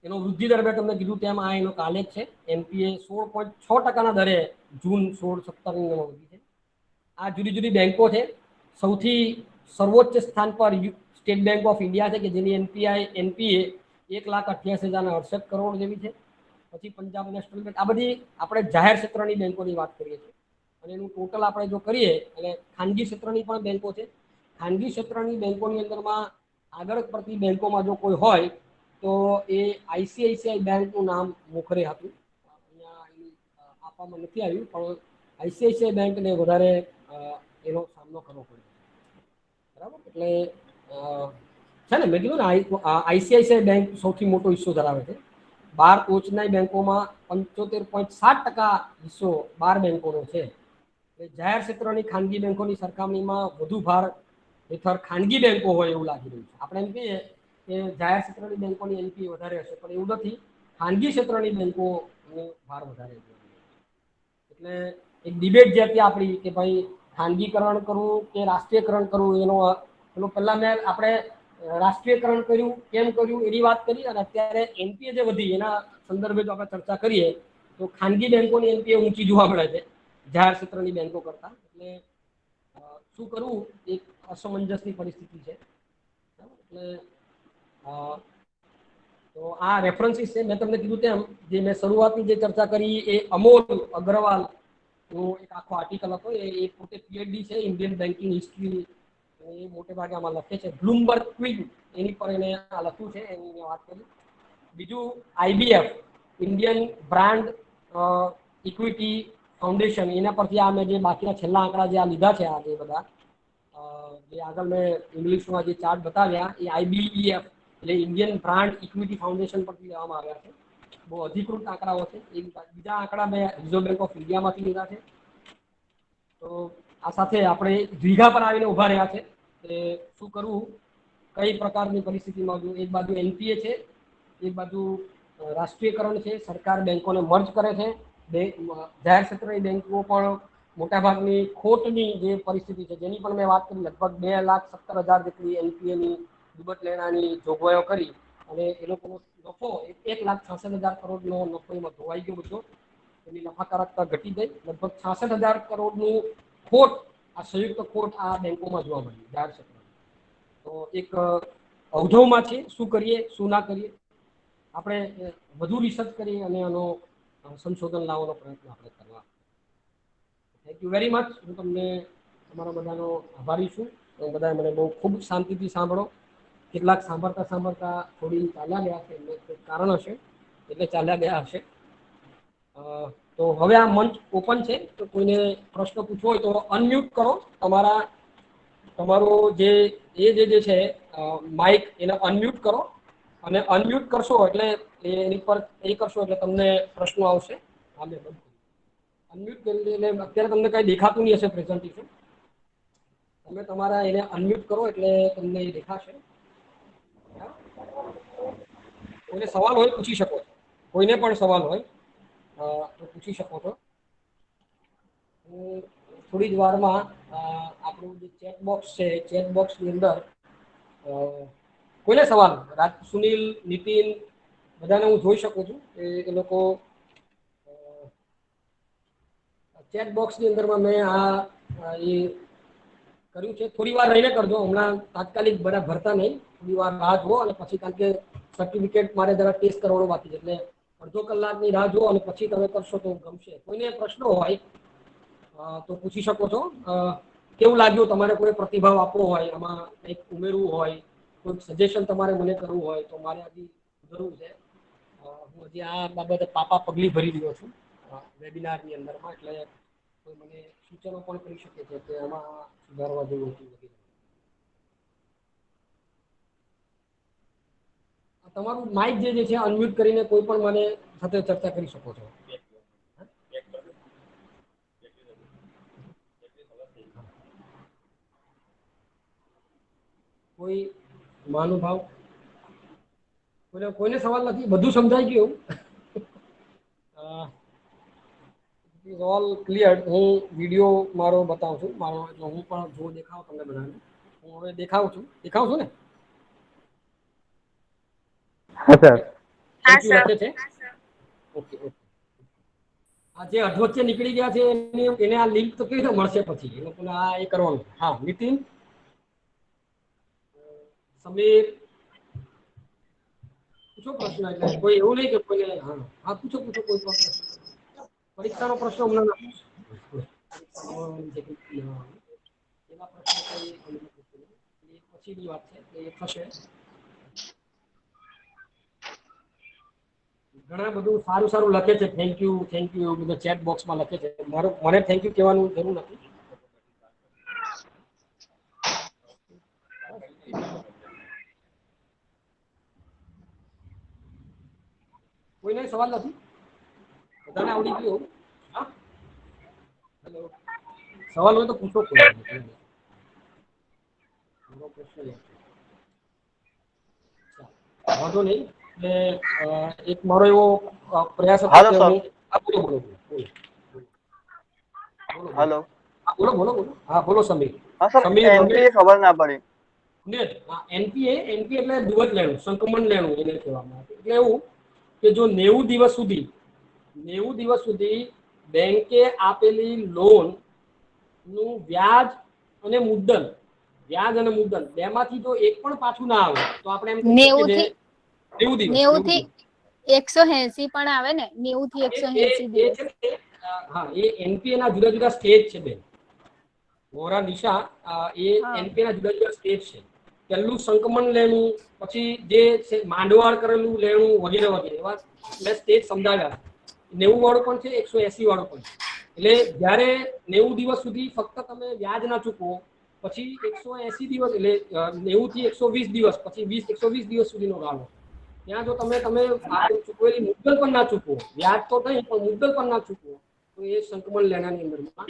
એનો વૃદ્ધિ દર મેં તમને કીધું તેમ આ એનો આલેખ છે. એનપીએ 16.6% દરે જૂન 16-17 ની વધી છે. આ જુદી જુદી બેંકો છે. સૌથી સર્વોચ્ચ સ્થાન પર સ્ટેટ બેંક ઓફ ઇન્ડિયા છે કે જેની એનપીએ 1,88,068 કરોડ જેવી છે. પછી પંજાબ નેશનલ બેંક. આ બધી આપણે જાહેર ક્ષેત્રની બેંકોની વાત કરીએ છીએ અને એનું ટોટલ આપણે જો કરીએ એટલે ખાનગી ક્ષેત્રની પણ બેંકો છે. ખાનગી ક્ષેત્રની બેંકોની અંદરમાં આગળ પડતી બેંકોમાં જો કોઈ હોય તો એ આઈસીઆઈસીઆઈ બેંકનું નામ મોખરે હતું. અહીંયા આપવામાં નથી આવ્યું પણ આઈસીઆઈસીઆઈ બેંકને વધારે એનો સામનો કરવો પડે, બરાબર. એટલે છે ને, મેં કીધું ને આઈસીઆઈસીઆઈ બેંક સૌથી મોટો હિસ્સો ધરાવે છે. 12 ટોચની બેંકોમાં 75.7% હિસ્સો 12 બેંકોનો છે. જાહેર ક્ષેત્રની ખાનગી બેંકોની સરખામણીમાં વધુ ભાર હેઠળ ખાનગી બેંકો હોય એવું લાગી રહ્યું છે. આપણે એમ કહીએ કે જાહેર ક્ષેત્રની બેંકોની એનપી વધારે હશે, પણ એવું નથી. ખાનગી ક્ષેત્રની બેંકોનો ભાર વધારે છે. એટલે એક ડિબેટ જે હતી આપણી કે ભાઈ ખાનગીકરણ કરવું કે રાષ્ટ્રીયકરણ કરવું, એનો પહેલા મેં આપણે રાષ્ટ્રીયકરણ કર્યું કેમ કર્યું એની વાત કરી, અને અત્યારે એનપીએ જે વધી એના સંદર્ભે જો આપણે ચર્ચા કરીએ તો ખાનગી બેંકોની એનપીએ ઊંચી જોવા મળે છે જાહેર ક્ષેત્રની બેંકો કરતા. એટલે શું કરવું એક અસમંજસની પરિસ્થિતિ છે. એટલે તો આ રેફરન્સીસ છે. મેં તમને કીધું તેમ જે મેં શરૂઆતની જે ચર્ચા કરી એ અમોલ અગ્રવાલ નો એક આખો આર્ટિકલ હતો. એ પોતે પીએચડી છે ઇન્ડિયન બેન્કિંગ હિસ્ટ્રી, એ મોટે ભાગે આમાં લખે છે. બ્લૂમબર્ગ ક્વિન એની પર એને આ લખ્યું છે, એની વાત કરી. બીજું IBF Indian brand equity foundation, એના પરથી આ મેં જે બાકીના છેલ્લા આંકડા જે આ લીધા છે, આ જે બધા જે આગળ મેં ઇંગ્લિશમાં જે ચાર્ટ બતાવ્યા એ આઈબીઈએફ એટલે ઇન્ડિયન બ્રાન્ડ ઇક્વિટી ફાઉન્ડેશન પરથી લેવામાં આવ્યા છે. બહુ અધિકૃત આંકડાઓ છે. એ બીજા આંકડા મેં રિઝર્વ બેંક ઓફ ઇન્ડિયામાંથી લીધા છે. તો આ સાથે આપણે દ્વિઘા પર આવીને ઉભા રહ્યા છે કે શું કરવું, કઈ પ્રકારની પરિસ્થિતિમાં. એક બાજુ એનપીએ છે, એક બાજુ રાષ્ટ્રીયકરણ છે, સરકાર બેંકોને મર્જ કરે છે, જાહેર ક્ષેત્રની બેંકો પણ મોટાભાગની ખોટની જે પરિસ્થિતિ છે જેની પણ મેં વાત કરી, લગભગ 2,17,000 જેટલી એનપીએની ડૂબત લેણાની જોગવાઈઓ કરી અને એ લોકોનો નફો 1,66,000 કરોડનો નફો એમાં ધોવાઈ ગયો બધો. એની નફાકારકતા ઘટી ગઈ. લગભગ 66,000 કરોડનું ખોટ, આ સંયુક્ત ખોટ આ બેંકોમાં જોવા મળી જાહેર ક્ષેત્રમાં. તો એક અવઢવમાં છે. શું કરીએ શું ના કરીએ, આપણે વધુ રિસર્ચ કરી અને આનો સંશોધન લાવવાનો પ્રયત્ન આપણે કરવા. Thank you very much. હું તમને તમારા બધાનો આભારી છું. બધાએ મને બહુ ખૂબ શાંતિથી સાંભળો. કેટલાક સાંભળતા થોડી ચાલ્યા ગયા છે, એટલે કારણ હશે એટલે ચાલ્યા ગયા હશે. તો હવે આ મંચ ઓપન છે. તો કોઈને પ્રશ્ન પૂછવો હોય તો અનમ્યુટ કરો. તમારો જે છે માઇક એને અનમ્યુટ કરો, અને અનમ્યુટ કરશો એટલે એની પર એ કરશો એટલે તમને પ્રશ્નો આવશે. અનમ્યુટ કરી એટલે અત્યારે તમને કઈ દેખાતું નહીં હશે પ્રેઝન્ટેશન. તમે તમારા એને અનમ્યુટ કરો એટલે તમને એ દેખાશે. કોઈને સવાલ હોય પૂછી શકો છો. કોઈને પણ સવાલ હોય તો પૂછી શકો છો. થોડી જ વારમાં આપણું જે ચેટ બોક્સ છે, ચેટ બોક્સની અંદર કોઈને સવાલ, સુનિલ, નીતિન, બધાને હું જોઈ શકું છું. એ લોકો ચેટ બોક્સની અંદરમાં મેં એ કર્યું છે. થોડી વાર રહીને કરજો, હમણાં તાત્કાલિક બધા ભરતા નહીં. થોડી વાર રાહ જુઓ અને પછી, કારણ કે સર્ટિફિકેટ મારે જરા ટેસ્ટ કરવાનો બાકી છે, એટલે અડધો કલાકની રાહ જુઓ અને પછી તમે કરશો તો ગમશે. કોઈને પ્રશ્નો હોય તો પૂછી શકો છો. કેવું લાગ્યું, તમારે કોઈ પ્રતિભાવ આપવો હોય, આમાં કંઈક ઉમેરવું હોય, કોઈ સજેશન તમારે મને કરવું હોય તો મારે હજી જરૂર છે. હું હજી આ બાબતે પાપા પગલી ભરી રહ્યો છું વેબિનારની અંદરમાં, એટલે કોઈ મને સૂચનો પણ કરી શકે છે કે આમાં સુધારવા જેવું હતું વગેરે. તમારું માઇક જે છે અનમ્યુટ કરીને કોઈ પણ મને સાથે ચર્ચા કરી શકો છો. કોઈ મહાનુભાવ, કોઈને સવાલ નથી? બધું સમજાઈ ગયું? All clear. હું વિડીયો મારો બતાવું છું, મારો એટલે હું પણ જો દેખાવ તમને બધાને. હું હવે દેખાઉં છું ને? હા સર. હા થેન્ક યુ સર. લખે છે. ઓકે. આ જે અધવચ્ચે નીકળી ગયા છે એને આ લિંક તો કેવી રીતે મળશે પછી? એ લોકોને આ એ કરવાનું. હા, નીતિન, સમીર, પૂછો પ્રશ્ન. એટલે કોઈ એવું નહીં કે કોઈને. હા પૂછો કોઈ પણ પ્રશ્ન. પરીક્ષાનો પ્રશ્ન હમણાં એવા પ્રશ્નો કોઈ પછીની વાત છે, એ થશે. ઘણા બધું સારું લખે છે. થેન્ક યુ એવું બધું ચેટ બોક્સમાં લખે છે. મને થેન્ક યુ કહેવાનું જરૂર નથી. કોઈને સવાલ નથી? બધાને આવડી ગયું? હા, હેલો, સવાલ હોય તો પૂછો કોઈ. વાંધો નહીં. એટલે એક મારો એવો પ્રયાસ હતો કે હું. હેલો. બોલો. હા બોલો સમીર. હા સર, સમીર, એનપીએ ખબર ના પડી. એનપીએ એટલે દિવસ લેણું, સંક્રમણ લેણું એને કહેવામાં આવે. એટલે એવું કે જો 90 દિવસ સુધી બેંકે આપેલી લોન નું વ્યાજ અને મુદ્દલ બેમાંથી જો એક પણ પાછું ના આવે તો આપણે એમ કહી શકીએ કે 90 દિવસ. 180 પણ આવે ને, 90 થી 180 દિવસ. હા, એ એનપીએ ના જુદા જુદા સ્ટેજ છે બેન. મોરા નિશા, એ એનપીએ ના જુદા જુદા સ્ટેજ છે. પહેલું સંક્રમણ લેણું, પછી જે છે માંડવાળ કરેલું લેણું વગેરે એવા મેં સ્ટેજ સમજાવ્યા. 90 વાળું પણ છે, 180 વાળું પણ છે. એટલે જ્યારે 90 દિવસ સુધી ફક્ત તમે વ્યાજ ના ચૂકવો, પછી 180 દિવસ એટલે 90 થી 120 દિવસ, પછી 120 દિવસ સુધીનો ગાળો. ત્યાં જો તમે ચૂકવેલી મુદ્દલ પણ ના ચૂકવો, વ્યાજ તો નહીં પણ મુદ્દલ પણ ના ચૂકવો, તો એ સંક્રમણ લેણાની અંદરમાં.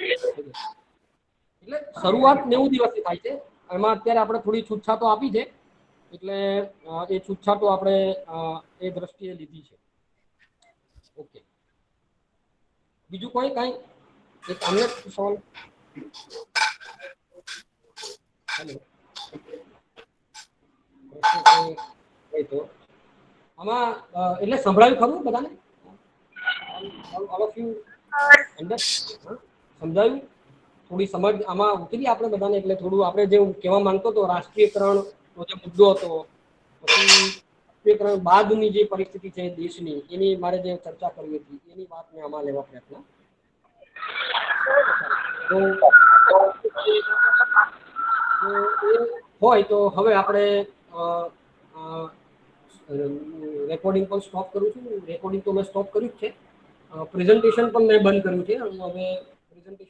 એટલે શરૂઆત 90 દિવસથી થાય છે. એમાં અત્યારે આપણે થોડી છૂટછાટો આપી છે, એટલે એ છૂટછાટો આપણે એ દ્રષ્ટિએ લીધી છે. ઓકે, બીજું કોઈ કઈ એક અન્ય સવાલ? આમાં એટલે સંભળાયું ખરું બધાને? સમજાયું? થોડી સમજ આમાં ઉતરી આપણે બધાને? એટલે થોડું આપણે જે કહેવા માંગતો હતો રાષ્ટ્રીયકરણ જે મુદ્દો હતો, પછી રાષ્ટ્રીયકરણ બાદની જે પરિસ્થિતિ છે દેશની, એની મારે જે ચર્ચા કરવી હતી એની વાત મેં આમાં લેવા પ્રયત્ન. તો એ હોય તો હવે આપણે રેકોર્ડિંગ પણ સ્ટોપ કરું છું. રેકોર્ડિંગ તો મેં સ્ટોપ કર્યું જ છે. પ્રેઝન્ટેશન પણ મેં બંધ કર્યું છે. હવે પ્રેઝન્ટેશન